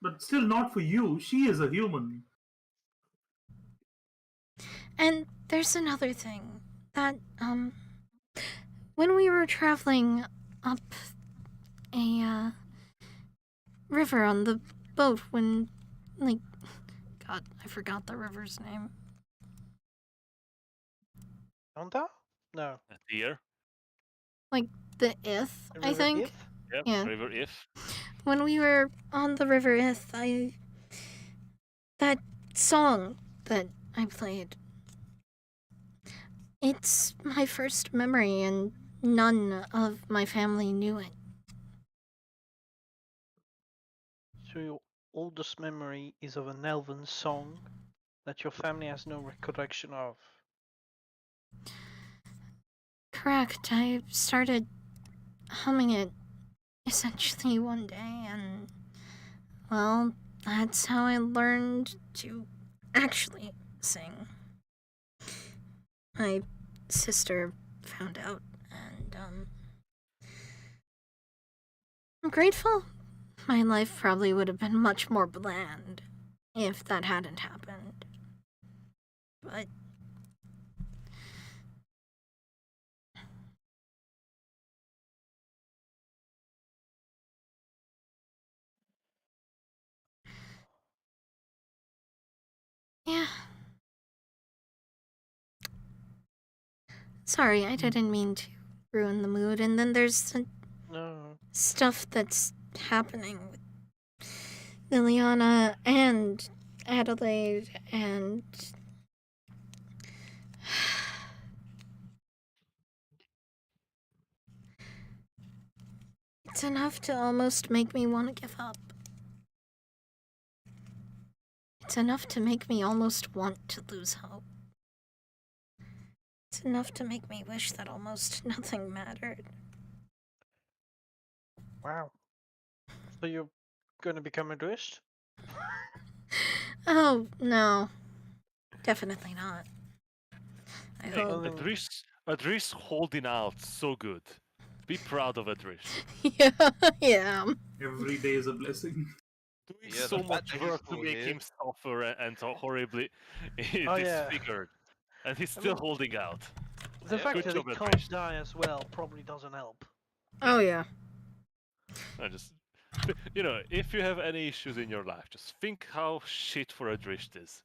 But still not for you. She is a human. And there's another thing that, when we were traveling up a, river on the boat when, like, God, I forgot the river's name. Onda? No. A deer? The Ith, I River think. Ith? Yeah, Yeah. River If. When we were on the river Ith, that song that I played, it's my first memory, and none of my family knew it. So your oldest memory is of an elven song that your family has no recollection of. Correct. I started humming it essentially one day, and, well, that's how I learned to actually sing. My sister found out, and, I'm grateful. My life probably would have been much more bland if that hadn't happened. But yeah. Sorry, I didn't mean to ruin the mood. And then there's the No. stuff that's happening with Liliana and Adelaide and it's enough to almost make me want to give up. It's enough to make me almost want to lose hope. It's enough to make me wish that almost nothing mattered. Wow. So you're gonna become a druid? Oh, no. Definitely not. I Hey, hope. Adris holding out so good. Be proud of Adris. Yeah, yeah. Every day is a blessing. Doing Yeah, so the fact much that he's work to still make here. him suffer and so horribly Oh, yeah. disfigured. And he's still mean- holding out. The Yeah. fact Good that he job, can't Adrish. die as well probably doesn't help. Oh, yeah. I just, if you have any issues in your life, just think how shit for Adrish this.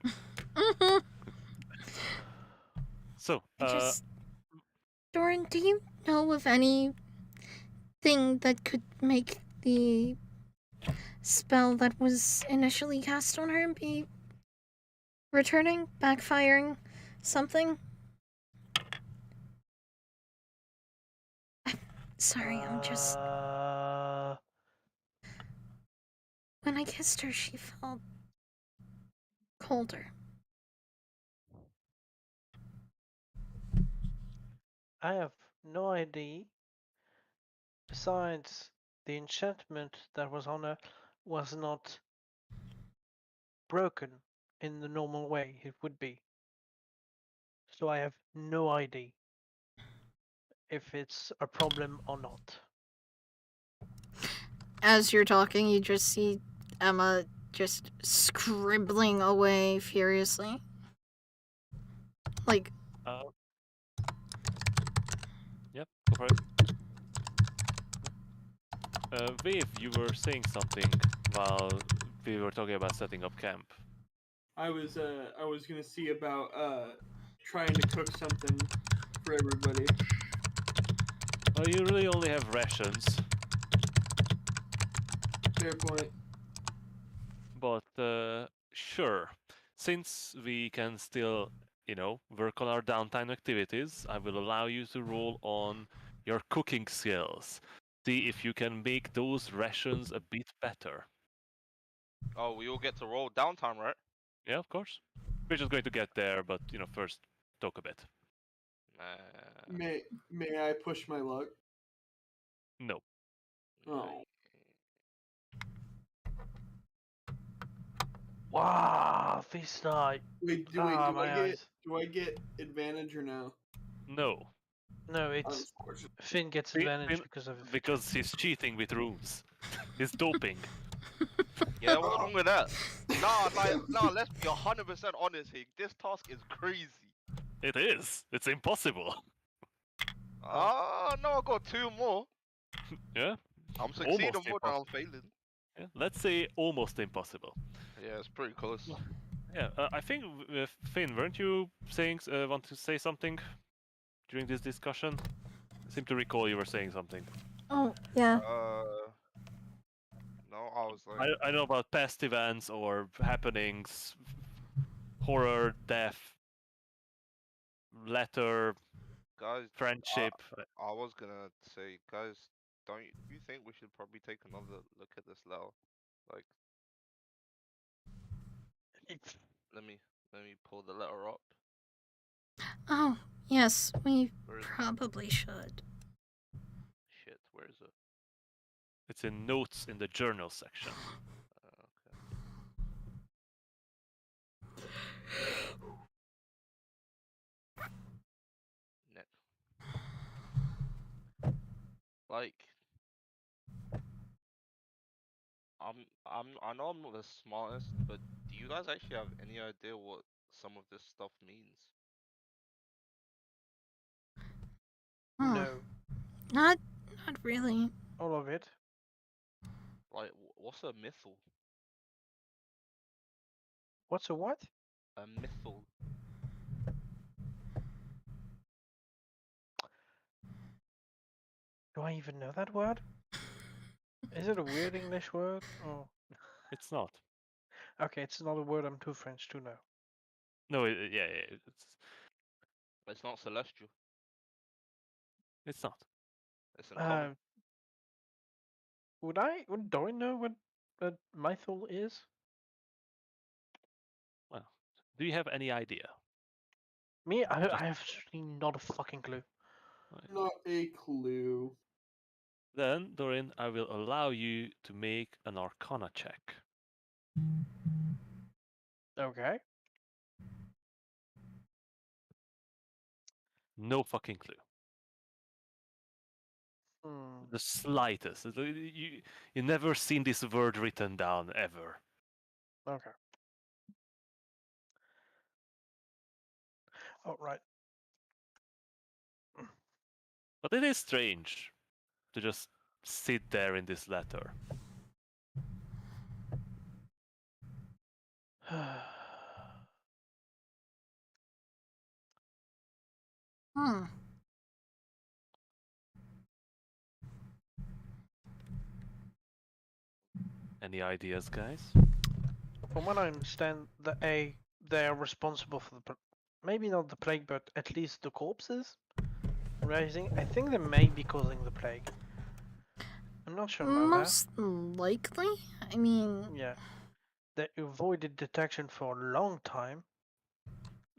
Mm-hmm. So, Doran, do you know of anything that could make the spell that was initially cast on her be returning, backfiring, something? Sorry, I'm just. When I kissed her, she felt colder. I have no idea. Besides, the enchantment that was on her was not broken in the normal way it would be. So I have no idea if it's a problem or not. As you're talking, you just see Emma just scribbling away furiously. Like, yep, go for it. Viv, you were saying something while we were talking about setting up camp. I was gonna see about trying to cook something for everybody. Well, you really only have rations, Fair point. but sure. Since we can still, work on our downtime activities, I will allow you to roll on your cooking skills. See if you can make those rations a bit better. Oh, we all get to roll downtime, right? Yeah, of course. We're just going to get there, but first talk a bit. May I push my luck? No. Oh. Wow, this night. Wait, do I get advantage or no? No. No, it's Unfortunately. Finn gets advantage because of Because he's cheating with runes. He's doping. Yeah, what's wrong with that? Nah, let's be 100% honest here. This task is crazy. It is. It's impossible. Ah, no, I got 2 more. Yeah. I'm succeeding Almost more than I'm impossible. failing. Yeah. Let's say almost impossible. Yeah, it's pretty close. Yeah. I think Finn, weren't you want to say something during this discussion? I seem to recall you were saying something. oh, yeah. No, I was like, I know about past events or happenings, horror, death, letter, guys, friendship. I was gonna say, guys, don't you think we should probably take another look at this letter? Like, let me pull the letter up. Oh, yes, we Where is it? probably should. Shit, where is it? It's in notes in the journal section. Okay. Net. Like, I know I'm not the smartest, but do you guys actually have any idea what some of this stuff means? Hmm. no, Not really. all of it. Like, what's a mythal? What's a what? A mythal. Do I even know that word? Is it a weird English word? Oh, It's not. okay, it's not a word I'm too French to know. No, yeah, It's not celestial. it's not. It's uncommon. Do I know what mythol is? Well, do you have any idea? Me, I have certainly not a fucking clue. Not a clue. Then, Dorin, I will allow you to make an Arcana check. Okay. No fucking clue. Hmm. The slightest. You never seen this word written down ever. Okay. All right. But it is strange to just sit there in this letter. Hmm. Any ideas, guys? From what I understand, they are responsible for the maybe not the plague, but at least the corpses rising. I think they may be causing the plague. I'm not sure about Most likely. I mean, that. Yeah, they avoided detection for a long time.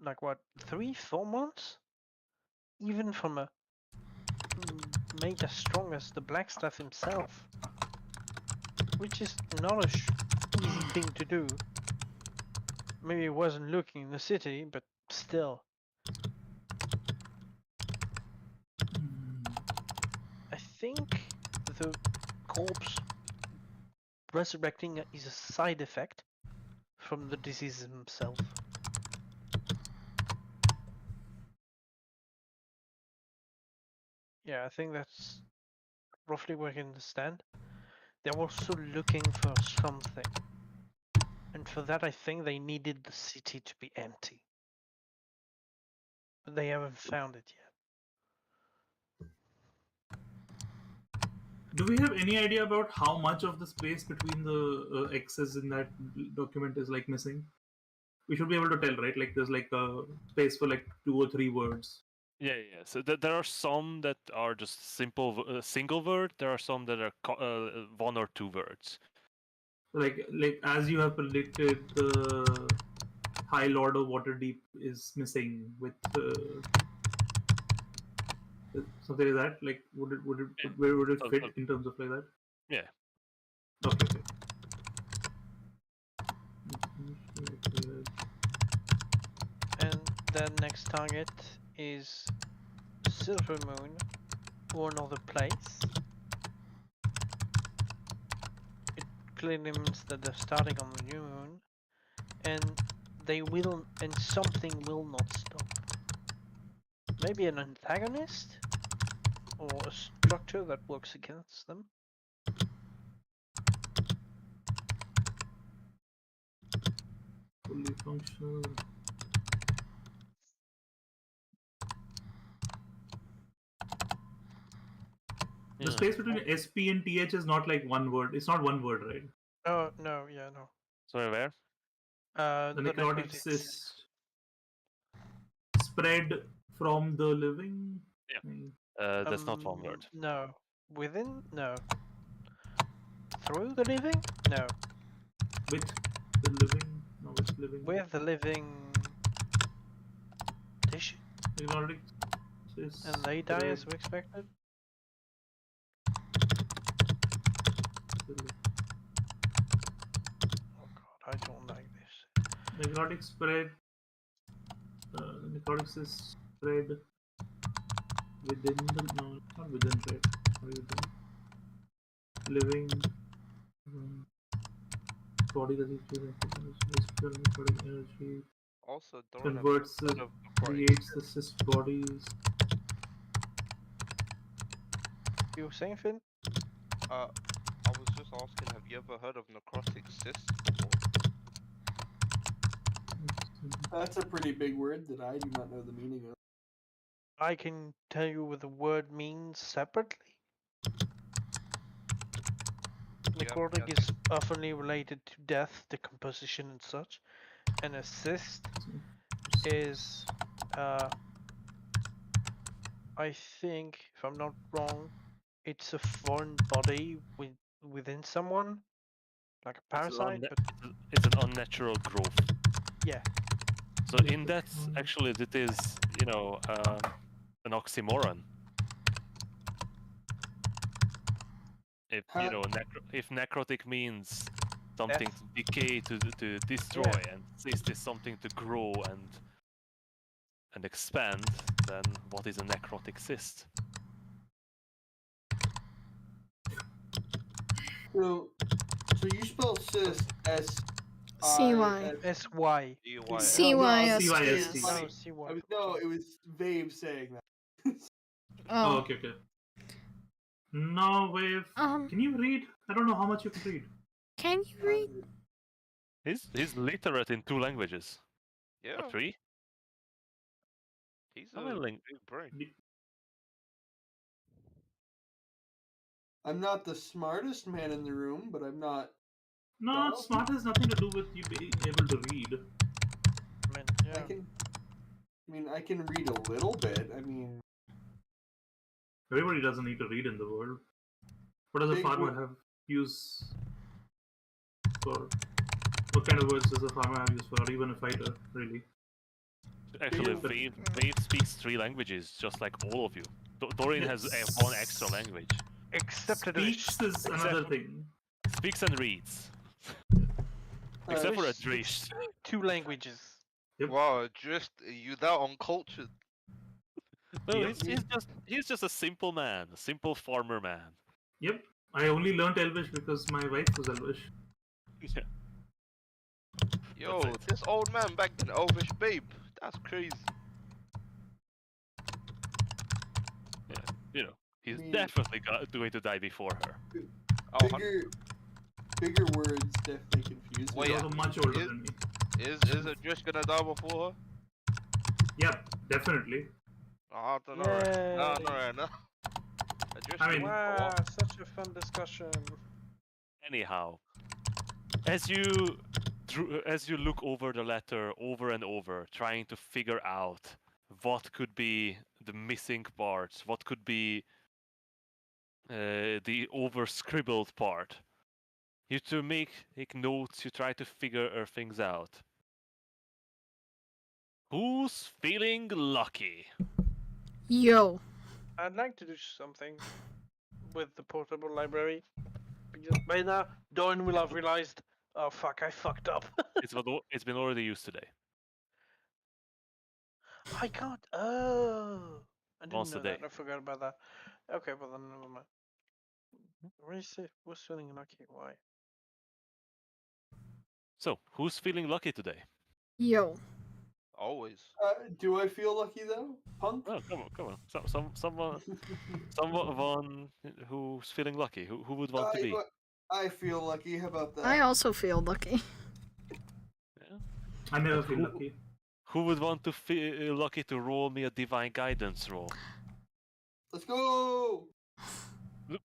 Like what, 3-4 months? Even from a mage as strong as the Blackstaff himself, which is not a easy thing to do. Maybe he wasn't looking in the city, but still. I think the corpse resurrecting is a side effect from the disease himself. Yeah, I think that's roughly what I can understand. They're also looking for something. And for that, I think they needed the city to be empty. But they haven't found it yet. Do we have any idea about how much of the space between the X's in that document is like missing? We should be able to tell, right? Like there's like a space for like 2 or 3 words. Yeah. So there are some that are just simple single word. There are some that are 1 or 2 words. Like as you have predicted, the High Lord of Waterdeep is missing with something like that. Like where would it fit in terms of like that? Yeah. Okay. And the next target is Silver Moon or another place. It clearly means that they're starting on the new moon, and something will not stop. Maybe an antagonist or a structure that works against them. Fully functional. The space between SP and TH is not like one word. It's not one word, right? Oh, no, yeah, no. Sorry, where? The necrotics is spread from the living. Yeah. That's not one word. No. Within? No. Through the living? No. With the living? No, with living. With the living tissue. Necrotics is And they die as we expected? Oh god, I don't like this. Necrotic spread. Necrotics is spread within the. No, not within, right? Within. Living. Body that is necrotic energy. Also, Converts, creates the cyst bodies. You were saying, Finn? I was just asking, have you ever heard of necrotic cysts before? That's a pretty big word that I do not know the meaning of. I can tell you what the word means separately. necrotic yeah. is oftenly related to death, decomposition, and such. And assist is, I think, if I'm not wrong, it's a foreign body within someone, like a parasite. But It's an unnatural growth. yeah, So in that, actually, it is, you know, an oxymoron. If you know, if necrotic means something Death. to decay, to destroy, and this is something to grow and expand, then what is a necrotic cyst? So you spell cyst CY. SY. EY. CYST. CYST. Oh, CY. No, it was Vave saying that. Oh, Oh. okay. No, Wave. Can you read? I don't know how much you can read. Can you read? He's literate in 2 languages. Yeah, Or 3? he's How a many big brain. I'm not the smartest man in the room, but I'm not. No, Dumb. smart has nothing to do with you being able to read. I mean, yeah. I can read a little bit. I mean, Everybody doesn't need to read in the world. What does a Big farmer wo- have use for? What kind of words does a farmer have use for, or even a fighter, really? Actually, Big- Wave speaks 3 languages, just like all of you. Dorian has Yes. 1 extra language. Except it Speaks is another thing. Speaks and reads. Except for Adrish. 2 languages. Yep. Wow, just you that uncultured. No, Yep. he's just a simple man, a simple farmer man. Yep. I only learnt Elvish because my wife was Elvish. Yeah. Yo, That's it. this old man back in Elvish babe. That's crazy. You know, he's mean- definitely going to die before her. Oh, bigger words definitely confuse me. Wait, She's also much older is- than me. is it just gonna die before her? Yep, definitely. I don't know. Yay. No. I mean- Wow, such a fun discussion. Anyhow, as you look over the letter over and over, trying to figure out what could be the missing parts, what could be the over-scribbled part, you to make notes, you try to figure things out. Who's feeling lucky? Yo. I'd like to do something with the portable library. Because by now, Dawn will have realized, oh fuck, I fucked up. It's been already used today. I can't. Oh. I didn't Once know a day. that. I forgot about that. Okay, well then never mind. Where is it? Who's feeling lucky? Why? So, who's feeling lucky today? Yo. Always. Do I feel lucky though, punk? Oh, come on. Someone who's feeling lucky. Who would want to be? I feel lucky. How about that? I also feel lucky. Yeah. I never feel lucky. Who would want to feel lucky to roll me a divine guidance roll? Let's go. Look.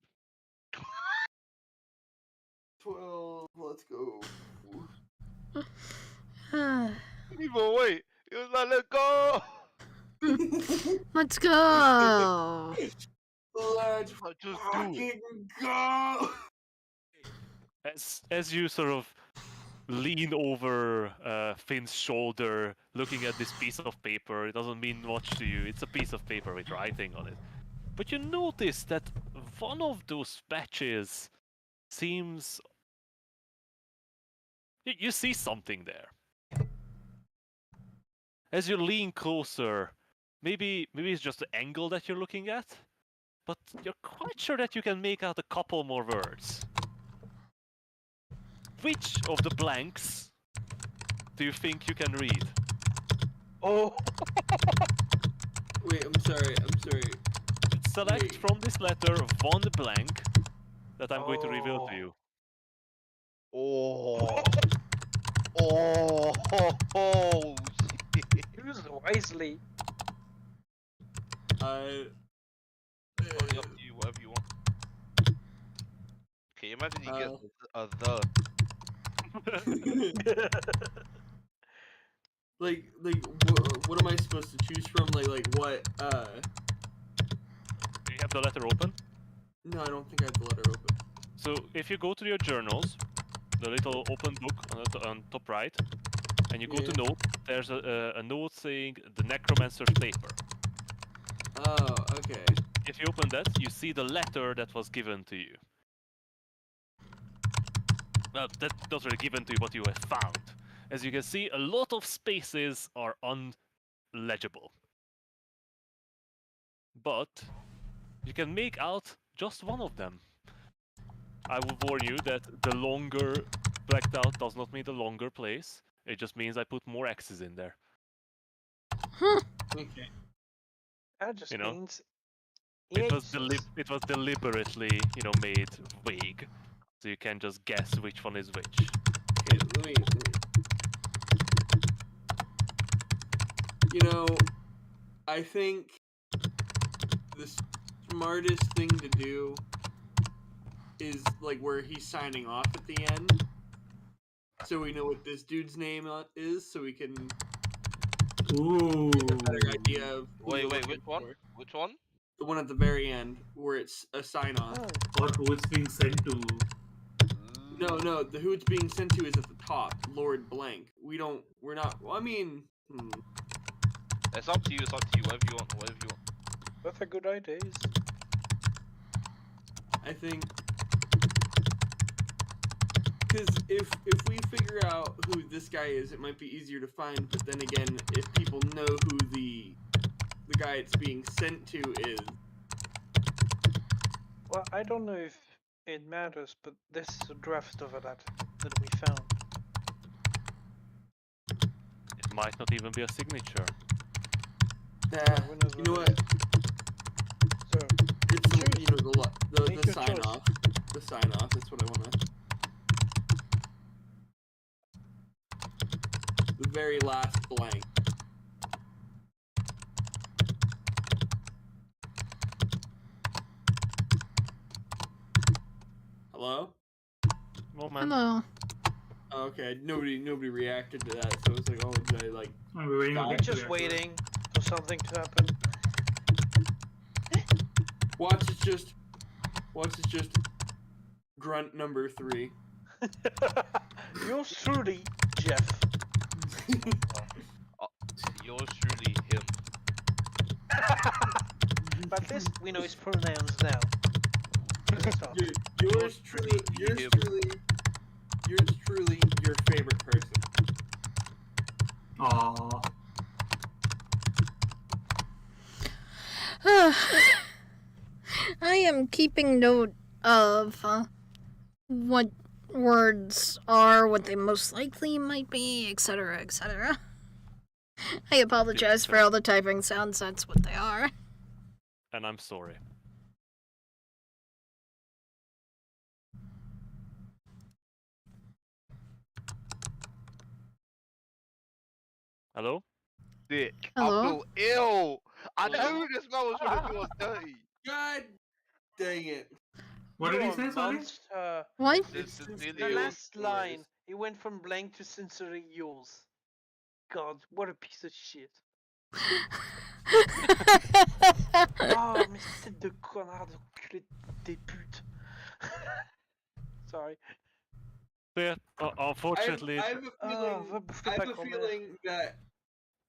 12. Let's go. Even wait. He was like, let go. Let's go. Let's I just do it. fucking go. As you sort of lean over Finn's shoulder, looking at this piece of paper, it doesn't mean much to you. It's a piece of paper with writing on it. But you notice that one of those patches seems... You see something there. As you lean closer, maybe it's just the angle that you're looking at, but you're quite sure that you can make out a couple more words. Which of the blanks do you think you can read? Oh. Wait, I'm sorry. Select Wait. from this letter one blank that I'm going to reveal to Oh. you. Oh. Oh. Use wisely. I. Totally up to you, whatever you want. Okay, imagine you get Uh, the. what am I supposed to choose from? Like what? Do you have the letter open? No, I don't think I have the letter open. So if you go to your journals, the little open book on top right, and you go to note, there's a note saying the necromancer's paper. Oh, okay. If you open that, you see the letter that was given to you. Well, that's not really given to you, but you have found. As you can see, a lot of spaces are unlegible. But you can make out just one of them. I will warn you that the longer blacked out does not mean the longer place. It just means I put more X's in there. Okay. That just You know, means It was exists. deliberately, made vague, so you can just guess which one is which. Okay, let me. I think the smartest thing to do is like where he's signing off at the end, so we know what this dude's name is, so we can Ooh. get a better idea of who Wait, we're which looking one? for. Which one? The one at the very end where it's a sign off. Oh, Or who it's being sent to. No, the who it's being sent to is at the top, Lord Blank. We're not. Well, I mean, It's up to you. It's up to you. Whatever you want. Whatever you want. that's a good idea. I think because if we figure out who this guy is, it might be easier to find. But then again, if people know who the guy it's being sent to is, Well, I don't know if it matters, but this is a draft of that we found. It might not even be a signature. you know what? So, It's choose. Make the your sign choice. off. The sign off. That's what I want to. The very last blank. Hello? Moment. Hello. Oh, okay, nobody reacted to that, so it's like, oh, did I like? We're waiting We're We're to just react. waiting for something to happen. Watch it's just grunt number 3. Yours truly, Jeff. Yours truly, him. But at least we know his pronouns now. Yours truly, your favorite person. Aww. I am keeping note of what words are, what they most likely might be, etc., etc. I apologize for all the typing sounds, that's what they are. And I'm sorry. Hello? Dick. Hello? I feel ill. I Hello? knew this man was gonna do us dirty. God dang it! What did he You're a say, sorry? monster. What? This is Sincerely really The yours. last line, it went from blank to sincerely yours. God, what a piece of shit. Oh, mais tête de connard de culé des putes. Sorry. Yeah, unfortunately, I have a feeling. va bouffer I ta have a grand-mère. feeling that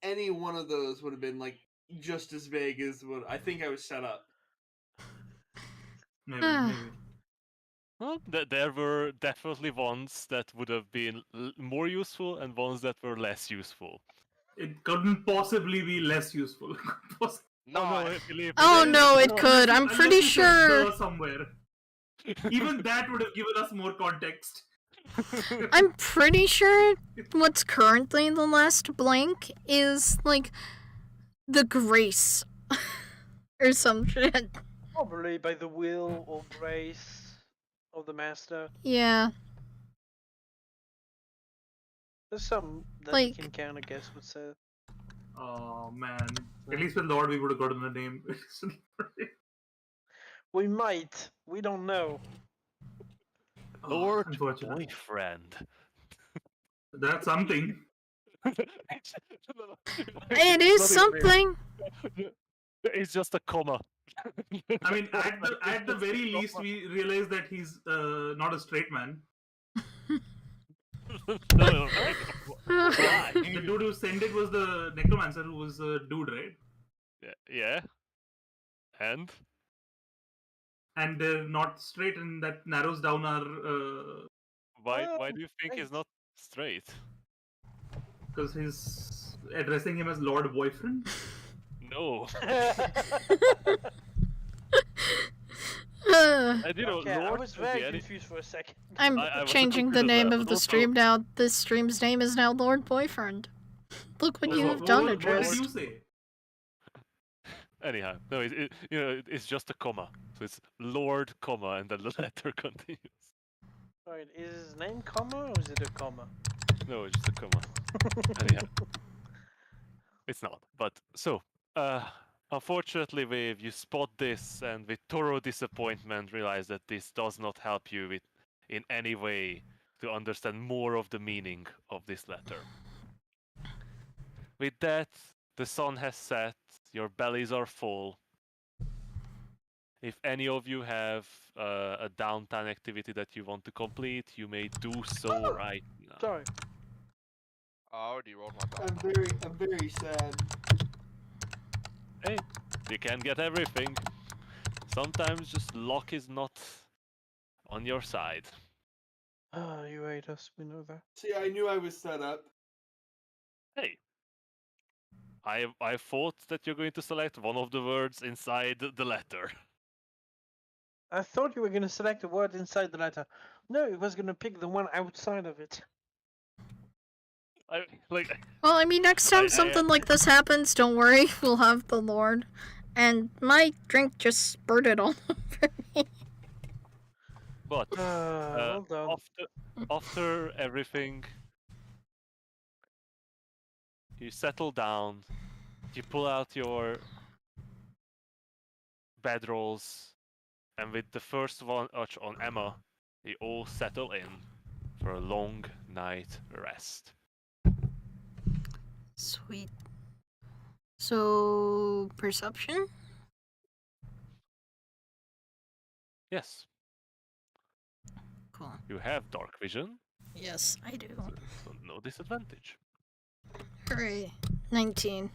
any one of those would have been like just as vague as what I think I was set up. Maybe. well, there were definitely ones that would have been more useful and ones that were less useful. It couldn't possibly be less useful. No, Oh no, believe me. Oh there is- no, it could. I'm Unless pretty you said sure. the somewhere. Even that would have given us more context. I'm pretty sure what's currently the last blank is like the grace or some shit. Probably by the will or grace of the master. Yeah. There's some that Like- we can kind of guess what's said. Oh man. At least with Lord we would have gotten the name. We might. We don't know. Lord Unfortunately. boyfriend. That's something. It is something. It's just a comma. I mean, at the very least, we realize that he's not a straight man. No, why? The dude who sent it was the necromancer, who was a dude, right? Yeah. And And they're not straight, and that narrows down our why do you think Right. he's not straight? because he's addressing him as Lord Boyfriend. No. And Okay, I Lord was could be very any- confused for a second. I'm I was changing the confused as name well, of but the also- stream now. This stream's name is now Lord Boyfriend. Look what Also, you have done, What did Adrist. you say? Anyhow, no, it's just a comma. So it's Lord, comma, and then the letter continues. Alright, is his name comma or is it a comma? No, it's just a comma. Anyhow, it's not. But so, unfortunately, Viv, you spot this, and with thorough disappointment, realize that this does not help you with in any way to understand more of the meaning of this letter. With that, the sun has set. Your bellies are full. If any of you have a downtime activity that you want to complete, you may do so right now. Sorry. I already rolled my I'm dice. very sad. Hey, you can get everything. Sometimes just luck is not on your side. Ah, you hate us, we know that. See, I knew I was set up. Hey, I thought that you're going to select one of the words inside the letter. I thought you were gonna select a word inside the letter. No, it was gonna pick the one outside of it. Well, I mean, next time I- something like this happens, don't worry, we'll have the Lord. And my drink just spurted all over me. But Well done. after everything, you settle down. You pull out your bedrolls, and with the first one on Emma, you all settle in for a long night rest. Sweet. So, perception? Yes, Cool. you have dark vision, Yes, I do. so no disadvantage. Hooray. 19.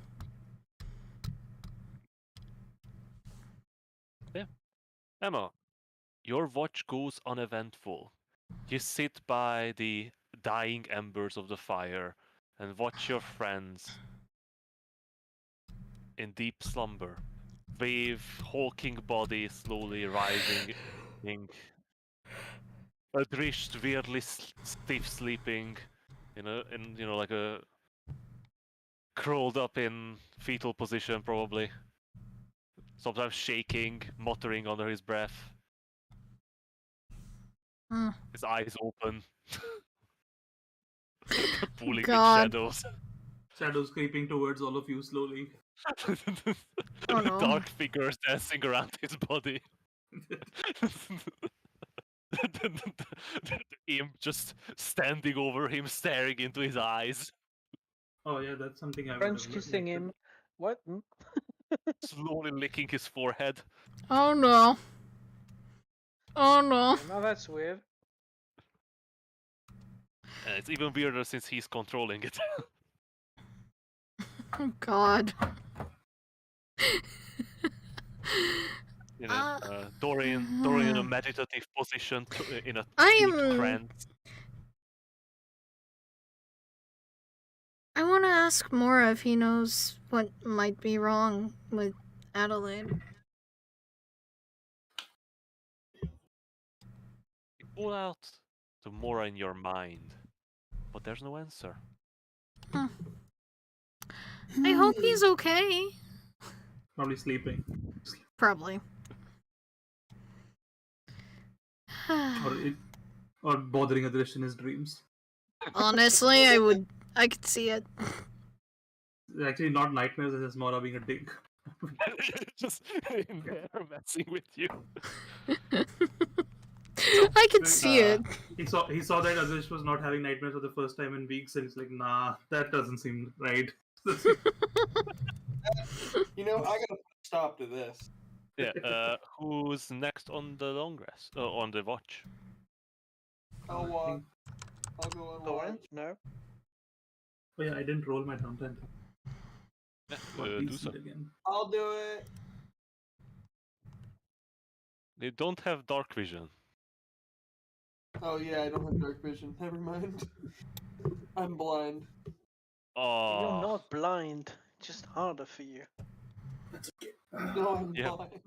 Emma, your watch goes uneventful. You sit by the dying embers of the fire and watch your friends in deep slumber, with hulking body slowly rising, Adrisht weirdly stiff sleeping, like a curled up in fetal position probably. Sometimes shaking, muttering under his breath. Hmm. His eyes open. Pooling with God. shadows. Shadows creeping towards all of you slowly. Oh no. Dark figures dancing around his body. The imp just standing over him, staring into his eyes, Oh yeah, that's something I would French have kissing liked to him. What? Hmm? slowly licking his forehead. Oh no. Oh no. Now that's weird. And it's even weirder since he's controlling it. Oh god. Dorian in a meditative position, in a I deep am. trance. I want to ask Mora if he knows what might be wrong with Adelaide. You pull out the Mora in your mind, but there's no answer. I hope he's okay. Probably sleeping. Probably. Or bothering Adrish in his dreams. Honestly, I could see it. It's actually not nightmares, it's just Mora being a dick. Just in there messing with you. I could see it. He saw that Adesh was not having nightmares for the first time in weeks, and he's like, "Nah, that doesn't seem right." You know, I gotta put a stop to this. Yeah. Who's next on the long rest? On the watch? I'll think- I'll go on Thorin? watch. No. Oh yeah, I didn't roll my downtime. Yeah, But do please so. do it again. I'll do it. They don't have dark vision. Oh yeah, I don't have dark vision. Never mind. I'm blind. Oh. You're not blind. Just harder for you. No, I'm Yeah. blind.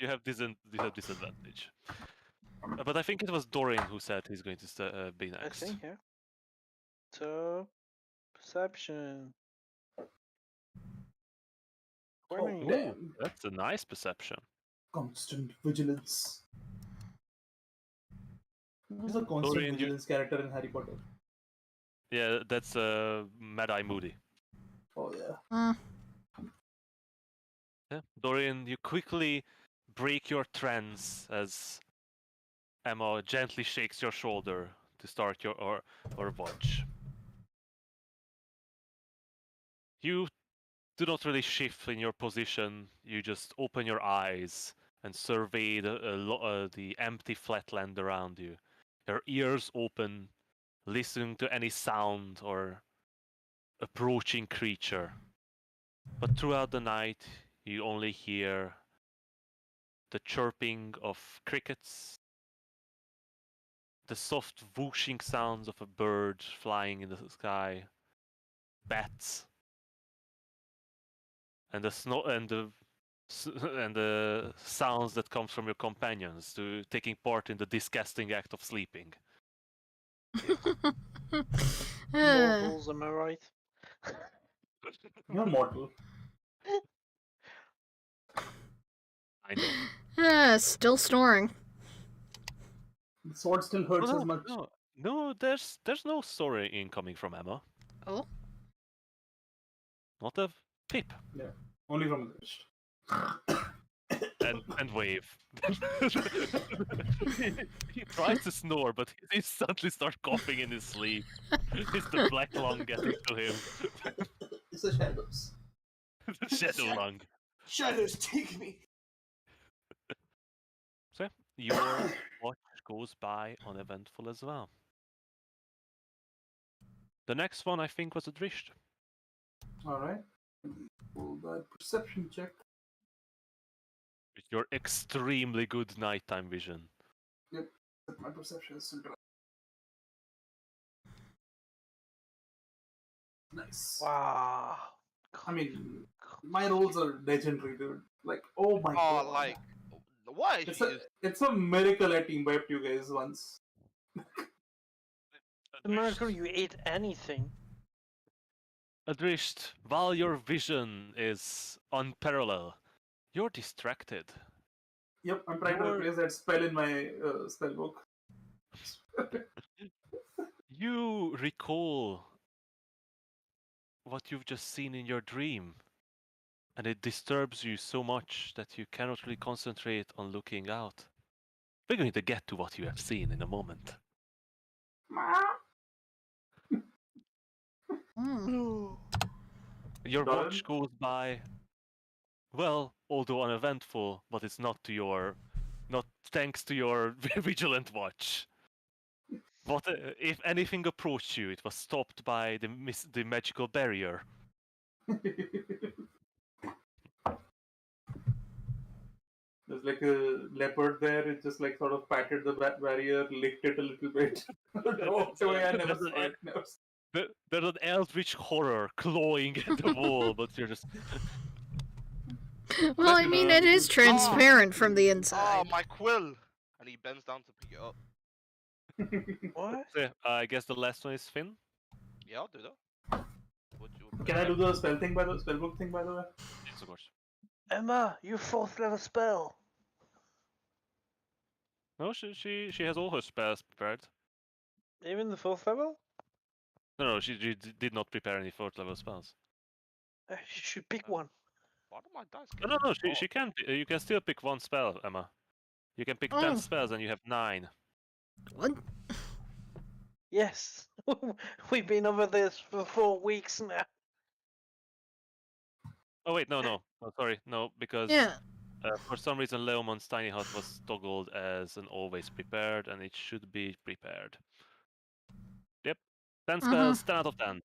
You have disadvantage. But I think it was Dorian who said he's going to be I next. think, yeah. So, perception. Oh, 20. damn. That's a nice perception. Constant vigilance. Who's a constant Dorian, you- vigilance character in Harry Potter? Yeah, that's Mad-Eye Moody. Oh yeah. Yeah. Dorian, you quickly break your trance as Emma gently shakes your shoulder to start your or watch. You do not really shift in your position. You just open your eyes and survey the empty flatland around you. Your ears open, listening to any sound or approaching creature. But throughout the night, you only hear the chirping of crickets, the soft whooshing sounds of a bird flying in the sky, bats, and the snow and the sounds that comes from your companions to taking part in the disgusting act of sleeping. Mortals, am I right? You're mortal. I know. Still snoring. The sword still hurts Oh, as much. no, there's no story incoming from Emma. Oh. Not a peep. Only from the wrist. And wave. he tries to snore, but he suddenly starts coughing in his sleep. It's the black lung getting to him. It's the shadows. The shadow lung. Shadows take me. So your watch goes by uneventful as well. The next one I think was Adrisht. Alright. Roll that perception check. With your extremely good nighttime vision. But my perception is still dry. Nice. Wow. I mean, my rolls are legendary, dude. Like, oh my god. Oh, like, why is It's a miracle I team wiped you guys once. The miracle you ate anything. Adrisht, while your vision is unparalleled, you're distracted. Yep, I'm trying to replace that spell in my spell book. You recall what you've just seen in your dream, and it disturbs you so much that you cannot really concentrate on looking out. We're going to get to what you have seen in a moment. Your Darren? watch goes by, well, although uneventful, but it's not thanks to your vigilant watch. What if anything approached you? It was stopped by the magical barrier. There's like a leopard there. It just like sort of patted the barrier, licked it a little bit. Walked away. I never saw it. There's an eldritch horror clawing at the wall, but you're just. Well, I mean, it is transparent from the Oh, inside. my quill! And he bends down to pick it up. What? Yeah, I guess the last one is Finn. Yeah, I'll do that. Can I do the spell book thing by the way? Yes, of course. Emma, you 4th level spell. No, she has all her spells prepared. Even the 4th level? No, she did not prepare any 4th level spells. You should pick one. Why do my dice No, get she can. You can still pick one spell, Emma. You can pick 10 spells and you have 9. What? Yes, we've been over this for 4 weeks now. Oh wait, no, sorry, no, because Yeah. for some reason Leomon's tiny hut was toggled as an always prepared, and it should be prepared. Yep, 10 spells, 10 out of 10.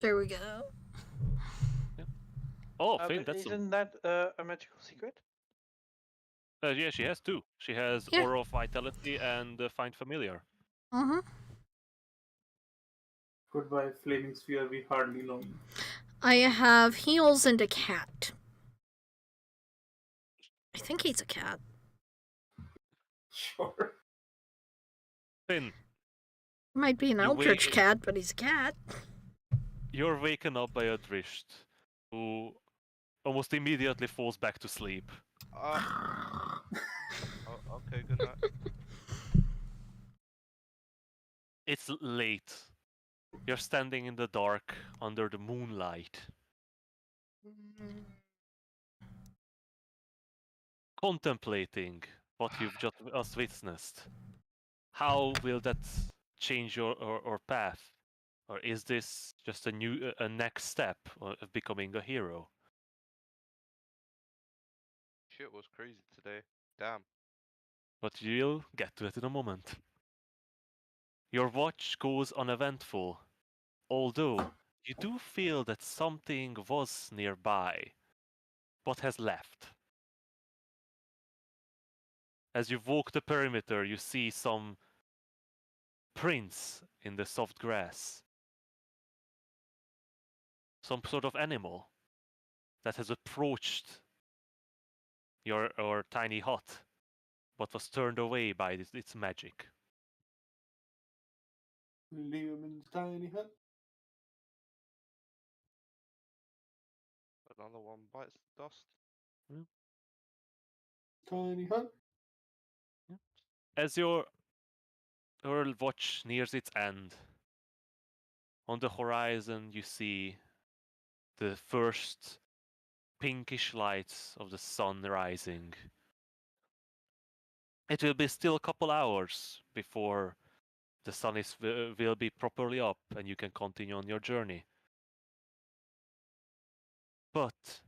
There we go. Oh, But Finn, that's some. isn't that a magical secret? Yeah, she has two. She has Yeah. Aura of Vitality and Find Familiar. Goodbye, Flaming Sphere, we hardly know you. I have heels and a cat. I think he's a cat. Sure. Finn, Might be an You eldritch wait- cat, but he's a cat. you're waken up by a Drisht, who almost immediately falls back to sleep. Oh, okay, good night. It's late. You're standing in the dark under the moonlight, contemplating what you've just witnessed. How will that change your path? Or is this just a next step of becoming a hero? Shit was crazy today. Damn. But you'll get to it in a moment. Your watch goes uneventful, although you do feel that something was nearby, but has left. As you walk the perimeter, you see some prints in the soft grass. Some sort of animal that has approached your tiny hut, but was turned away by its magic. Leoman's tiny hut. Another one bites the dust. Tiny hut. As your watch nears its end, on the horizon you see the first pinkish lights of the sun rising. It will be still a couple hours before the sun will be properly up and you can continue on your journey. But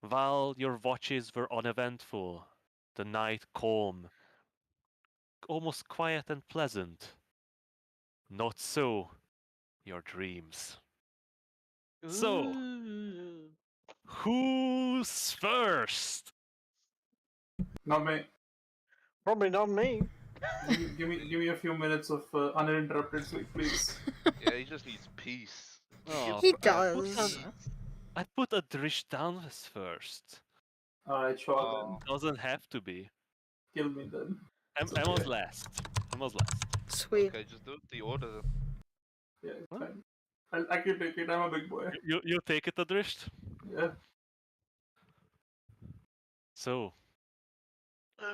while your watches were uneventful, the night calm, almost quiet and pleasant, not so your dreams. So, Ooh. who's first? Not me. Probably not me. Give me a few minutes of uninterrupted sleep, please. Yeah, he just needs peace. Oh, He I put does. I put a Drish down as first. Alright, sure Oh, Doesn't have to be. then. Kill me then. It's I was okay. last. I was last. Sweet. okay, just do it the order then. Yeah, it's Huh? fine. I can take it, I'm a big boy. You take it, Adrisht? Yeah. So,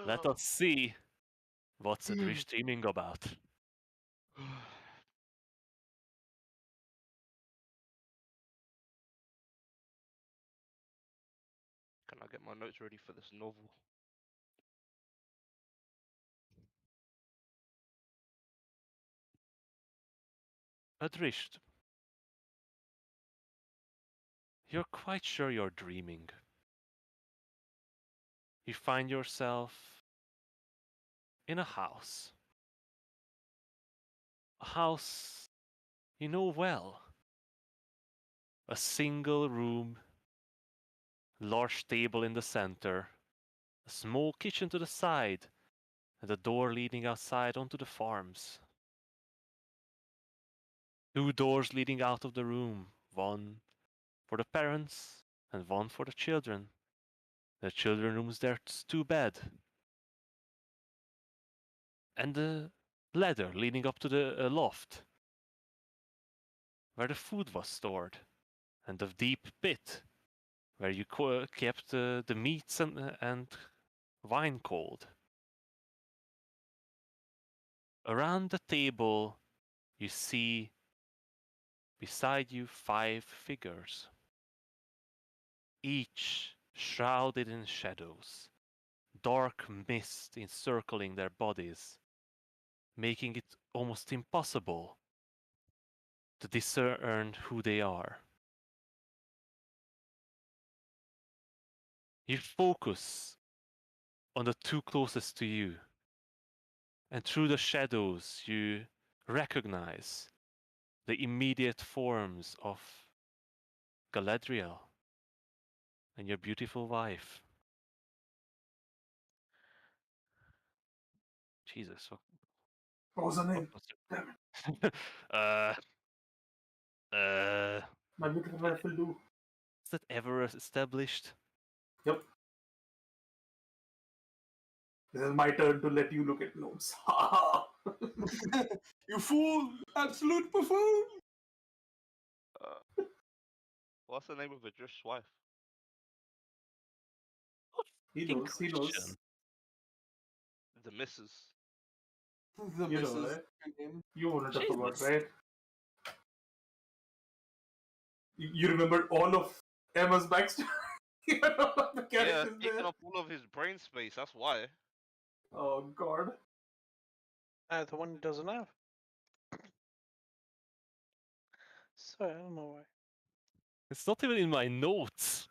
let us see what's Adrisht dreaming about. Can I get my notes ready for this novel? Adrisht, you're quite sure you're dreaming. You find yourself in a house. A house you know well. A single room, large table in the center, a small kitchen to the side, and a door leading outside onto the farms. Two doors leading out of the room, one for the parents and one for the children. The children room's there's two bed. And the ladder leading up to the loft, where the food was stored, and the deep pit, where you kept the meats and wine cold. Around the table, you see beside you 5 figures, each shrouded in shadows, dark mist encircling their bodies, making it almost impossible to discern who they are. You focus on the two closest to you, and through the shadows you recognize the immediate forms of Galadriel and your beautiful wife. Jesus, What was her what name? was Damn it? My little rifle do. Is that ever established? Yep. This is my turn to let you look at notes. Ha You fool! Absolute buffoon! What's the name of Adrish's wife? He Fucking knows, he knows. question. The Missus. The You know, missus. right? You wouldn't have forgot, Jesus. right? You remembered all of Emma's backstory? You know the Yeah, characters taking there? up all of his brain space. That's why. Oh god. The one he doesn't have. So I don't know why. It's not even in my notes.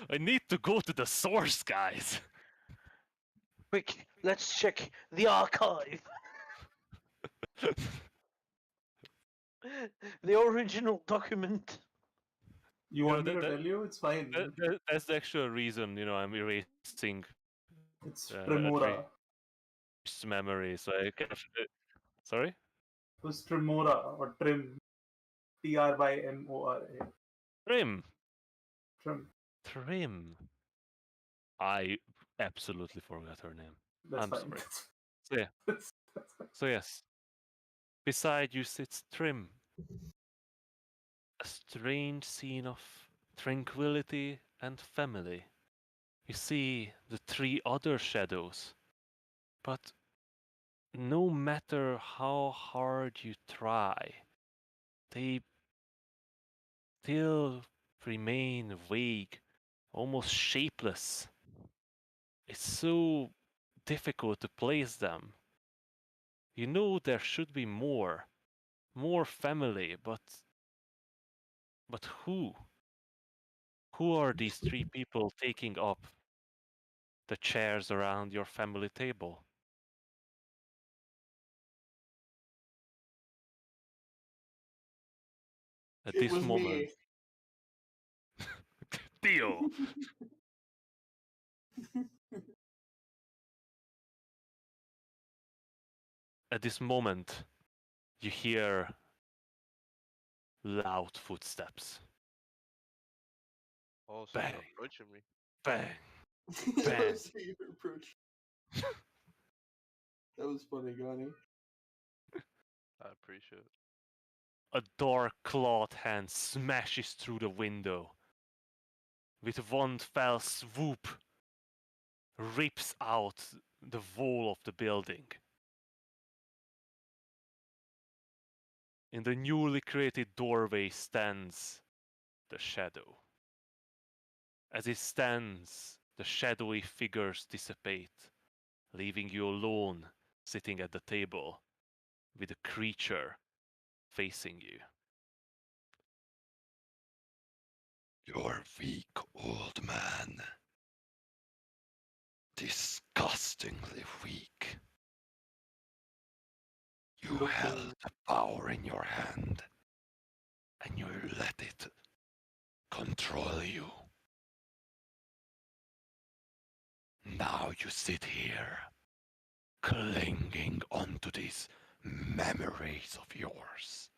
I need to go to the source, guys. Quick, let's check the archive. The original document. You know, want me to tell you? It's fine. That's the actual reason, I'm erasing It's Adri's Tremora. memory. So I can. Sorry? It was Tremora or Trim. Trimora. Trim. Trim. Trim. I absolutely forgot her name. That's I'm fine. sorry. So yeah. That's fine. So yes. Beside you sits Trim. A strange scene of tranquility and family. You see the three other shadows, but no matter how hard you try, they still remain vague, almost shapeless. It's so difficult to place them. You know there should be more family, but who? Who are these three people taking up the chairs around your family table? At It this was moment, me. Theo. At this moment, you hear loud footsteps. Oh, someone Bang, approaching me. bang, I bang. was seeing your approach. That was funny, Gani. I appreciate it. A dark clawed hand smashes through the window. With one fell swoop, rips out the wall of the building. In the newly created doorway stands the shadow. As it stands, the shadowy figures dissipate, leaving you alone sitting at the table with the creature facing you. You're weak, old man. Disgustingly weak. You held the power in your hand, and you let it control you. Now you sit here, clinging onto these memories of yours.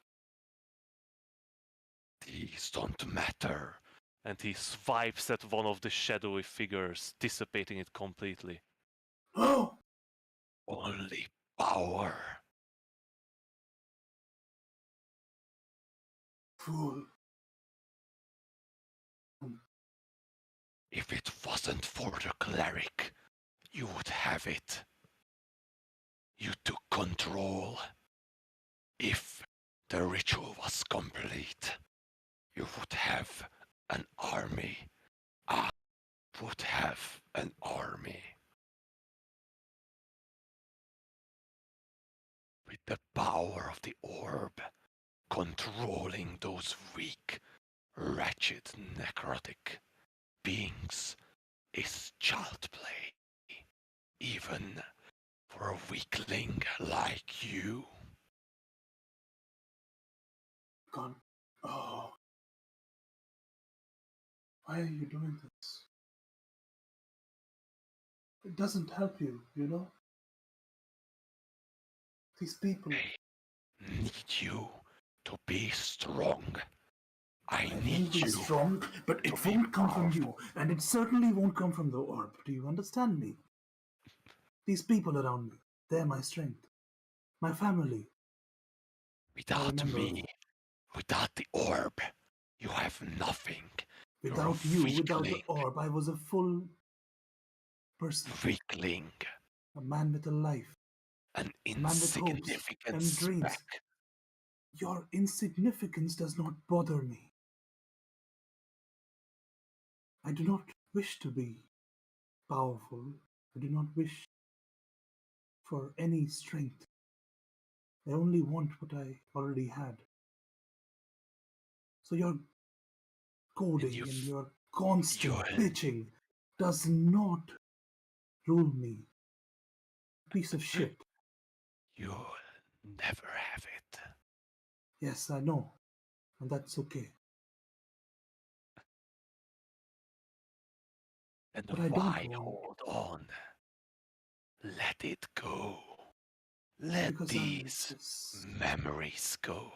These don't matter. And he swipes at one of the shadowy figures, dissipating it completely. Oh! Only power. Fool. If it wasn't for the cleric, you would have it. You took control. If the ritual was complete, you would have an army. would have an army. With the power of the orb, controlling those weak, wretched, necrotic beings is child play, even for a weakling like you. God. Oh. Why are you doing this? It doesn't help you, you know? These people. I need you to be strong. I I will need be you strong, but to it be won't come from you, powerful. and it certainly won't come from the orb. Do you understand me? These people around me, they're my strength. My family. Without remember- me, without the orb, you have nothing. You're a Without you, without the weakling. orb, I was a full person. Weakling. A man with a life. An man with hopes insignificant and dreams. speck. Your insignificance does not bother me. I do not wish to be powerful. I do not wish for any strength. I only want what I already had. So your coding and your constant bitching does not rule me. Piece of shit. You'll never have it. Yes, I know. And that's okay. And But I don't why want. hold on? Let it go. Let Because these memories go.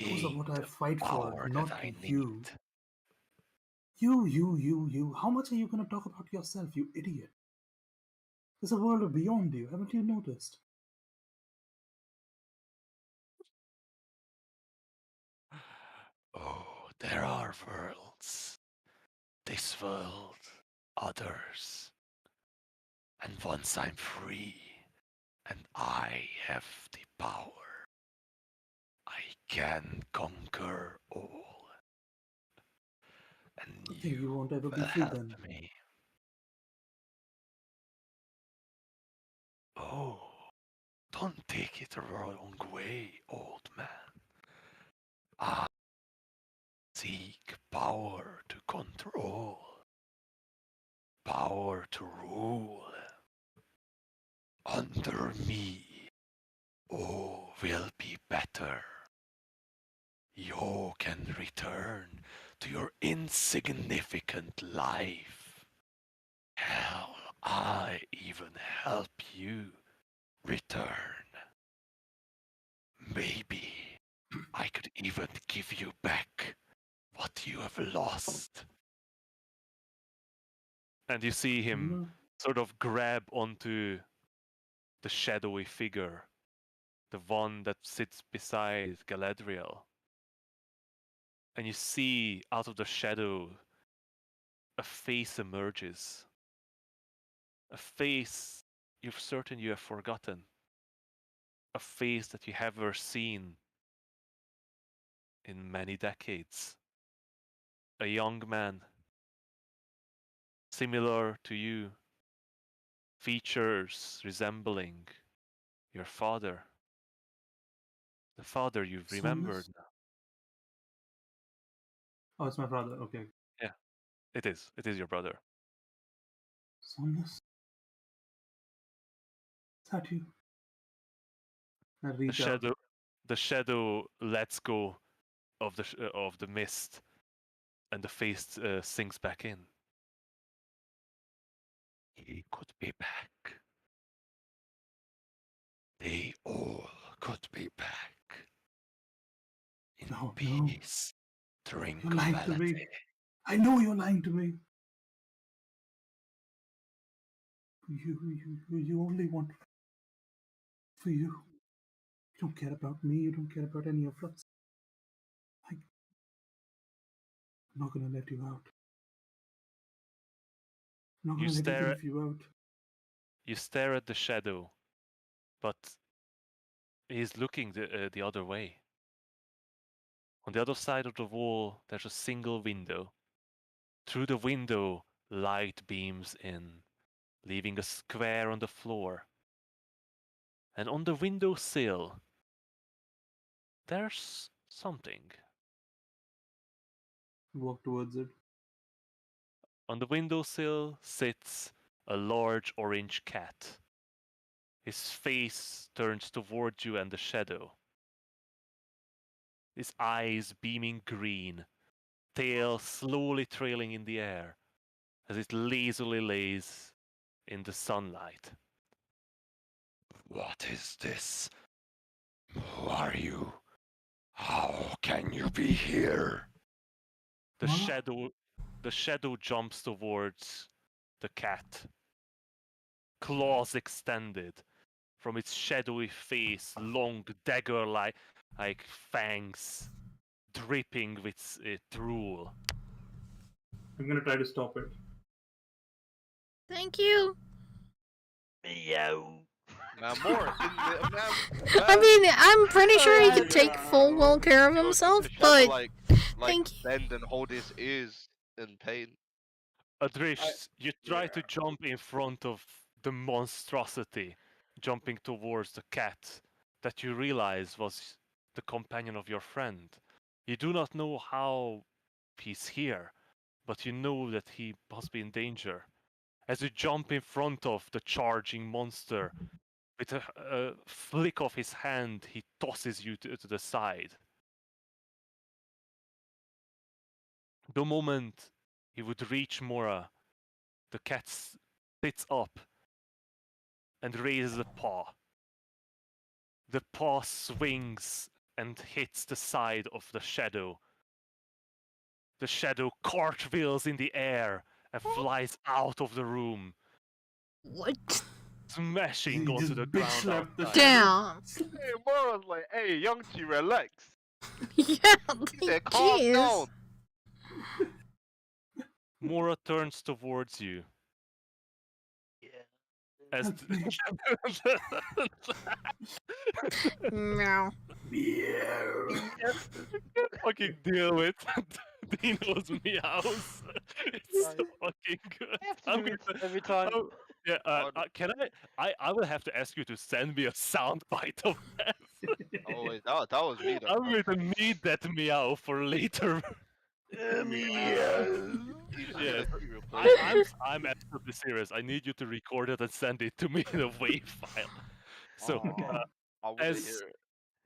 Those are Gain what I the fight for, power not that I you. need. You. How much are you going to talk about yourself, you idiot? There's a world beyond you, haven't you noticed? Oh, there are worlds. This world, others. And once I'm free, and I have the power, I can conquer all. And I think you won't ever be will free help then. me. Oh, don't take it the wrong way, old man. I seek power to control, power to rule. Under me, all will be better. You can return to your insignificant life. Hell, I even help you return. Maybe I could even give you back what you have lost. And you see him No. sort of grab onto the shadowy figure, the one that sits beside Galadriel. And you see out of the shadow a face emerges. A face you're certain you have forgotten. A face that you have never seen in many decades. A young man, similar to you, features resembling your father. The father you've remembered Sonless? now. Oh, it's my brother. Okay. Yeah, it is. It is your brother. Sonless? Is that you? I The reach out. shadow lets go of the mist, and the face sinks back in. He could be back. They all could be back. In No. peace, You're lying to tranquility. me. I know you're lying to me. You only want for you. You don't care about me. You don't care about any of us. I'm not gonna let you out. I'm not You gonna let stare leave you out. you stare at the shadow, but he's looking the other way. On the other side of the wall, there's a single window. Through the window, light beams in, leaving a square on the floor. And on the windowsill, there's something. Walk towards it. On the windowsill sits a large orange cat. His face turns toward you and the shadow. His eyes beaming green, tail slowly trailing in the air as it lazily lays in the sunlight. What is this? Who are you? How can you be here? The Huh? shadow jumps towards the cat, claws extended. From its shadowy face, long dagger-like fangs dripping with drool. I'm gonna try to stop it. Thank you. Meow. Now more in the I mean, I'm pretty sure he can take full well care of Yo, himself, the shadow, but like thank you. bend and hold his ears in pain. Adrish, you try to jump in front of the monstrosity, jumping towards the cat that you realize was the companion of your friend. You do not know how he's here, but you know that he must be in danger. As you jump in front of the charging monster, with a flick of his hand, he tosses you to the side. The moment he would reach Mora, the cat sits up and raises a paw. The paw swings and hits the side of the shadow. The shadow cartwheels in the air and flies out of the room, What? smashing He onto just the bitch ground slapped the outside. Damn. Hey, Mora's like, hey, young G, relax. Yeah, He said, calm jeez. down. Mora turns towards you. As Meow. fucking deal with Dino's meows. It's Right. so fucking good. I have to do it every time. Yeah, Pardon? can I will have to ask you to send me a sound bite of that. Oh, wait, that was me. That I'm going to need that meow for later. Meow. You just Yes, get a serial player. I'm absolutely serious. I need you to record it and send it to me in a WAV file. So, Okay. I want to as hear it.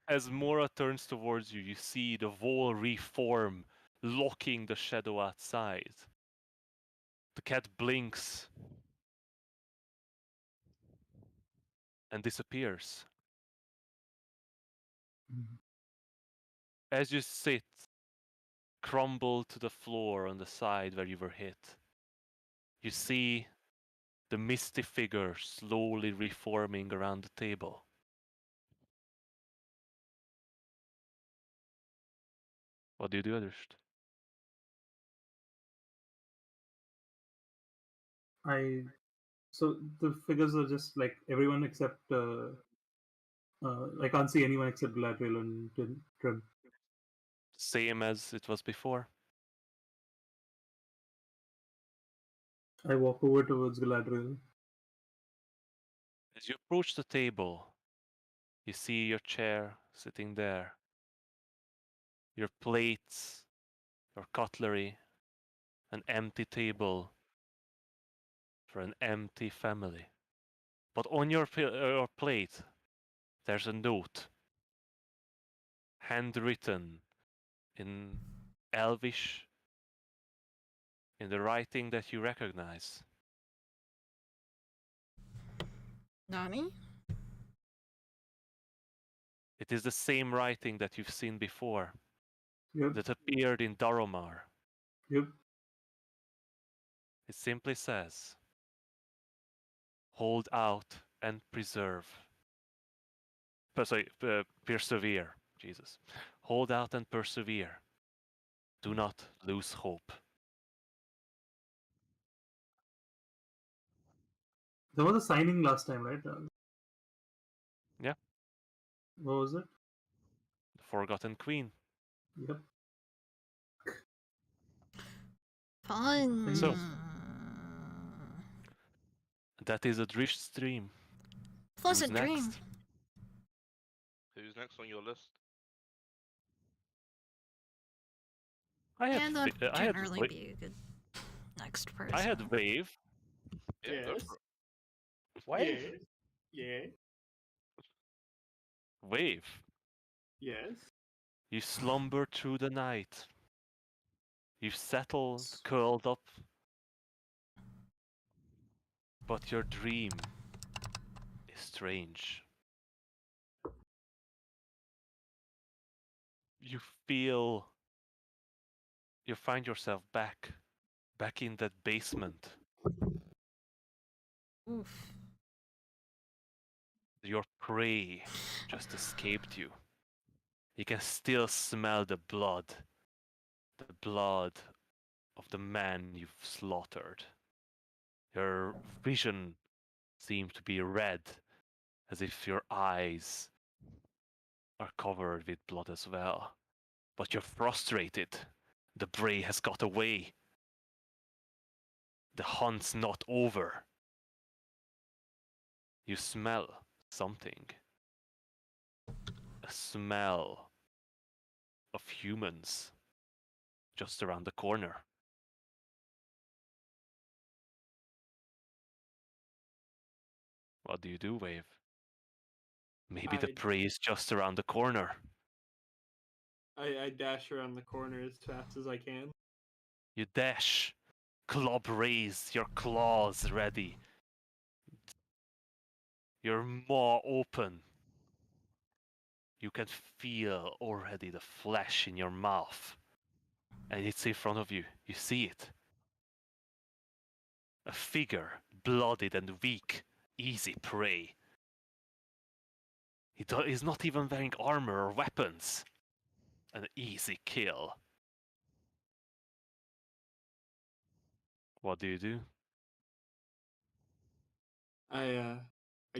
as Mora turns towards you, you see the wall reform, locking the shadow outside. The cat blinks and disappears. As you sit, crumbled to the floor on the side where you were hit, you see the misty figure slowly reforming around the table. What do you do, Adrist? So the figures are just like everyone except I can't see anyone except Gladriel and Trim. Same as it was before. I walk over towards Galadriel. As you approach the table, you see your chair sitting there. Your plates, your cutlery, an empty table for an empty family. But on your plate, there's a note, handwritten in Elvish, in the writing that you recognize. Nani? It is the same writing that you've seen before, Yep. that appeared in Daromar. Yep. It simply says, hold out and preserve. Persevere, Jesus. Hold out and persevere. Do not lose hope. There was a signing last time, right? Yeah. What was it? The Forgotten Queen. Yep. Fun. So- That is a Drish stream. Pleasant Who's dream. next? Who's next on your list? I had, And that'd I had, generally Wa- be a good next person. I had Wave. Yeah, go Yes. for it. Wave. Yeah. Wave. Yes. You slumber through the night. You've settled, curled up. But your dream is strange. You feel you find yourself back in that basement. Oof. Your prey just escaped you. You can still smell the blood of the man you've slaughtered. Your vision seems to be red, as if your eyes are covered with blood as well. But you're frustrated. The prey has got away. The hunt's not over. You smell something. A smell of humans just around the corner. What do you do, Wave? Maybe the I- prey is just around the corner. I dash around the corner as fast as I can. You dash, club raised, your claws ready. Your maw open. You can feel already the flesh in your mouth. And it's in front of you. You see it. A figure, bloodied and weak. Easy prey. He's not even wearing armor or weapons. An easy kill. What do you do? I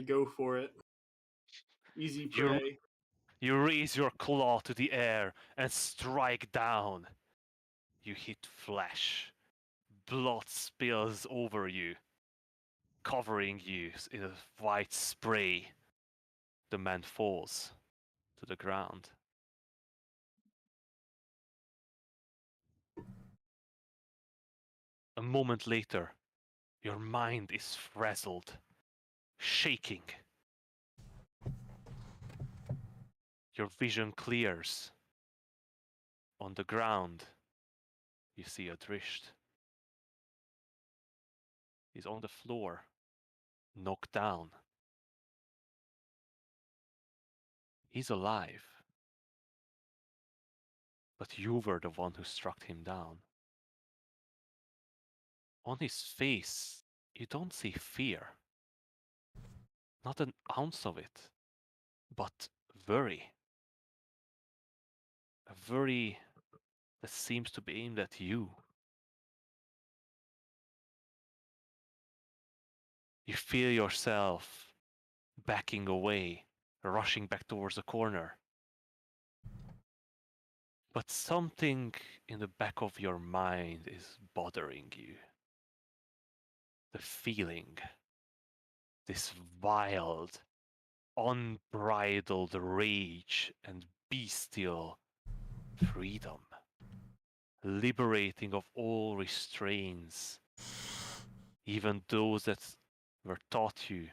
go for it. Easy You prey. You raise your claw to the air and strike down. You hit flesh. Blood spills over you, covering you in a white spray. The man falls to the ground. A moment later, your mind is frazzled, shaking. Your vision clears. On the ground, you see a Drisht. He's on the floor, knocked down. He's alive. But you were the one who struck him down. On his face, you don't see fear. Not an ounce of it. But worry. A worry that seems to be aimed at you. You feel yourself backing away, rushing back towards the corner. But something in the back of your mind is bothering you. The feeling. This wild, unbridled rage and bestial freedom. Liberating of all restraints, even those that were taught you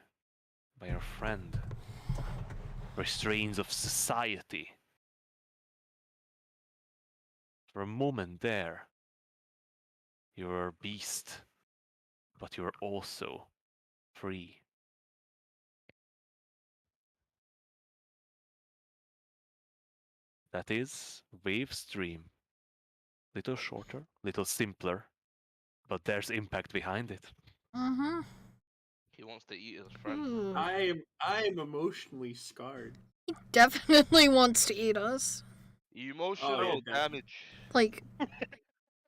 by your friend. Restraints of society. For a moment there, you were a beast, but you were also free. That is Wave Stream. Little shorter, little simpler, but there's impact behind it. Mm-hmm. He wants to eat his friend. Ooh. I am emotionally scarred. He definitely wants to eat us. Emotional definitely. damage. Like,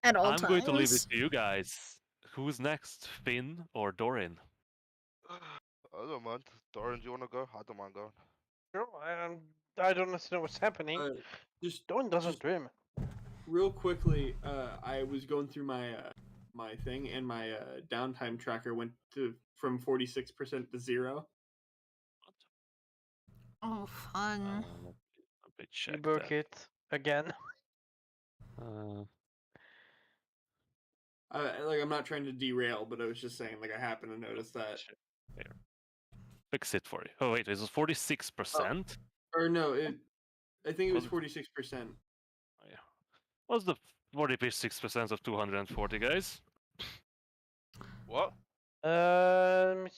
at all I'm times. going to leave it to you guys. Who's next, Finn or Dorin? I don't mind. Doran, do you want to go? I don't mind going. Sure, I don't necessarily know what's happening. Just Dawn doesn't just dream. real quickly, I was going through my my thing, and my downtime tracker went from 46% to 0. Oh, fun. Let me You check broke that. it again. Like, I'm not trying to derail, but I was just saying, like, I happened to notice that. Here. Fix it for you. Oh wait, it was 46%. Or no, I think it was Was it- 46%. Oh, yeah. What's the 46% of 240, guys? What? Let me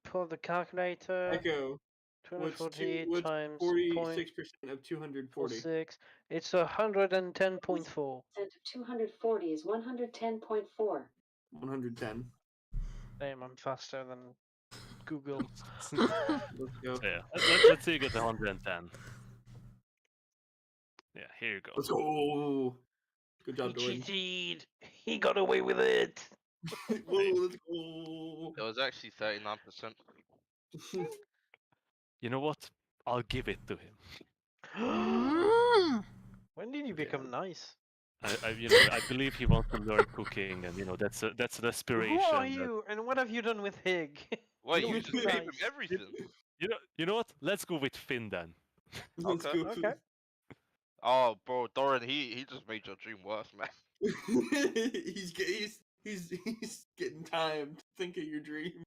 pull the calculator. Echo, what's 248 times 46% of 240? 0.46. It's 110.4. 240 is 110.4. 110. Damn, I'm faster than Google. Let's go. So yeah, let's see you get the 110. Yeah, here you go. Let's go. Good He job, Doran. cheated. He got away with it. Whoa, let's go. It was actually 39%. You know what? I'll give it to him. Mm. When did you become nice? I believe he wants to learn cooking, and that's an aspiration. Who are you, and what have you done with Hig? Wait, You're you just gave him nice. everything. You know what? Let's go with Finn then. Let's Okay. go. Okay. Oh, bro, Doran, he just made your dream worse, man. he's getting time to think of your dream.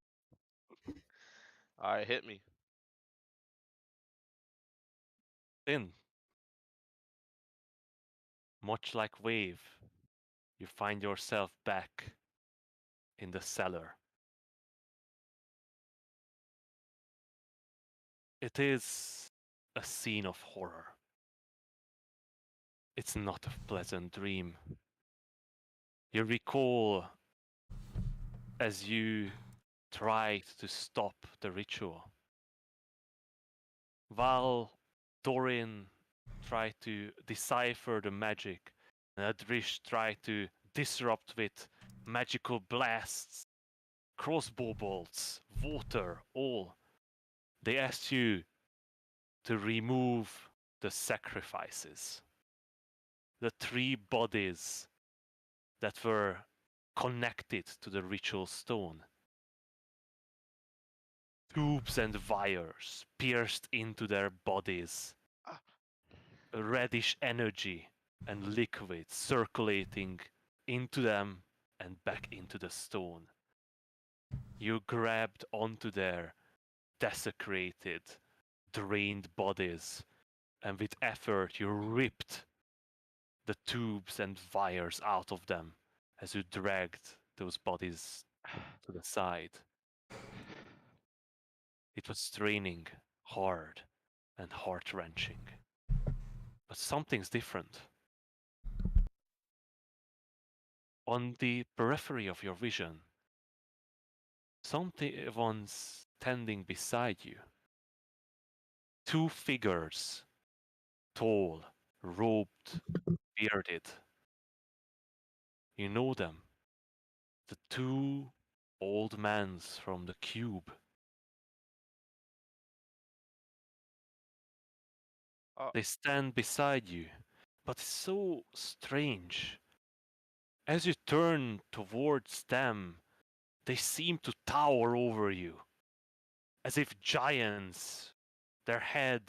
Alright, hit me. Finn, much like Wave, you find yourself back in the cellar. It is a scene of horror. It's not a pleasant dream. You recall as you tried to stop the ritual, while Dorin tried to decipher the magic, and Adrish tried to disrupt with magical blasts, crossbow bolts, water, all. They asked you to remove the sacrifices, the 3 bodies that were connected to the ritual stone. Tubes and wires pierced into their bodies, reddish energy and liquid circulating into them and back into the stone. You grabbed onto their desecrated, drained bodies, and with effort you ripped the tubes and wires out of them as you dragged those bodies to the side. It was straining, hard, and heart-wrenching. But something's different. On the periphery of your vision, someone's standing beside you. 2 figures, tall, robed, bearded. You know them. The 2 old men from the cube. They stand beside you, but it's so strange. As you turn towards them, they seem to tower over you, as if giants. Their head.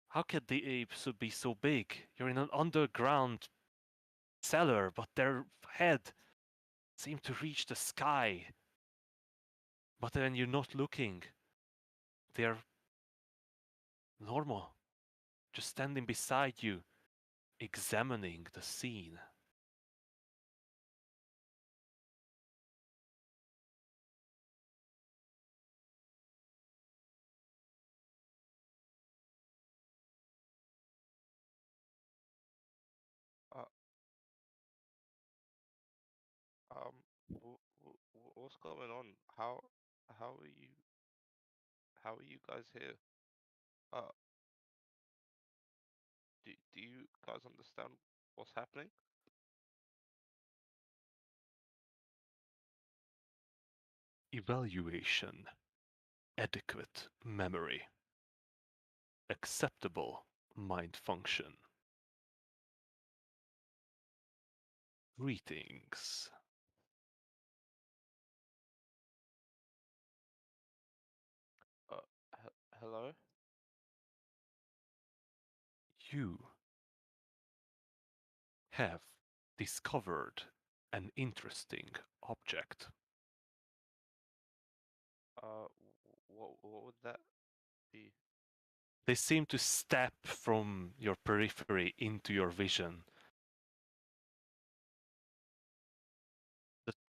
How could the apes be so big? You're in an underground cellar, but their head seemed to reach the sky. But when you're not looking, they're normal, just standing beside you, examining the scene. Uh, what's going on? How are you? How are you guys here? Uh, do you guys understand what's happening? Evaluation. Adequate memory. Acceptable mind function. Greetings. Hello? You have discovered an interesting object. What would that be? They seem to step from your periphery into your vision.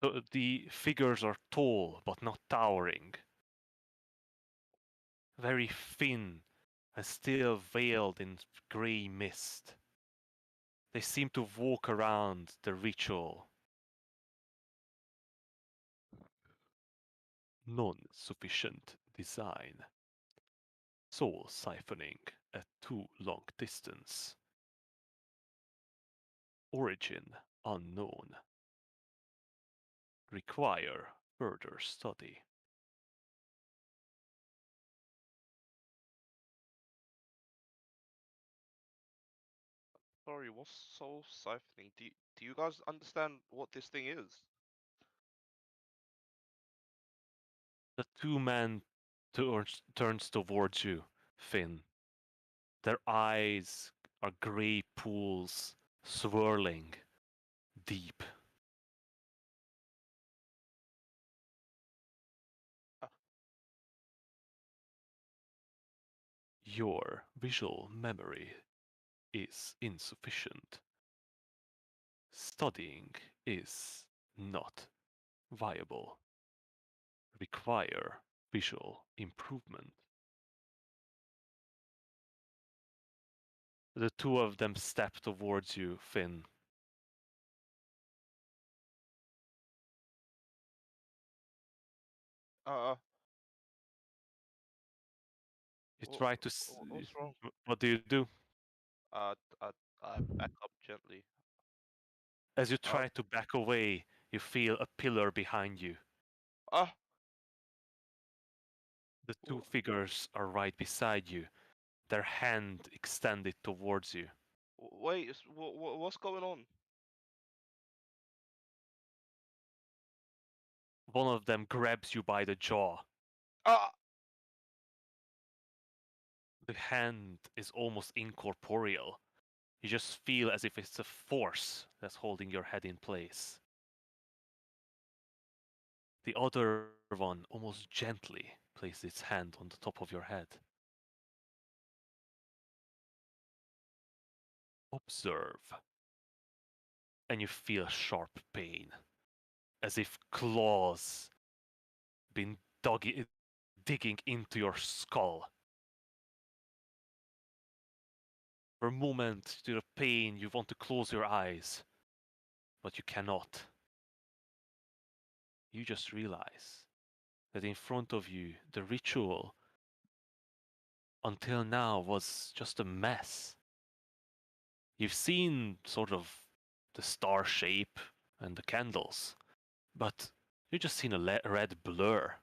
The figures are tall but not towering. Very thin and still veiled in grey mist. They seem to walk around the ritual. Non-sufficient design. Soul siphoning at too long distance. Origin unknown. Require further study. Sorry, what's soul siphoning? Do you guys understand what this thing is? The two men turns towards you, Finn. Their eyes are grey pools, swirling, deep. Uh, Your visual memory is insufficient. Studying is not viable. Require visual improvement. The two of them step towards you, Finn. uh, You what, try to. what's wrong? What do you do? Uh, I, I back up gently. As you Uh, try to back away, you feel a pillar behind you. ah, The two figures are right beside you, their hand extended towards you. wait, what's going on? One of them grabs you by the jaw. Ah, The hand is almost incorporeal. You just feel as if it's a force that's holding your head in place. The other one almost gently places its hand on the top of your head. Observe. And you feel sharp pain, as if claws been digging into your skull. For a moment, to the pain, you want to close your eyes, but you cannot. You just realize that in front of you, the ritual until now was just a mess. You've seen sort of the star shape and the candles, but you've just seen a red blur.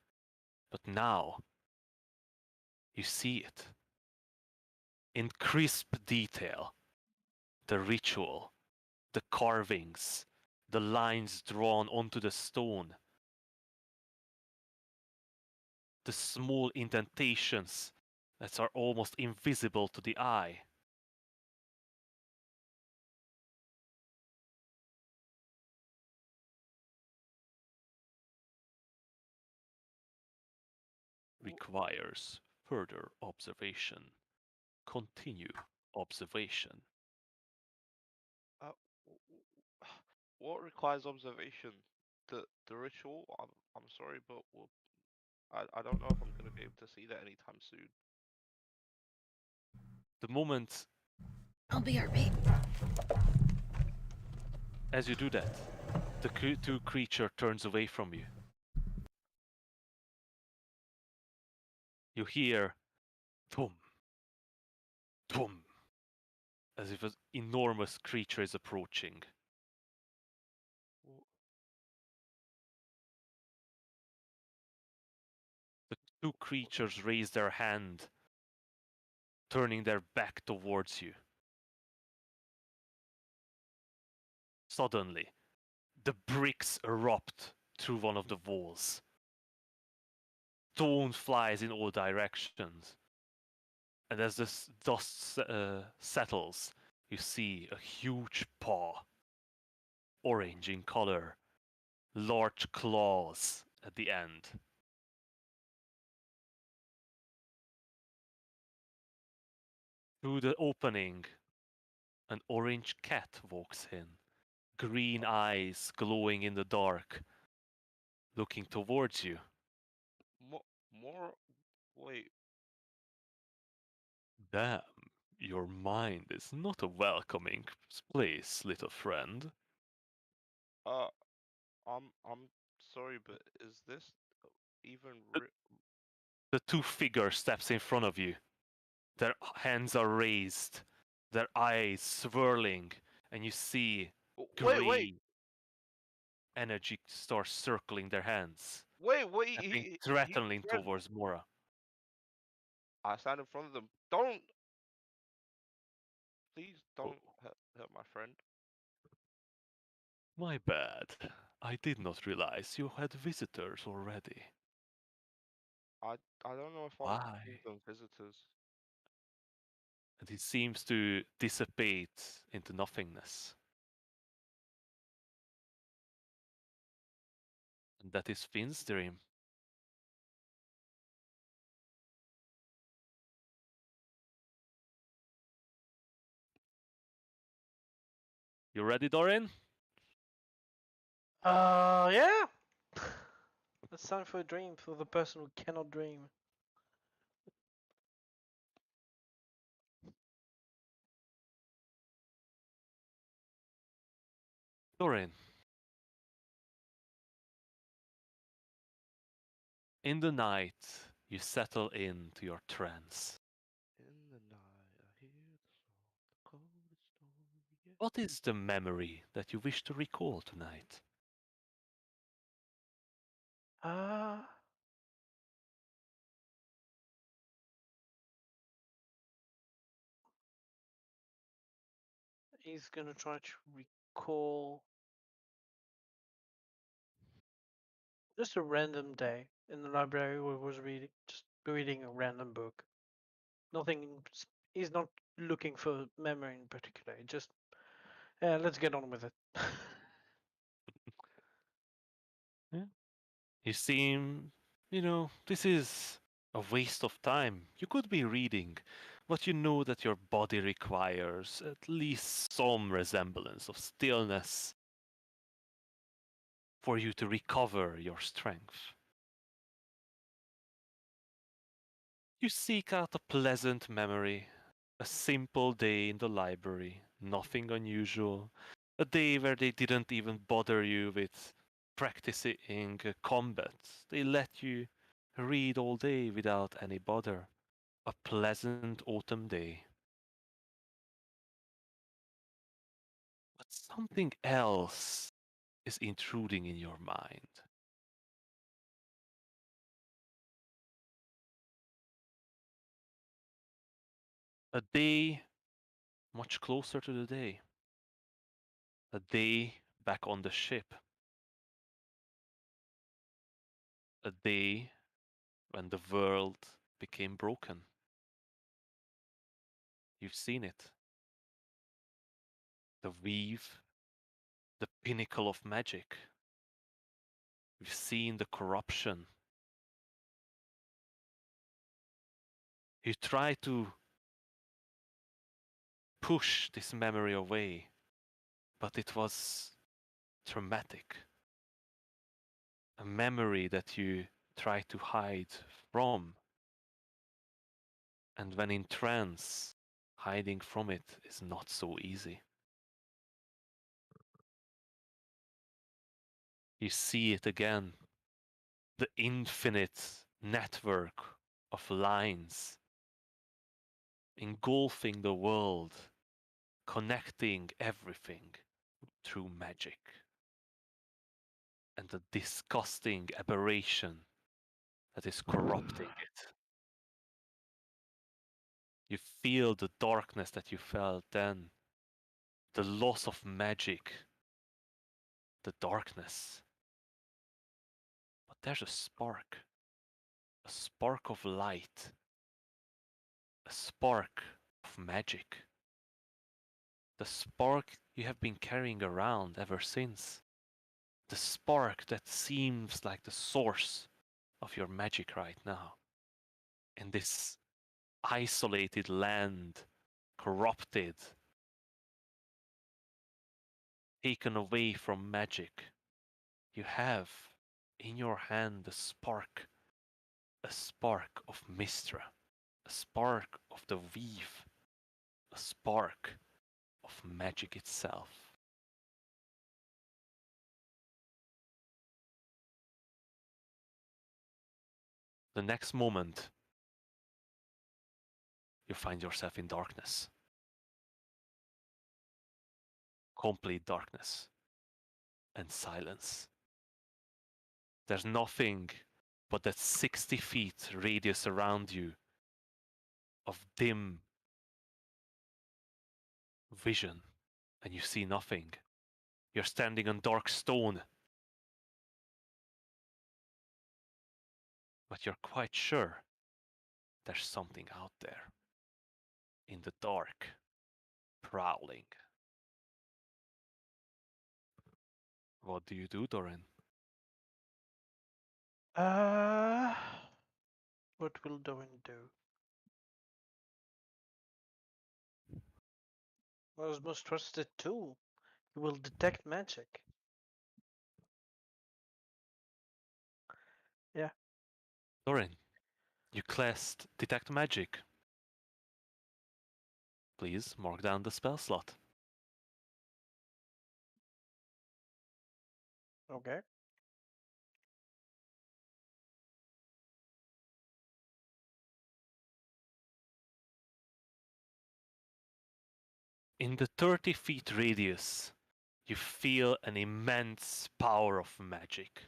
But now, you see it. In crisp detail, the ritual, the carvings, the lines drawn onto the stone, the small indentations that are almost invisible to the eye. Requires further observation. Continue observation. uh, what requires observation? The ritual? I'm sorry, but I don't know if I'm gonna be able to see that anytime soon. The moment I'll be RP. as you do that, the two creature turns away from you. You hear thum, thum, as if an enormous creature is approaching. The two creatures raise their hand, turning their back towards you. Suddenly, the bricks erupt through one of the walls. Stone flies in all directions. And as this dust settles, you see a huge paw, orange in color, large claws at the end. Through the opening, an orange cat walks in, green eyes glowing in the dark, looking towards you. More. Wait. Damn, your mind is not a welcoming place, little friend. Uh, I'm sorry, but is this even The two figures steps in front of you. Their hands are raised, their eyes swirling, and you see Wait. gray energy starts circling their hands, Wait. stepping He threatening threatened. towards Mora. I stand in front of them. Don't. Please Oh, don't hurt my friend. my bad. I did not realize you had visitors already. I don't know if I'm Why? calling them visitors. And he seems to dissipate into nothingness. And that is Finn's dream. You ready, Dorin? Yeah. It's time for a dream for the person who cannot dream. Dorin, in the night, you settle into your trance. In the night, I hear the coldest storm. Yeah. What is the memory that you wish to recall tonight? Uh, he's gonna try to recall just a random day in the library where he was reading a random book. Nothing. He's not looking for memory in particular. Just let's get on with it. Yeah. You seem, this is a waste of time. You could be reading, but you know that your body requires at least some resemblance of stillness for you to recover your strength. You seek out a pleasant memory, a simple day in the library, nothing unusual, a day where they didn't even bother you with practicing combat. They let you read all day without any bother. A pleasant autumn day. But something else is intruding in your mind. A day much closer to the day. A day back on the ship. A day when the world became broken. You've seen it. The weave, the pinnacle of magic. You've seen the corruption. You try to push this memory away, but it was traumatic. A memory that you try to hide from. And when in trance, hiding from it is not so easy. You see it again, the infinite network of lines engulfing the world, connecting everything through magic. And the disgusting aberration that is corrupting it. You feel the darkness that you felt then, the loss of magic, the darkness. But there's a spark of light, a spark of magic. The spark you have been carrying around ever since. The spark that seems like the source of your magic right now. In this isolated land, corrupted, taken away from magic, you have in your hand a spark of Mistra, a spark of the weave, a spark of magic itself. The next moment, you find yourself in darkness. Complete darkness and silence. There's nothing but that 60 feet radius around you of dim vision, and you see nothing. You're standing on dark stone, but you're quite sure there's something out there in the dark, prowling. What do you do, Doran? What will Doran do? Well, his most trusted tool. He will detect magic. Yeah. Doran, you cast Detect Magic. Please mark down the spell slot. Okay. In the 30 feet radius, you feel an immense power of magic.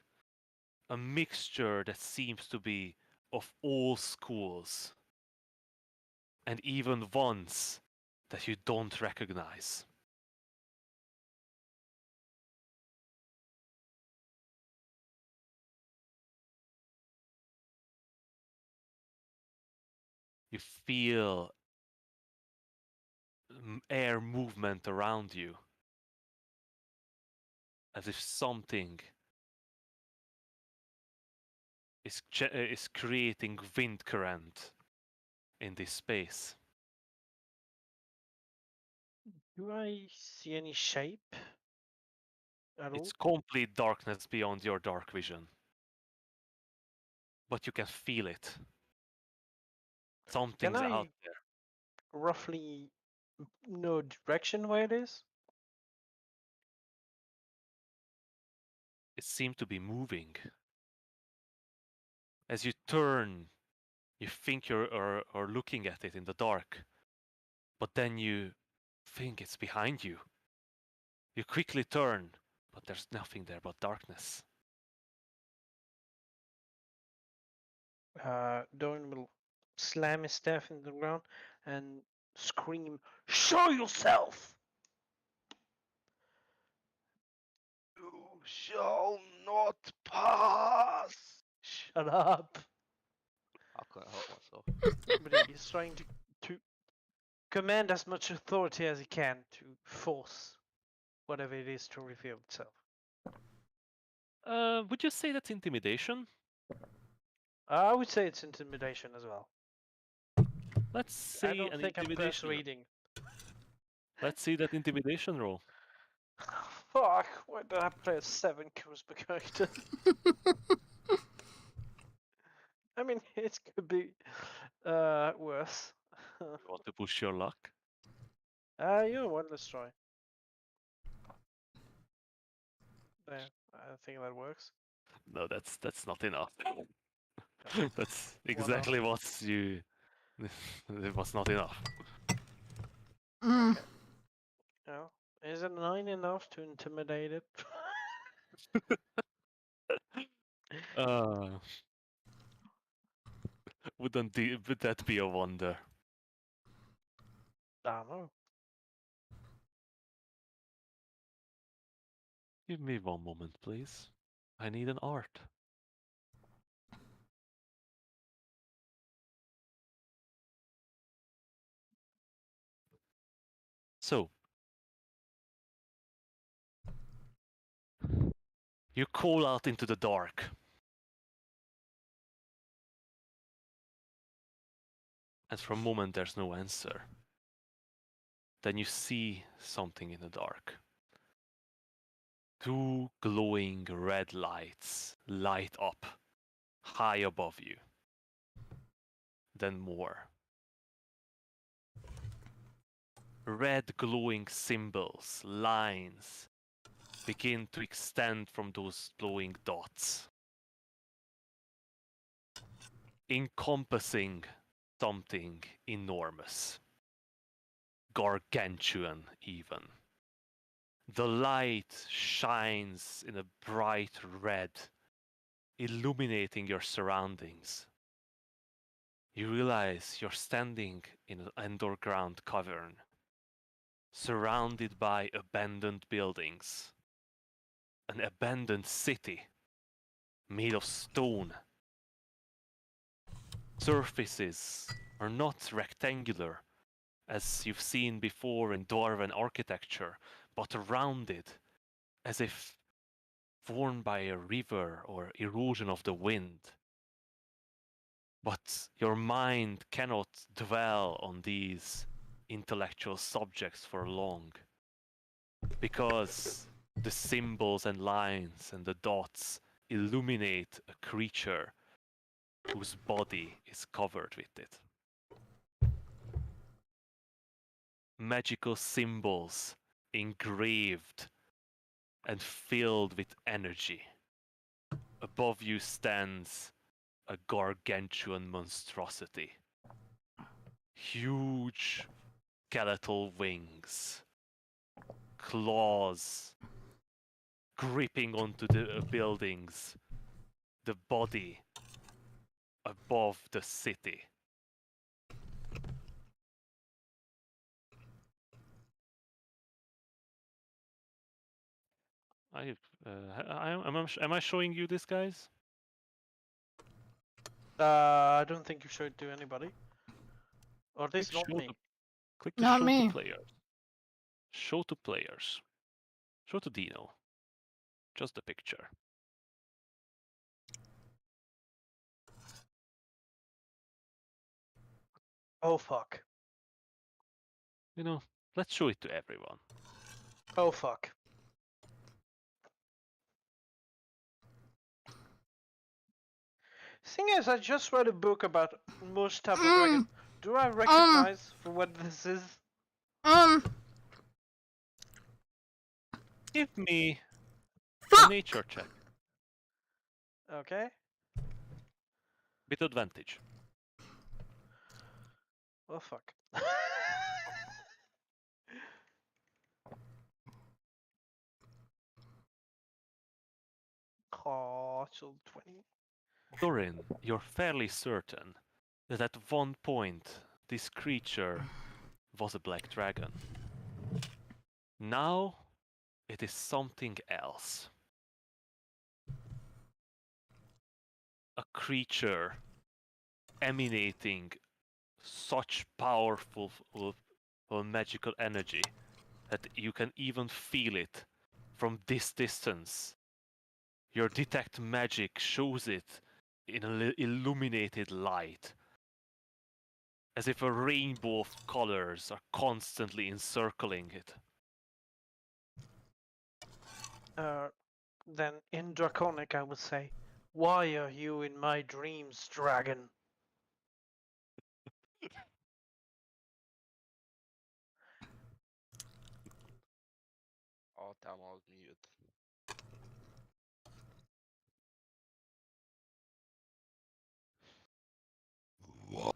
A mixture that seems to be of all schools. And even ones that you don't recognize. You feel air movement around you, as if something is creating wind current in this space. Do I see any shape at all? It's complete darkness beyond your dark vision. But you can feel it. Something's Can I out there. roughly know direction where it is? It seemed to be moving. As you turn, you think you're looking at it in the dark, but then you think it's behind you. You quickly turn, but there's nothing there but darkness. Doran will slam his staff in the ground and scream, "Show yourself!" You shall not pass. Shut up. I couldn't help myself. But he's trying to command as much authority as he can to force whatever it is to reveal itself. Would you say that's intimidation? I would say it's intimidation as well. Let's see I don't an think I'm intimidation. persuading. Let's see that intimidation roll. Fuck, why did I play a 7 charisma character? I mean, it could be worse. You want to push your luck? You know what, let's try. There, I think that works. No, that's not enough. That's exactly what you. It was not enough. Mm. Okay. No, is a 9 enough to intimidate it? Would that be a wonder? I don't know. Give me one moment, please. I need an art. So, you call out into the dark. And for a moment there's no answer. Then you see something in the dark. Two glowing red lights light up high above you. Then more. Red glowing symbols, lines, begin to extend from those glowing dots, encompassing something enormous, gargantuan even. The light shines in a bright red, illuminating your surroundings. You realize you're standing in an underground cavern, surrounded by abandoned buildings. An abandoned city made of stone. Surfaces are not rectangular, as you've seen before in Dwarven architecture, but rounded, as if formed by a river or erosion of the wind. But your mind cannot dwell on these intellectual subjects for long, because the symbols and lines and the dots illuminate a creature whose body is covered with it. Magical symbols engraved and filled with energy. Above you stands a gargantuan monstrosity. Huge skeletal wings, claws gripping onto the buildings, the body above the city. Am I showing you this, guys? I don't think you showed to anybody. Or this Click not show me. to- Click to Not show me. to players. Show to players. Show to Dino. Just the picture. Oh fuck. You know, let's show it to everyone. Oh fuck. Thing is, I just read a book about most type of dragon. Do I recognize for what this is? Give me a Fuck! nature check Okay. with advantage. Oh fuck. Oh, so 20. Dorin, you're fairly certain that at one point this creature was a black dragon. Now it is something else. A creature emanating such powerful magical energy that you can even feel it from this distance. Your detect magic shows it in an illuminated light, as if a rainbow of colors are constantly encircling it. Then in Draconic I would say, why are you in my dreams, dragon? Oh damn, I was muted. What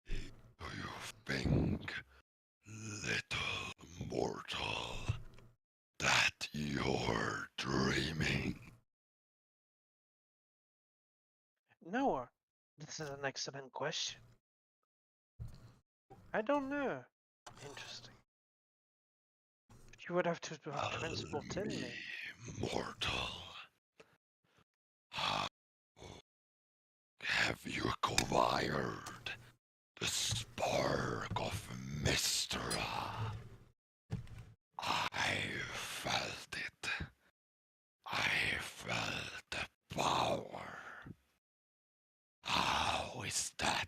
do you think, little mortal, that you're dreaming? Noah, this is an excellent question. I don't know. Interesting. You would have to have Tell transport in me, me. mortal, how have you acquired the spark of Mystra? I felt it. I felt the power. How is that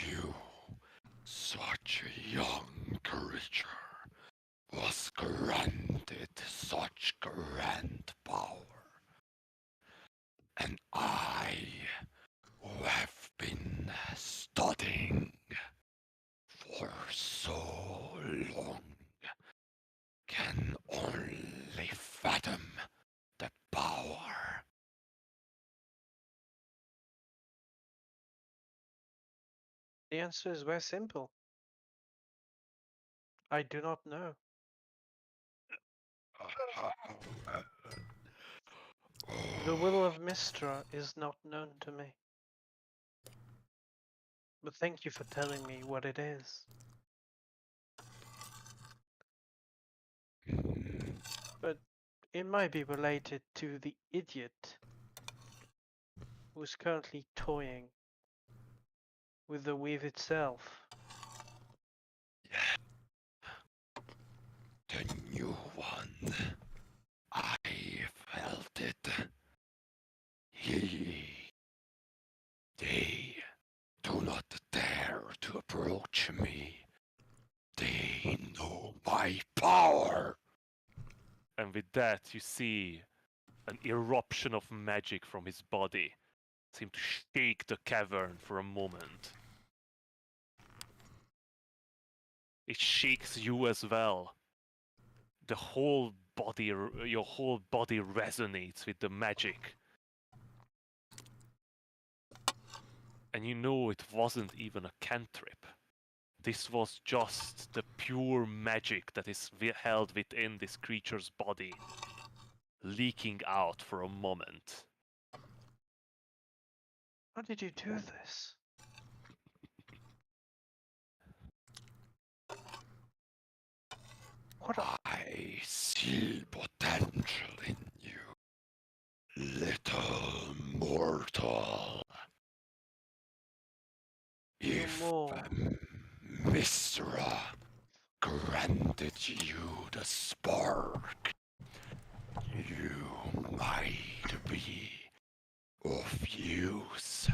you, such a young creature, was granted such grand power? And I, who have been studying for so long, can only fathom the power. The answer is very simple. I do not know. The will of Mystra is not known to me. But thank you for telling me what it is. But it might be related to the idiot who's currently toying with the weave itself. The new one. I felt it. They do not dare to approach me. They know my power. And with that, you see an eruption of magic from his body seem to shake the cavern for a moment. It shakes you as well. The whole body, your whole body resonates with the magic. And you know it wasn't even a cantrip. This was just the pure magic that is held within this creature's body, leaking out for a moment. How did you do this? What I see potential in you, little mortal. If more? Mystra granted you the spark, you might be of use.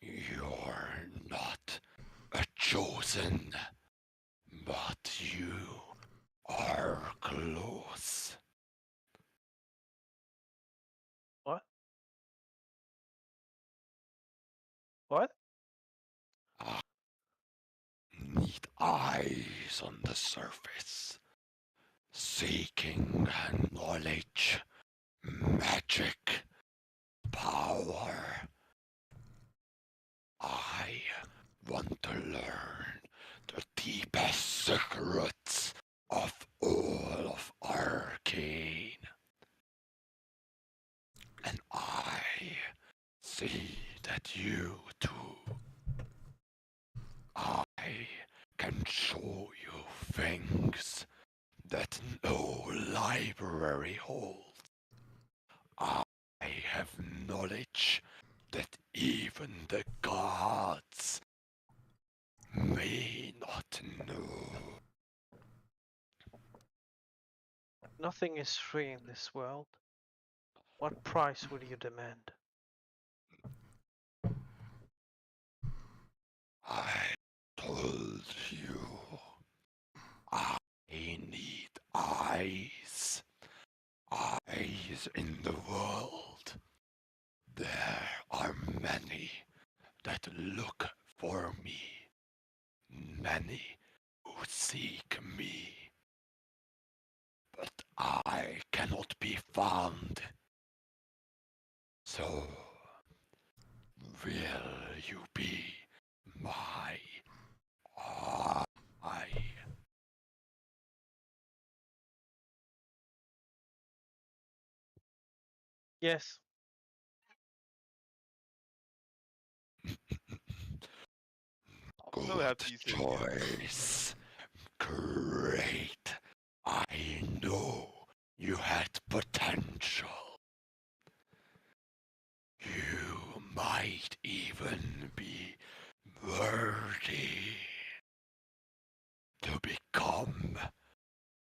You're not a chosen, but you are close. What? What? Need eyes on the surface, seeking knowledge, magic, power. I want to learn the deepest secrets of all of Arcane. And I see that you too. I can show you things that no library holds. I have knowledge that even the gods may not know. Nothing is free in this world. What price would you demand? I told you I need eyes. Eyes in the world. There are many that look for me. Many who seek me. But I cannot be found. So, will you be my eye? Yes. I'm so happy you said yes. Choice. Great. I know to become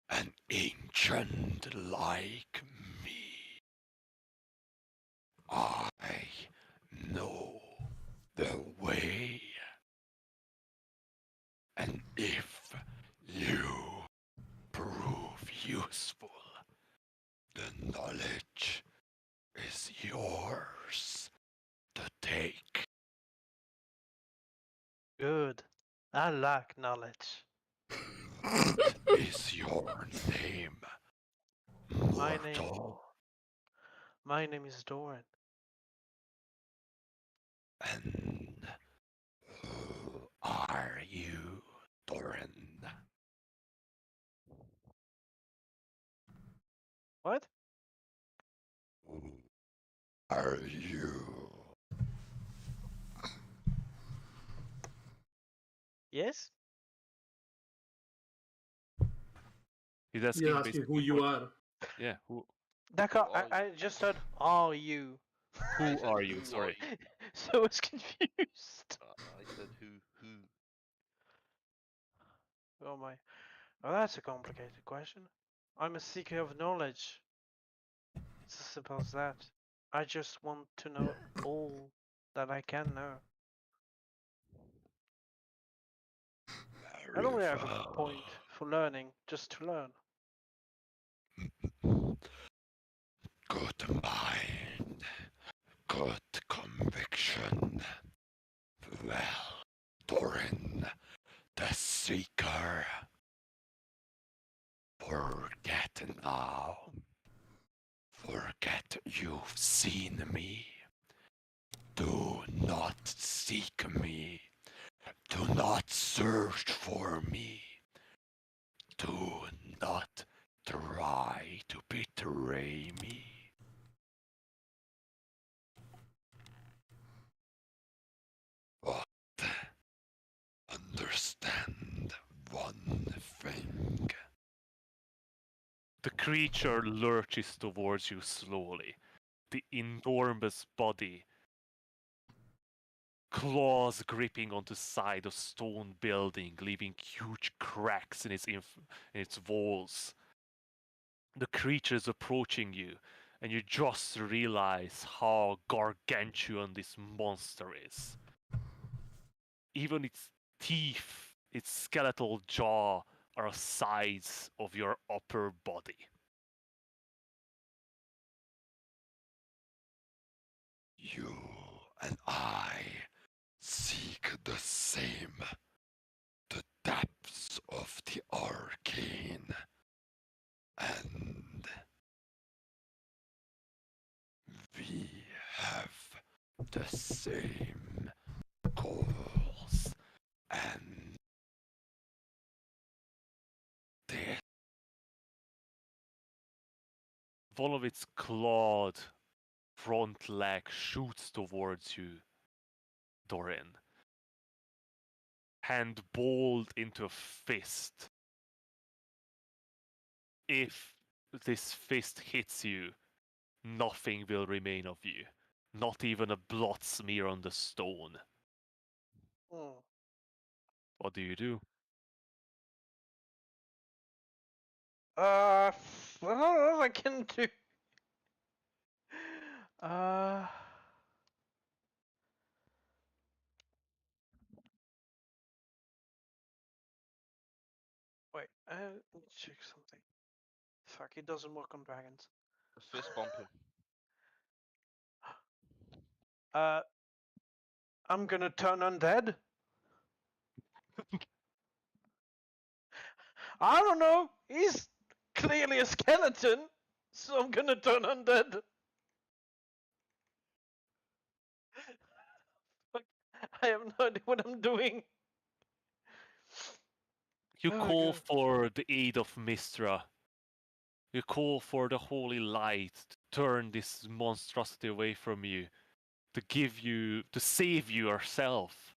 an ancient like me. I know the way. And if you prove useful, the knowledge is yours to take. Good. I like knowledge. What is your name, My name- mortal? My name is Doran. And who are you, Doran? What? Who are you? Yes? He's asking, He's asking who basically you for- are. Yeah, who Dakar, are I just said, are you? I who said, are you? "Who Sorry. you?" So I was confused. I said who? Oh my. Well, that's a complicated question. I'm a seeker of knowledge. It's as simple as that. I just want to know all that I can know. I don't really have a point for learning, just to learn. Good mind, good conviction. Well, Doran, the Seeker. Forget now. Forget you've seen me. Do not seek me. Do not search for me. Do not try to betray me. But understand one thing. The creature lurches towards you slowly. The enormous body, claws gripping onto side of stone building, leaving huge cracks in its walls. The creature is approaching you, and you just realize how gargantuan this monster is. Even its teeth, its skeletal jaw, are the size of your upper body. You and I seek the same, the depths of the arcane, and we have the same goals, and this One of its clawed front leg shoots towards you, Doran. Hand balled into a fist. If this fist hits you, nothing will remain of you. Not even a blood smear on the stone. Hmm. What do you do? I don't know if I can do. Wait, let me check something. Fuck, it doesn't work on dragons. Fist bump him. I'm gonna turn undead. I don't know. He's clearly a skeleton, so I'm gonna turn undead. Fuck, I have no idea what I'm doing. You Oh, call God. for the aid of Mistra. You call for the holy light to turn this monstrosity away from you, to save you yourself.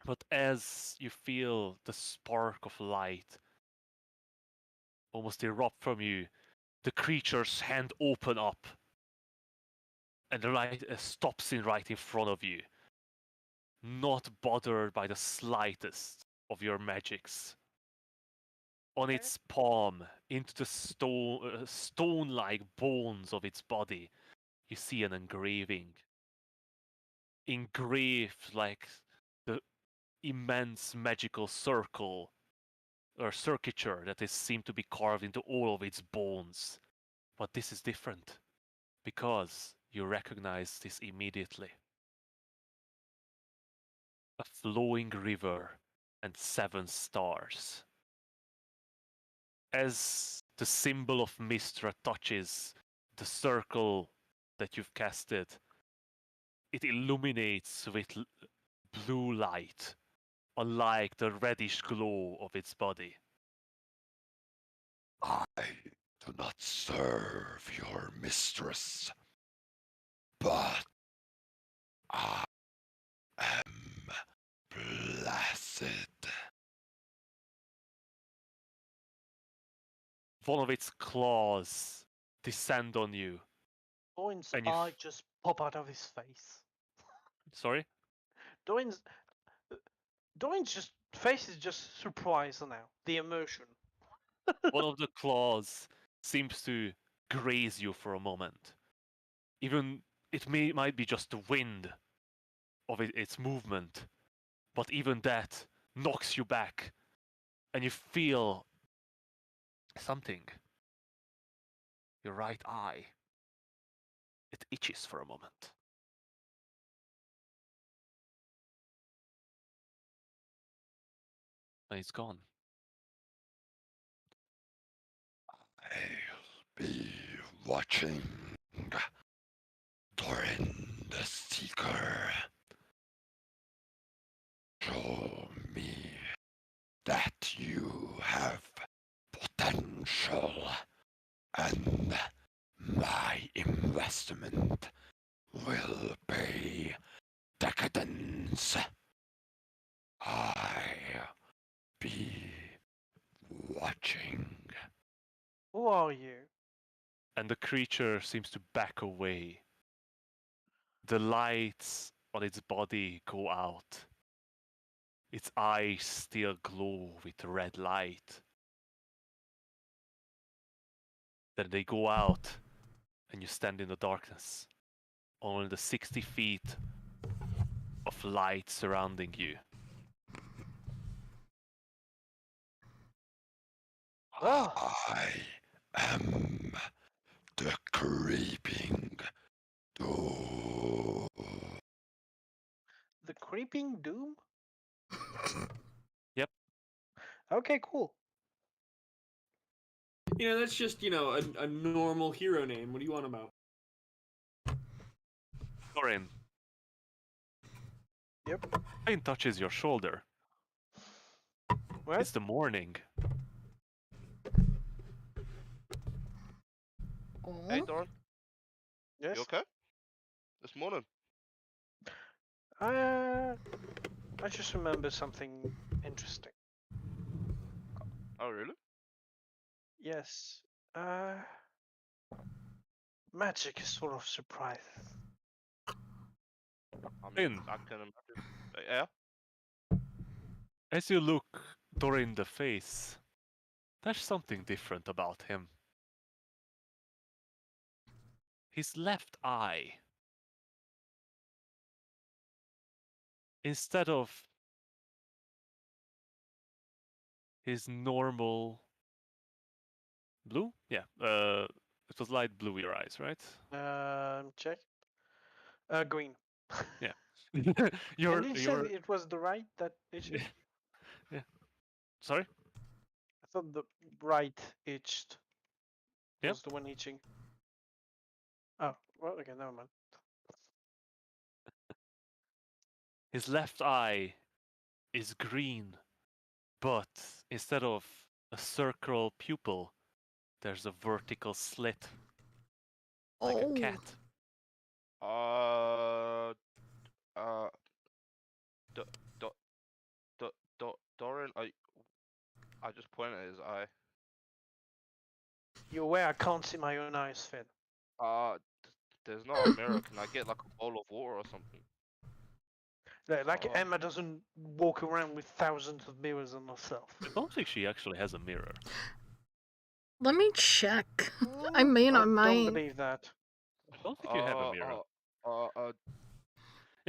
But as you feel the spark of light almost erupt from you, the creature's hand open up, and the light stops right in front of you, not bothered by the slightest of your magics. On Okay. its palm, into the stone-like bones of its body, you see an engraving. Engraved like the immense magical circle or circuiture that is seemed to be carved into all of its bones. But this is different because you recognize this immediately. A flowing river and 7 stars. As the symbol of Mistra touches the circle that you've casted, it illuminates with blue light, unlike the reddish glow of its body. I do not serve your mistress, but I am placid. One of its claws descend on you. Doin's And you eye just pop out of his face. Sorry? Doin's Doin's face is just surprised now. The emotion. One of the claws seems to graze you for a moment. Even it might be just the wind of its movement, but even that knocks you back, and you feel something. Your right eye. It itches for a moment. And it's gone. I'll be watching Doran the Seeker. Show me that you have potential, and my investment will pay decadence. I'll be watching. Who are you? And the creature seems to back away. The lights on its body go out. Its eyes still glow with red light. Then they go out, and you stand in the darkness. Only the 60 feet of light surrounding you. Oh, I am the creeping doom. the creeping doom? Yep. Okay, cool. That's just, a normal hero name. What do you want about? Thorin. Yep. Bane touches your shoulder. What? It's the morning. Hey, Oh, Doran, Yes. you okay? This morning. I just remember something interesting. Oh, really? Yes. Magic is sort of surprise. I mean, Bane, I can imagine. Yeah? as you look Thorin in the face, there's something different about him. His left eye, instead of his normal blue? Yeah, it was light blue your eyes, right? Check. Green. Yeah. And you said it was the right that itched? Yeah. Sorry? I thought the right itched Yep. was the one itching. Oh, well, okay, never mind. His left eye is green, but instead of a circular pupil, there's a vertical slit, like a oh, cat. Uh, D- D- Doran, I just pointed at his eye. You're aware I can't see my own eyes, Finn. There's not a mirror. Can I get like a bowl of water or something? Like Oh. Emma doesn't walk around with thousands of mirrors on herself. I don't think she actually has a mirror. Let me check. I mean, I don't might. believe that. I don't think you have a mirror.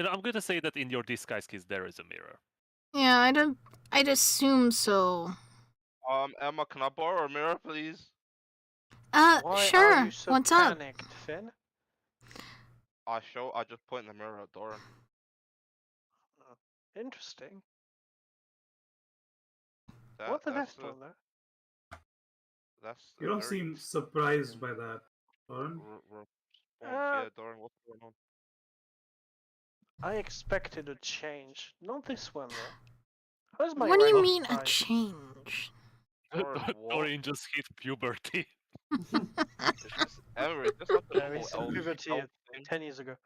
I'm gonna say that in your disguise kit there is a mirror. Yeah, I'd assume so. Emma, can I borrow a mirror, please? Why are Sure. you so What's up? panicked, Finn? I just point the mirror at Doran. Interesting. That, What the that's rest one though? that's You a don't very seem good surprised by that, Oren. response. Uh, Yeah, Doran, what's going on? I expected a change. Not this one though. How's my What do you rank mean a high? change? Doran, what? Dorian just hit puberty. It's just Emma, it's just like a No, little he's in elf, puberty elf thing. 10 years ago.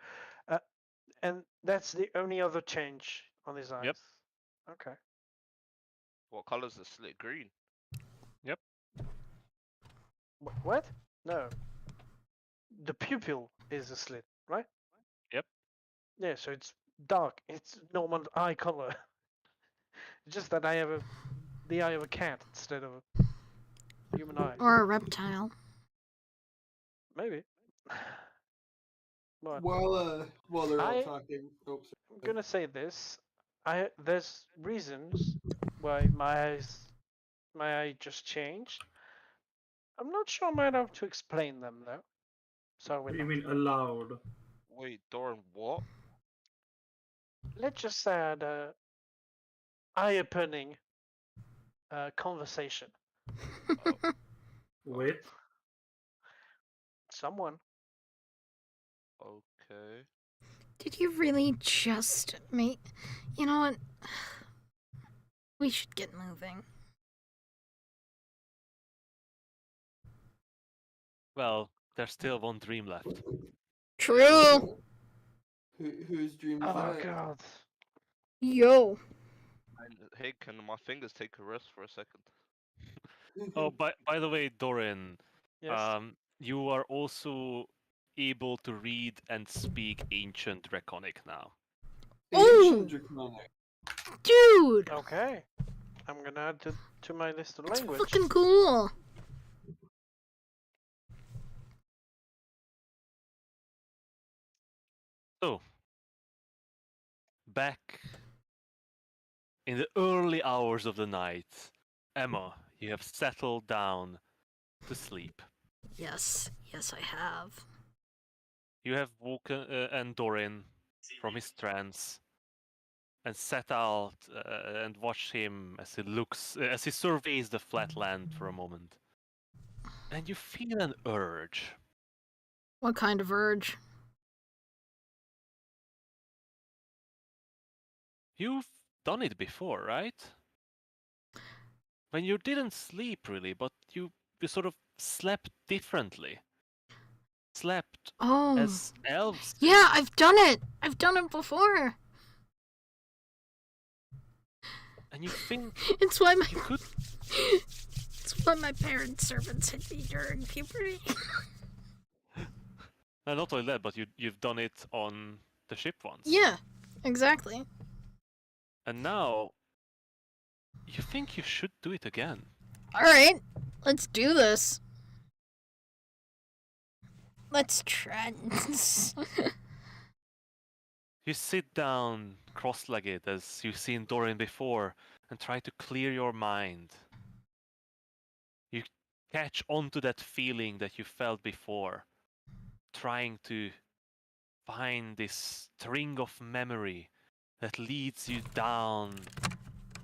And that's the only other change on his eyes. Yep. Okay. What color's the slit? Green. Yep. What? No. The pupil is a slit, right? Yep. Yeah, so it's dark. It's normal eye color. It's just that I have the eye of a cat instead of a human eye. Or a reptile. Maybe. But While they're all I- talking, I'm gonna say this. There's reasons why my eye just changed. I'm not sure I might have to explain them though. So What do you mean allowed? Wait, Doran, what? let's just say I had a eye-opening conversation. With? Someone. Okay. Did you really just make... You know what? We should get moving. Well, there's still one dream left. True. Whose dream is Oh that? god. Yo. And hey, can my fingers take a rest for a second? Oh, by the way, Dorian, Yes. you are also able to read and speak Ancient Draconic now. Ancient Draconic. Dude. Okay. I'm gonna add to my list of That's language. fucking cool. So, back in the early hours of the night, Emma, you have settled down to sleep. Yes. Yes, I have. You have woken and Dorian from his trance and set out and watched him as he surveys the flat land for a moment. And you feel an urge. What kind of urge? You've done it before, right? When you didn't sleep really, but you sort of slept differently. Slept Oh. as elves. Yeah, I've done it. I've done it before. And you think It's why you could. It's why my parents' servants hit me during puberty. Not only that, but you've done it on the ship once. Yeah, exactly. And now you think you should do it again. Alright, let's do this. Let's trance. You sit down cross-legged as you've seen Dorian before and try to clear your mind. You catch onto that feeling that you felt before, trying to find this string of memory that leads you down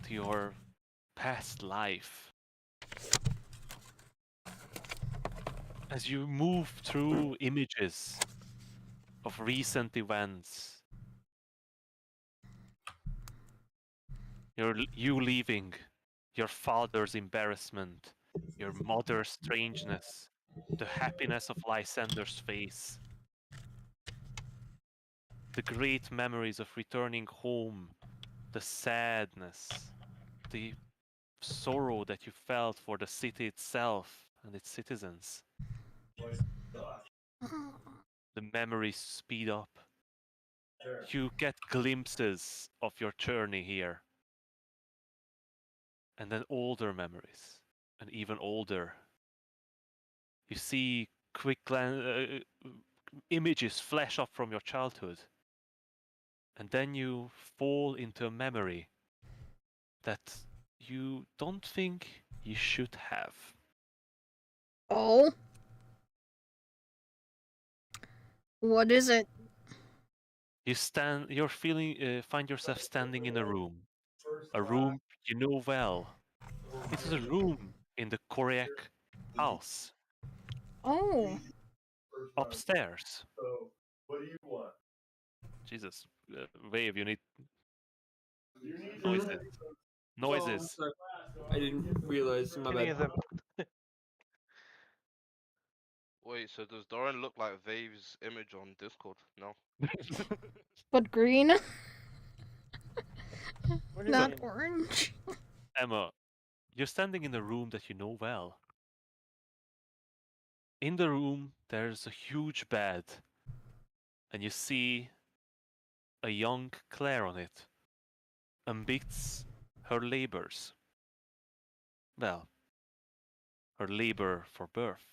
to your past life. As you move through images of recent events, you leaving, your father's embarrassment, your mother's strangeness, the happiness of Lysander's face, the great memories of returning home, the sadness, the sorrow that you felt for the city itself and its citizens. The memories speed up. you get glimpses of your journey here. And then older memories, and even older. You see quick images flash up from your childhood. And then you fall into a memory that you don't think you should have. Oh? What is it? You're find yourself standing in a room you know well. It is a room in the Koryak house, Oh. upstairs. Jesus, Wave, you need noises. Noises. Sorry. I didn't realize. My Any bad. of them. Wait, so does Doran look like Vave's image on Discord? No. But green? What do you Not mean? orange. Emma, you're standing in a room that you know well. In the room, there's a huge bed, and you see a young Claire on it, amidst her labors. Well, her labor for birth.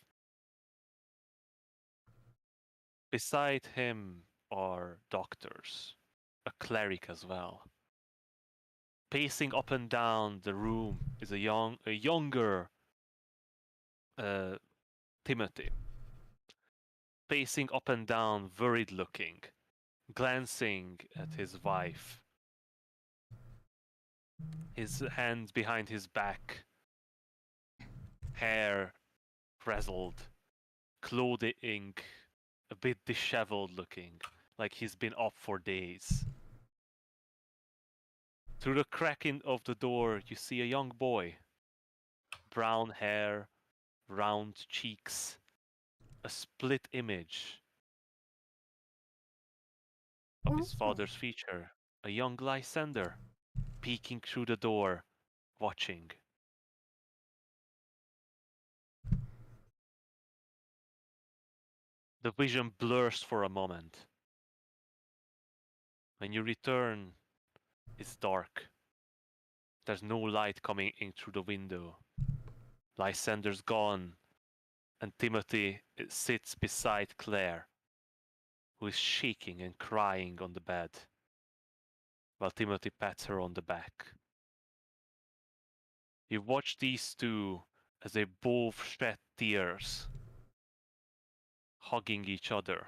Beside him are doctors, a cleric as well. Pacing up and down the room is a younger Timothy. Pacing up and down, worried looking, glancing at his wife. His hands behind his back, hair frazzled, clothing a bit disheveled looking, like he's been up for days. Through the crack of the door, you see a young boy. Brown hair, round cheeks, a split image of his father's feature. A young Lysander, peeking through the door, watching. The vision blurs for a moment. When you return, it's dark. There's no light coming in through the window. Lysander's gone, and Timothy sits beside Claire, who is shaking and crying on the bed, while Timothy pats her on the back. You watch these two as they both shed tears, hugging each other.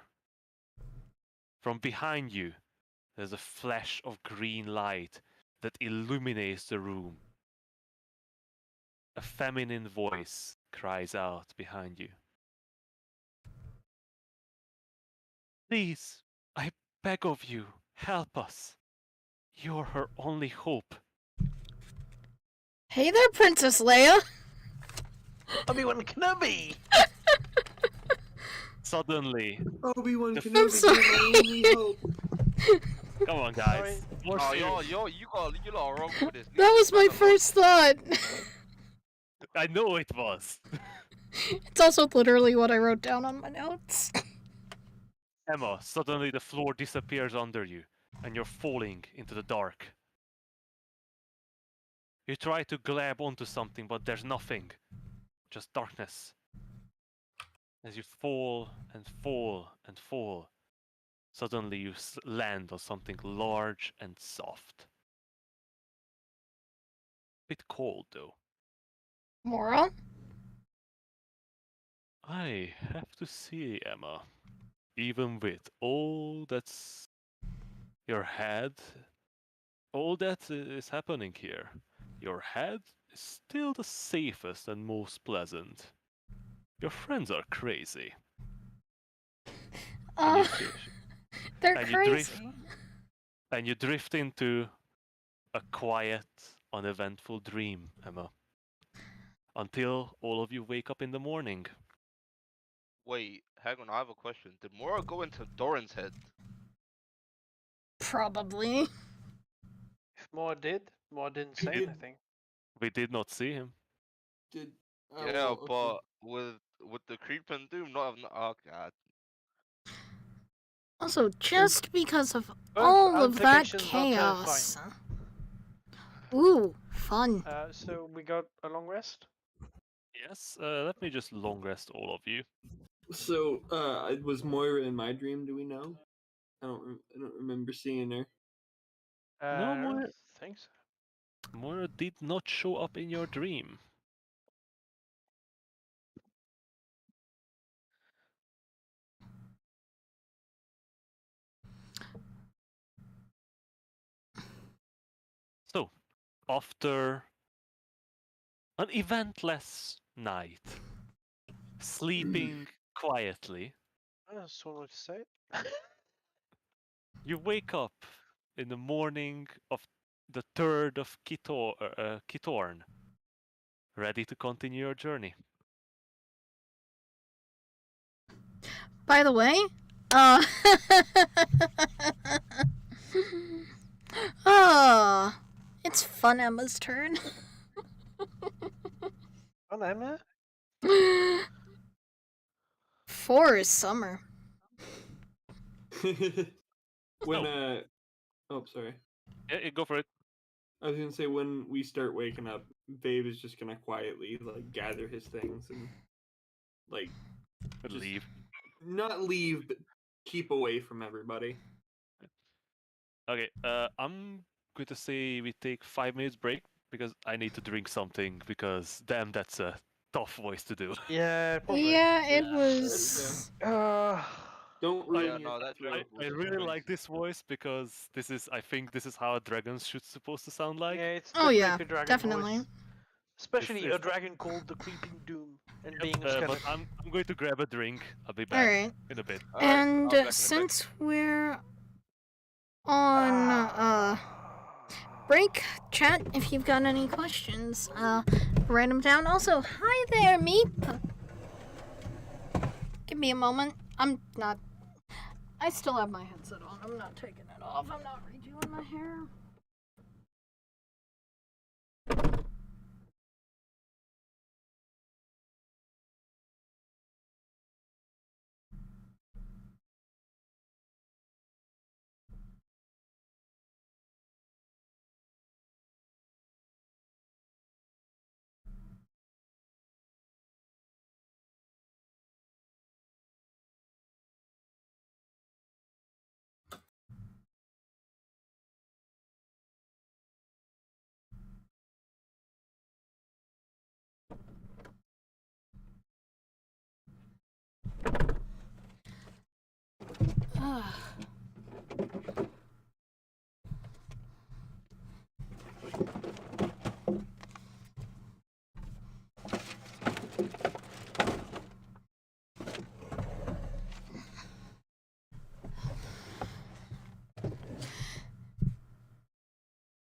From behind you, there's a flash of green light that illuminates the room. A feminine voice cries out behind you. Please, I beg of you, help us. You're her only hope. Hey there, Princess Leia. Obi-Wan Kenobi! Suddenly, Obi-Wan The- Kenobi, I'm sorry. you're my only hope. come on, guys. More Oh, serious. you lot are wrong with this. That was my Leave this man alone. first thought. I know it was. It's also literally what I wrote down on my notes. Emma, suddenly the floor disappears under you, and you're falling into the dark. You try to grab onto something, but there's nothing. Just darkness. As you fall and fall and fall, suddenly you land on something large and soft. Bit cold, though. Mora? I have to see, Emma. Even with all that's your head, all that is happening here, your head is still the safest and most pleasant. Your friends are crazy. And you fish. They're And you crazy. And you drift into a quiet, uneventful dream, Emma. Until all of you wake up in the morning. Wait, hang on, I have a question. Did Mora go into Doran's head? Probably. If Moa didn't say did. anything. We did not see him. Did Yeah, well, okay. but with the creep and doom, not oh god. Also, just because of But all of that application's not, chaos. fine. Ooh, fun. So we got a long rest. Yes, let me just long rest all of you. So, was Moira in my dream? Do we know? I don't remember seeing her. No, I don't Moira. think so. Moira did not show up in your dream. So, after an eventless night, sleeping quietly, That's all I say. you wake up in the morning of the 3rd of Kitorn, ready to continue your journey. By the way, oh, it's Fun Emma's turn. Oh, Emma? 4 is summer. When Oh. oh, sorry. Yeah, go for it. I was gonna say when we start waking up, Babe is just gonna quietly like gather his things and like just Leave. not leave, but keep away from everybody. Okay, I'm going to say we take 5 minutes break because I need to drink something because damn, that's a tough voice to do. Yeah, probably. Yeah, it Yeah. was. Don't ruin no, your that throat. dragon I voice is really crazy. like this voice because I think this is how dragons should supposed to sound like. Yeah, it's Oh the yeah, creepy dragon definitely. voice. Especially It's- a dragon called the Creeping Doom and Yep, being a but skeleton. I'm going to grab a drink. I'll be All back right. in a bit. Alright, I'll And be back in a bit. since we're on break, chat, if you've got any questions, write them down. Also, hi there, Meep. Give me a moment. I still have my headset on. I'm not taking it off. I'm not redoing my hair.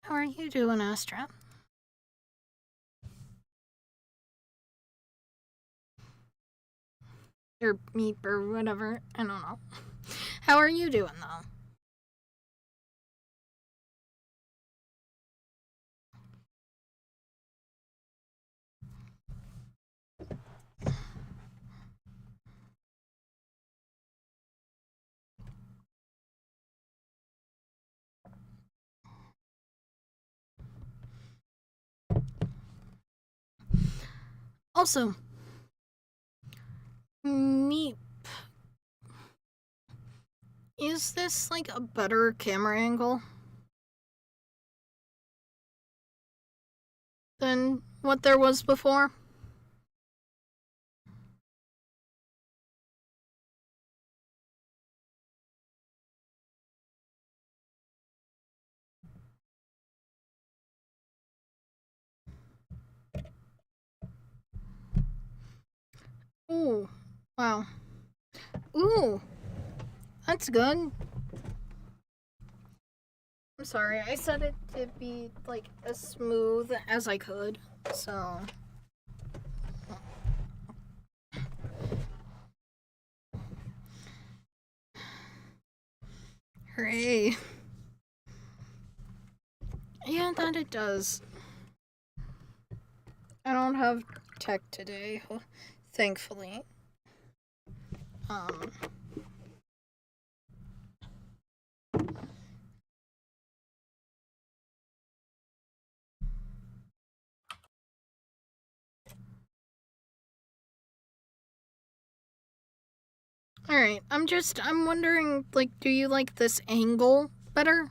How are you doing, Astra? Or Meep or whatever. I don't know. How are you doing, though? Also, Meep, is this like a better camera angle than what there was before? Ooh, wow. Ooh, that's good. I'm sorry, I set it to be like as smooth as I could, so. Hooray. Yeah, that it does. I don't have tech today, thankfully. Alright, I'm wondering, like, do you like this angle better?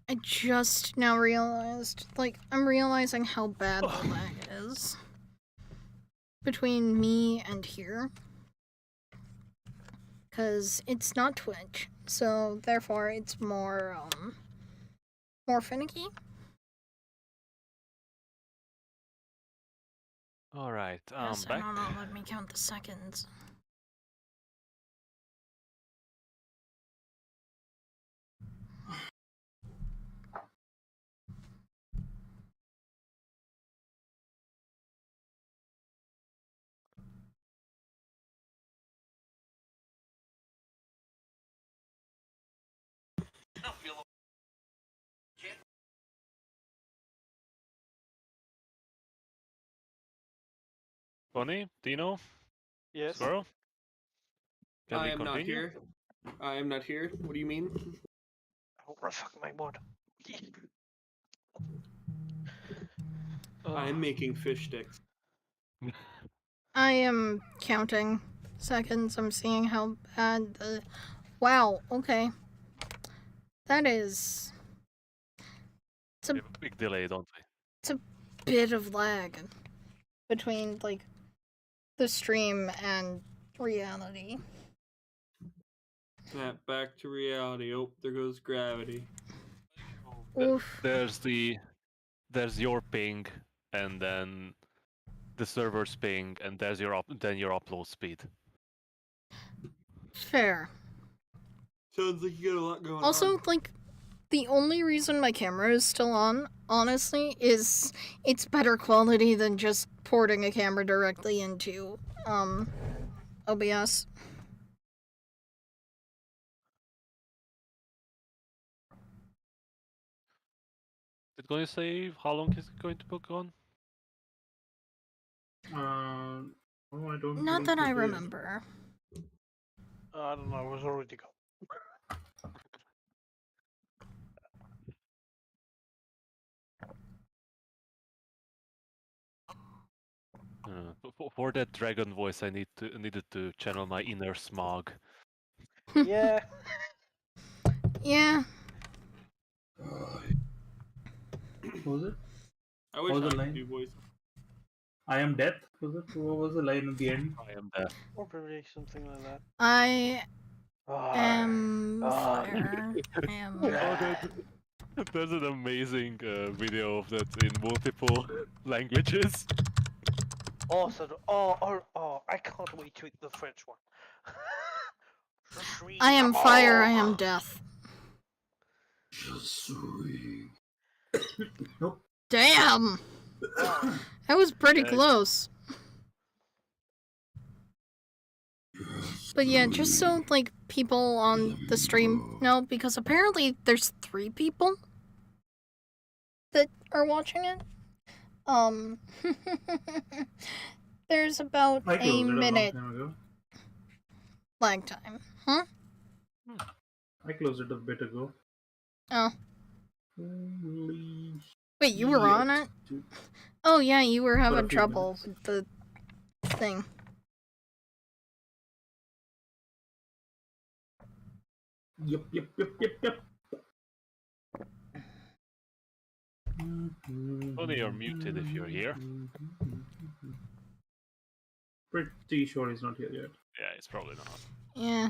I just now realized, like, I'm realizing how bad the lag is between me and here. Because it's not Twitch, so therefore it's more finicky. All right, Yes, I back. don't know, let me count the seconds. Bonnie, Dino, Yes. Squirrel. Can I we am not continue? here. I am not here. What do you mean? Oh, fuck my mod. I am making fish sticks. I am counting seconds. I'm seeing how bad the. Wow, okay. That is. It's We have a big delay, don't we? It's a bit of lag between, like, the stream and reality. Snap back to reality. Oh, there goes gravity. Oof. There's your ping, and then the server's ping, and there's your upload speed. Fair. Sounds like you got a lot going Also, on. like, the only reason my camera is still on, honestly, is it's better quality than just porting a camera directly into, OBS. Is it going to say how long is it going to book on? Oh, I don't. Not that I prepare. remember. I don't know, I was already gone. For that dragon voice, I needed to channel my inner smog. Yeah. Yeah. What was it? I wish What was I the could line? do voice. I am death. Was it? What was the line at the end? I am deaf. Or probably something like that. I Ah, am fire. I am. There's an amazing video of that in multiple languages. Also, I can't wait to eat the French one. I am fire. I am death. Nope. Damn! Wow. That was pretty Yeah. close. But yeah, just so, like, people on the stream know, because apparently there's 3 people that are watching it. There's about I a closed it a long minute time ago. lag time. Huh? I closed it a bit ago. Oh. Holy Wait, you were on it? shit. Oh yeah, you were For a having few trouble minutes. with the thing. Yep. Only you're muted if you're here. Pretty sure he's not here yet. Yeah, it's probably not. Yeah.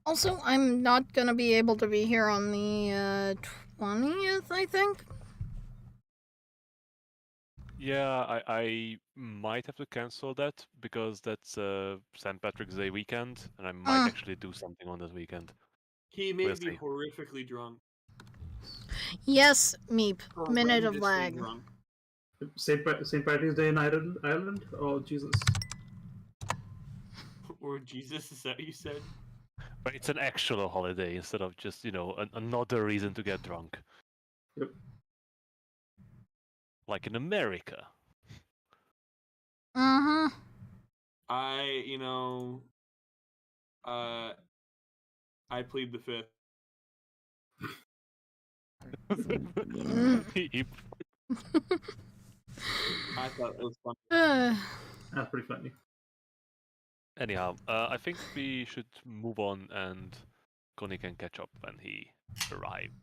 Also, I'm not gonna be able to be here on the 20th, I think. Yeah, I might have to cancel that because that's St. Patrick's Day weekend, and I might actually do something on that weekend. He may We'll be see. horrifically drunk. Yes, Meep. Minute of Horrendously lag. drunk. St. Patrick's Day in Ireland? Oh, Jesus. Or Jesus, is that what you said? But it's an actual holiday instead of just, another reason to get drunk. Yep. Like in America. Mm-hmm. I plead the fifth. He- I thought it was fun. That's pretty funny. Anyhow, I think we should move on and Connie can catch up when he arrives.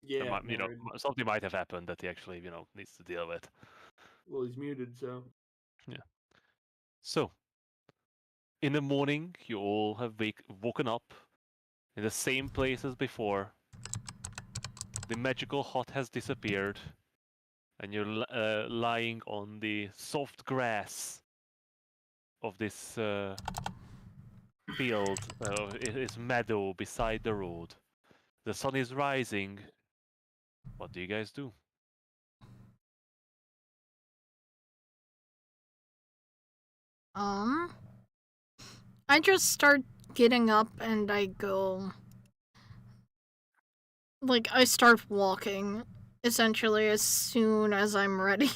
There Yeah, might, nerd. something might have happened that he actually, needs to deal with. Well, he's muted, so. So, in the morning, you all have woken up in the same place as before. The magical hut has disappeared, and you're lying on the soft grass of this field, this meadow beside the road. The sun is rising. What do you guys do? I just start getting up and I go. Like, I start walking, essentially, as soon as I'm ready.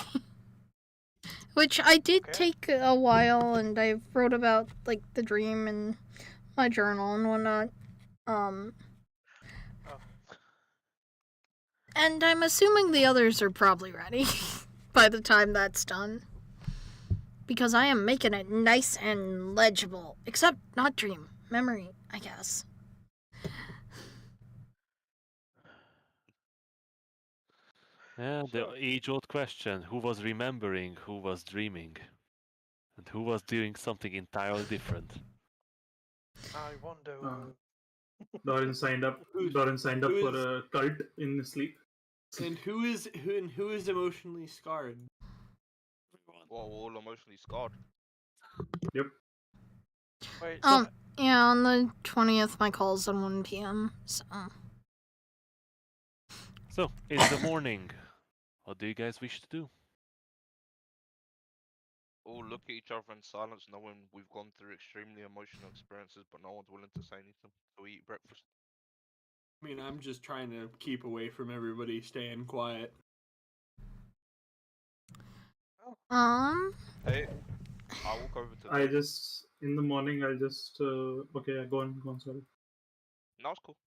Which I did Okay. take a while, and I wrote about, like, the dream in my journal and whatnot. Oh. And I'm assuming the others are probably ready by the time that's done. Because I am making it nice and legible. Except not dream. Memory, I guess. Yeah, the So- age-old question: who was remembering, who was dreaming, and who was doing something entirely different? I wonder. Doran signed up. Who's- Doran signed up who for is- a cult in his sleep. And who is emotionally scarred? Well, we're all emotionally scarred. Yep. Wait, Yeah, on the 20th, my call's at 1 p.m., so. So, it's the morning. What do you guys wish to do? All look at each other in silence, knowing we've gone through extremely emotional experiences, but no one's willing to say anything. So we eat breakfast. I mean, I'm just trying to keep away from everybody, staying quiet. Hey, I walk over to. I just in the morning. I'll just okay. Go on. Sorry. No, it's cool.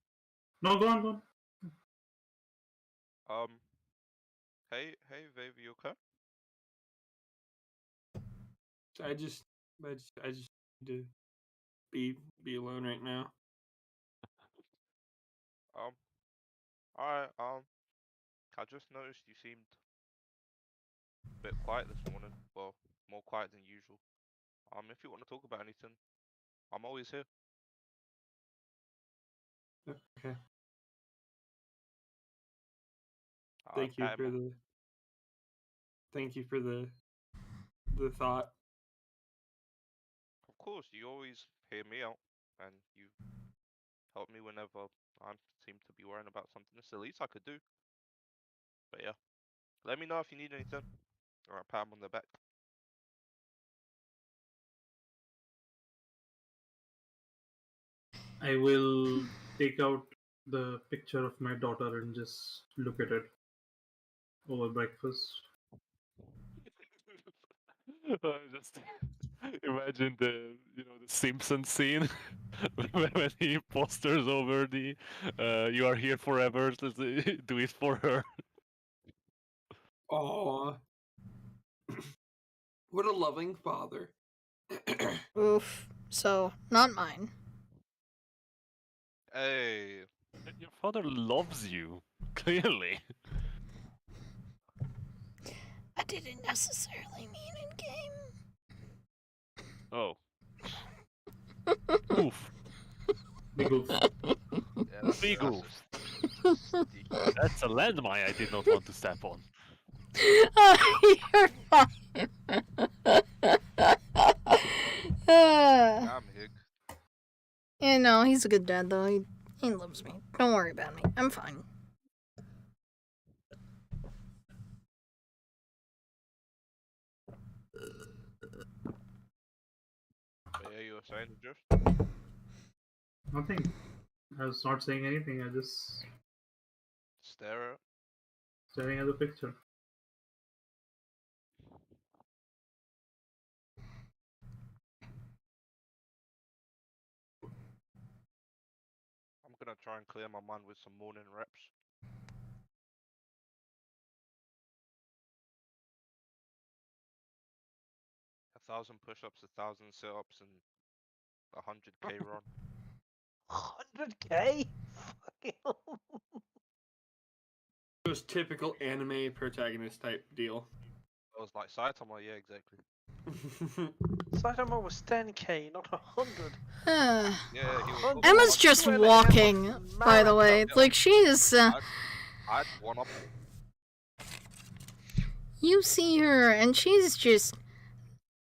No, go on. Hey, Viv, you okay? I just need to be alone right now. Alright. I just noticed you seemed a bit quiet this morning. Well, more quiet than usual. If you want to talk about anything, I'm always here. Okay. Pat him on- Thank you for the thought. Of course, you always hear me out, and you help me whenever I seem to be worrying about something. It's the least I could do. But yeah, let me know if you need anything. Alright, pat him on the back. I will take out the picture of my daughter and just look at it over breakfast. Just imagine the Simpsons scene when he posters over the "You are here forever." Do it for her. Oh, what a loving father. Oof. So, not mine. Hey, Your father loves you, clearly. I didn't necessarily mean in game. Oh. Oof. Big oof. yeah, Big that's oof. sticky. That's a landmine I did not want to step on. You're fine. Damn, Hig. Yeah, no, he's a good dad, though. He loves me. Don't worry about me. I'm fine. But yeah, you were saying, just Nothing. I was not saying anything. I just stare at. staring at the picture. gonna try and clear my mind with some morning reps. A 1,000 push-ups, 1,000 sit-ups, and 100k run. 100k? Fucking hell. It was typical anime protagonist type deal. I was like Saitama, yeah, exactly. Saitama was 10k, not 100. Yeah, he was. also Emma's 100. just 2.5 walking, by the way. Yeah. Like, she's, I'd one up. you see her, and she's just,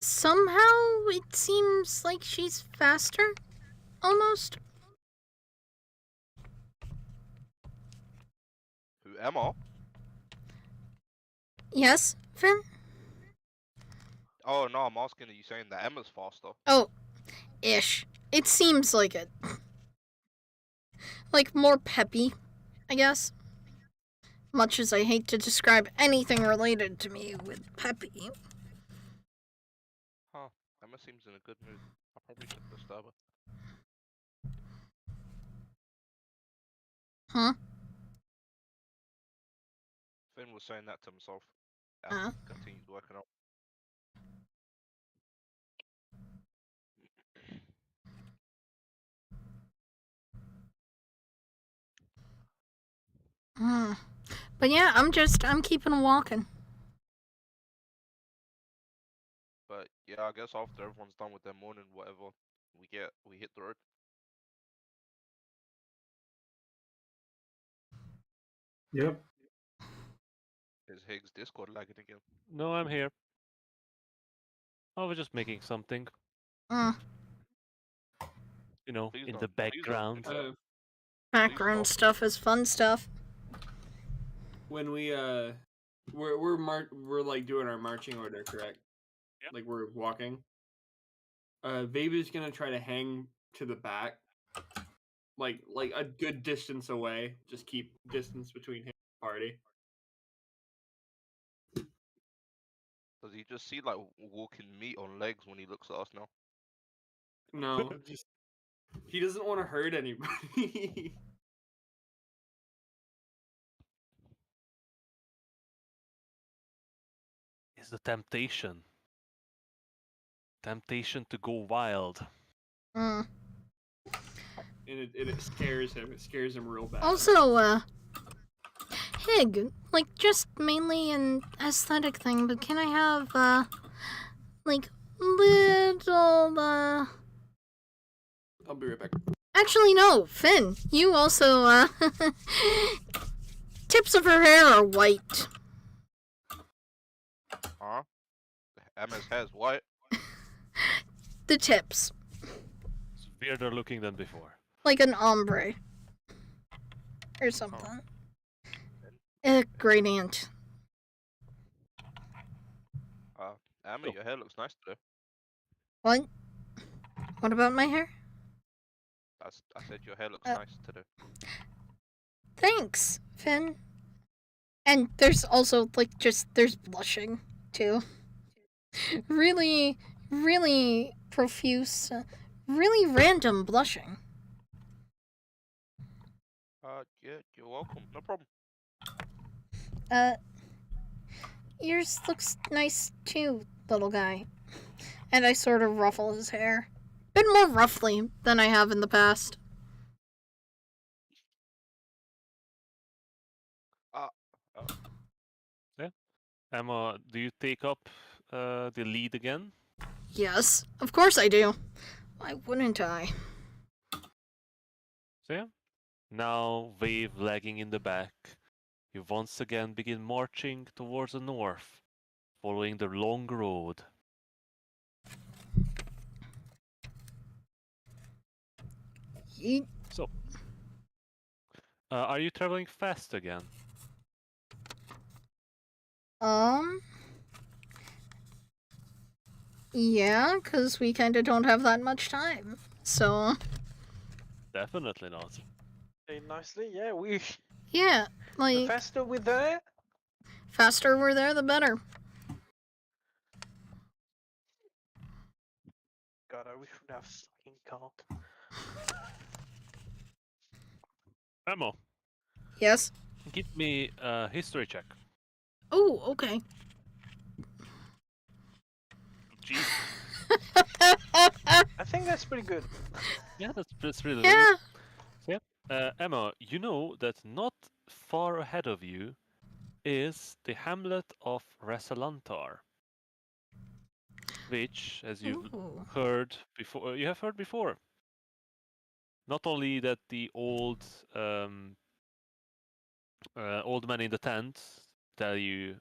somehow, it seems like she's faster, almost. Who, Emma? Yes, Finn? Oh no, I'm asking. Are you saying that Emma's faster? Oh, ish. It seems like it. Like, more peppy, I guess. Much as I hate to describe anything related to me with peppy. Huh. Emma seems in a good mood. I probably should disturb her. Huh? Finn was saying that to himself. Uh. Continues working out. But yeah, I'm keeping walking. But yeah, I guess after everyone's done with their morning, whatever, we hit the road. Yep. Is Higgs Discord lagging again? No, I'm here. I was just making something. You know, Please in don't- the please don't background. do that. Background stuff is fun stuff. When we we're like doing our marching order, correct? Yep. Like we're walking. Vabe's gonna try to hang to the back, like a good distance away. Just keep distance between him and the party. Does he just see like walking meat on legs when he looks at us now? No, just he doesn't want to hurt anybody. Is the temptation. Temptation to go wild. And it scares him. It scares him real bad. Also, Hig, like, just mainly an aesthetic thing, but can I have, like, little, I'll be right back. Actually, no, Finn, you also, tips of her hair are white. Huh? Emma's hair's white. The tips. It's weirder looking than before. Like an ombre. Or something. A gradient. Emma, your hair looks nice today. What? What about my hair? I said your hair looks nice today. Thanks, Finn. And there's also, like, there's blushing, too. Really, really profuse, really random blushing. Yeah, you're welcome. No problem. Yours looks nice, too, little guy. And I sort of ruffle his hair. Bit more roughly than I have in the past. Yeah. Emma, do you take up the lead again? Yes, of course I do. Why wouldn't I? So yeah. Now, Wave lagging in the back, you once again begin marching towards the north, following the long road. Yeet. So, are you traveling fast again? Yeah, because we kind of don't have that much time. So, Definitely not. Very nicely, yeah, we... yeah, The like, faster we're there, faster we're there, the better. God, I wish we'd have fucking cart. Ammo, Yes. give me a history check. Oh, okay. Jeez. I think that's pretty good. Yeah, that's really Yeah. good. So, yeah. Emma, you know that not far ahead of you is the hamlet of Resalantar, which, as you've Ooh. heard before, you have heard before. Not only that the um, old man in the tent tell you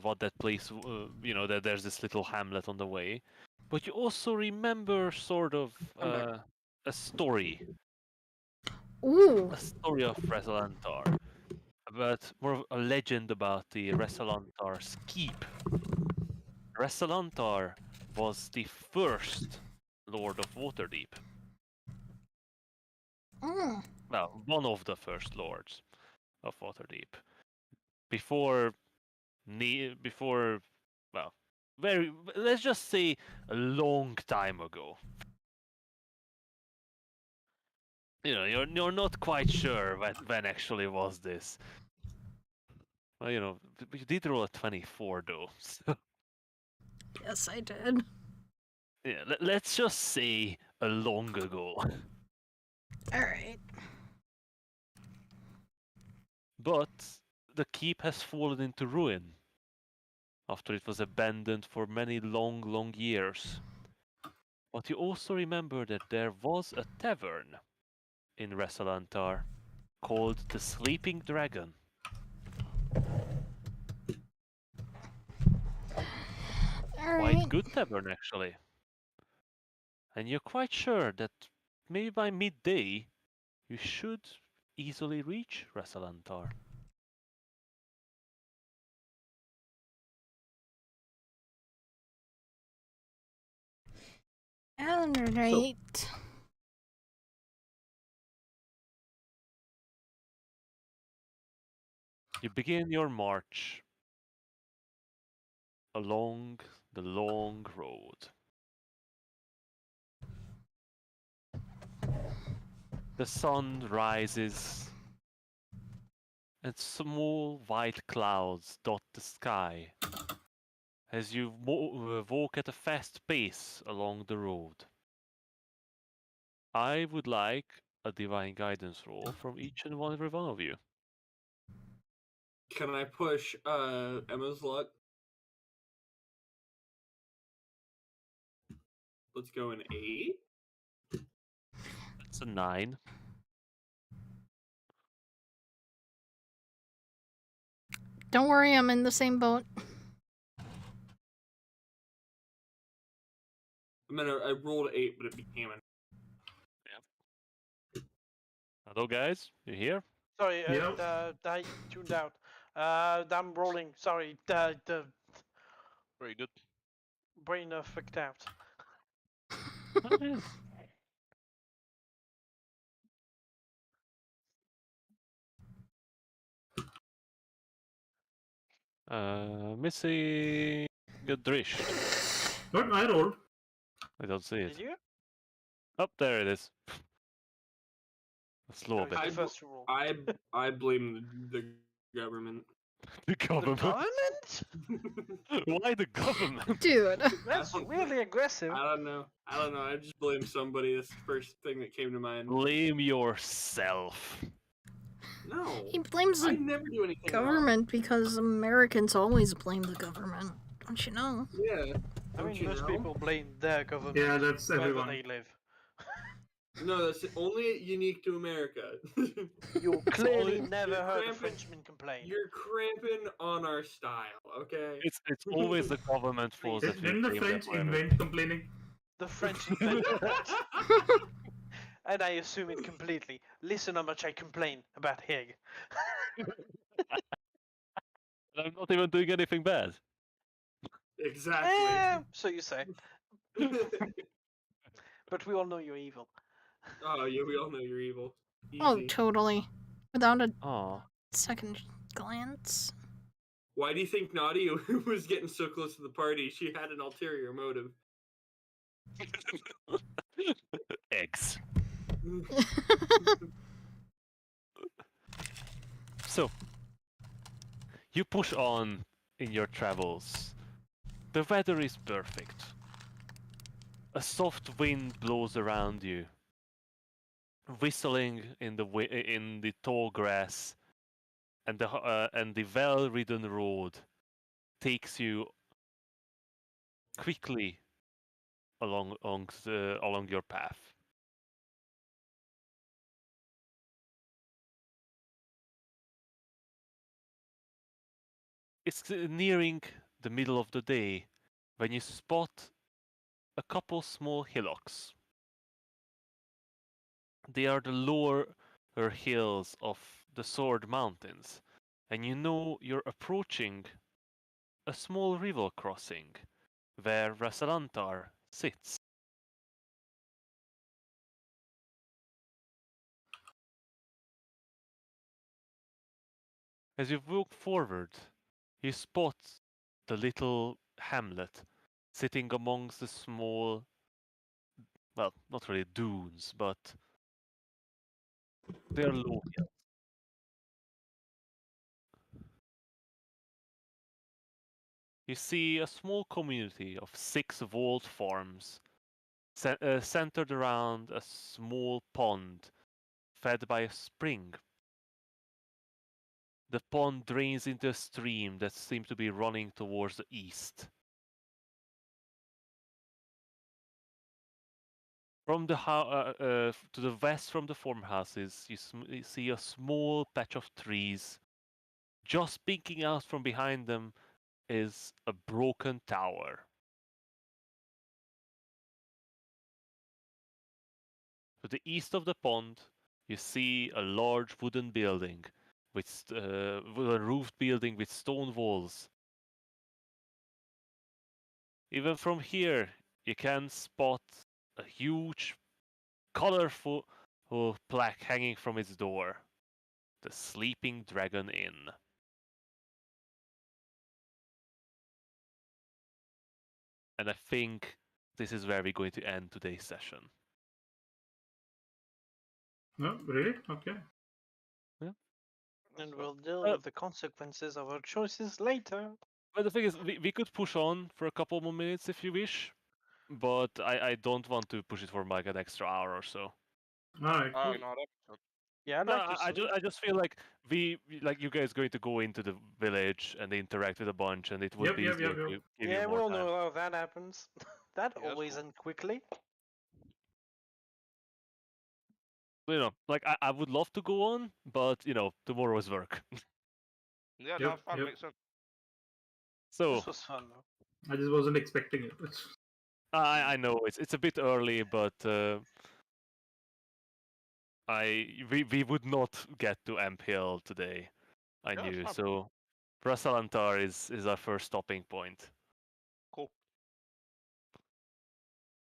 what that place, that there's this little hamlet on the way, but you also remember sort of I'm back. a story, Ooh. a story of Resalantar, but more of a legend about the Resalantar's keep. Resalantar was the first Lord of Waterdeep. Mm. Well, one of the first lords of Waterdeep. Before, before, well, let's just say a long time ago. You're not quite sure when actually was this. Well, you did roll a 24 though. So, Yes, I did. yeah, let's just say a long ago. All right. But the keep has fallen into ruin after it was abandoned for many long, long years. But you also remember that there was a tavern in Resalantar called the Sleeping Dragon. All Quite right. good tavern, actually. And you're quite sure that maybe by midday you should easily reach Resalantar. All right. You begin your march along the long road. The sun rises and small white clouds dot the sky as you walk at a fast pace along the road. I would like a divine guidance roll from each and every one of you. Can I push Emma's luck? Let's go in 8. That's a 9. Don't worry, I'm in the same boat. I rolled 8, but it became a. Hello, guys. You here? Sorry, Yep. I tuned out. I'm rolling. Sorry, the Very good. brain fucked out. Oh, yeah. Missing a Drish. But I rolled. I don't see it. Did you? Oh, there it is. A slow No, bit. it's the first to roll. I blame the government. The The government. government? Why the government? Dude. That's don't- really aggressive. I don't know. I just blame somebody. That's the first thing that came to mind. Blame yourself. No, He blames I the never do anything wrong. government because Americans always blame the government. Don't you know? Yeah. I Don't mean, you most know? people blame their government Yeah, that's wherever everyone. they live. No, that's only unique to America. You clearly always- never you're heard a cramping- Frenchman complain. You're cramping on our style, okay? It's always the government fault that we Didn't the blame them French for everything. invent complaining? The French invented that. And I assume it completely. Listen how much I complain about Haig. And I'm not even doing anything bad. Exactly. So you say. But we all know you're evil. Oh, yeah, we all know you're evil. Oh, Easy. totally. Without a Aw. second glance. Why do you think Naughty was getting so close to the party? She had an ulterior motive. Eggs. So, you push on in your travels. The weather is perfect. A soft wind blows around you, whistling in the tall grass, and the well-ridden road takes you quickly along your path. It's nearing the middle of the day when you spot a couple small hillocks. They are the lower hills of the Sword Mountains, and you know you're approaching a small river crossing where Rasalantar sits. As you walk forward, you spot the little hamlet sitting amongst the small, well, not really dunes, but they're low hills. You see a small community of 6 walled farms centered around a small pond fed by a spring. The pond drains into a stream that seems to be running towards the east. From to the west from the farmhouses, you see a small patch of trees. Just peeking out from behind them is a broken tower. To the east of the pond, you see a large wooden building with a roofed building with stone walls. Even from here, you can spot a huge, colorful plaque hanging from its door. The Sleeping Dragon Inn. And I think this is where we're going to end today's session. No, really? Okay. And we'll deal Uh, with the consequences of our choices later. But the thing is, we could push on for a couple more minutes if you wish, but I don't want to push it for like an extra hour or so. Alright, Oh cool. no, that'd be good. Yeah, I'd No, like to sleep. I just feel like like you guys going to go into the village and interact with a bunch, and it would Yep, be yep, easier yep, yep. to give Yeah, you we more all time. know how that happens. That Yeah, that's always cool. ends quickly. You know, like I would love to go on, but you know, tomorrow is work. Yeah, no, Yep, fine, yep. makes sense. So This was fun though. I just wasn't expecting it. I know it's a bit early, but we would not get to Amp Hill today. I Yeah, it's knew fine. so. Brasalantar is our first stopping point.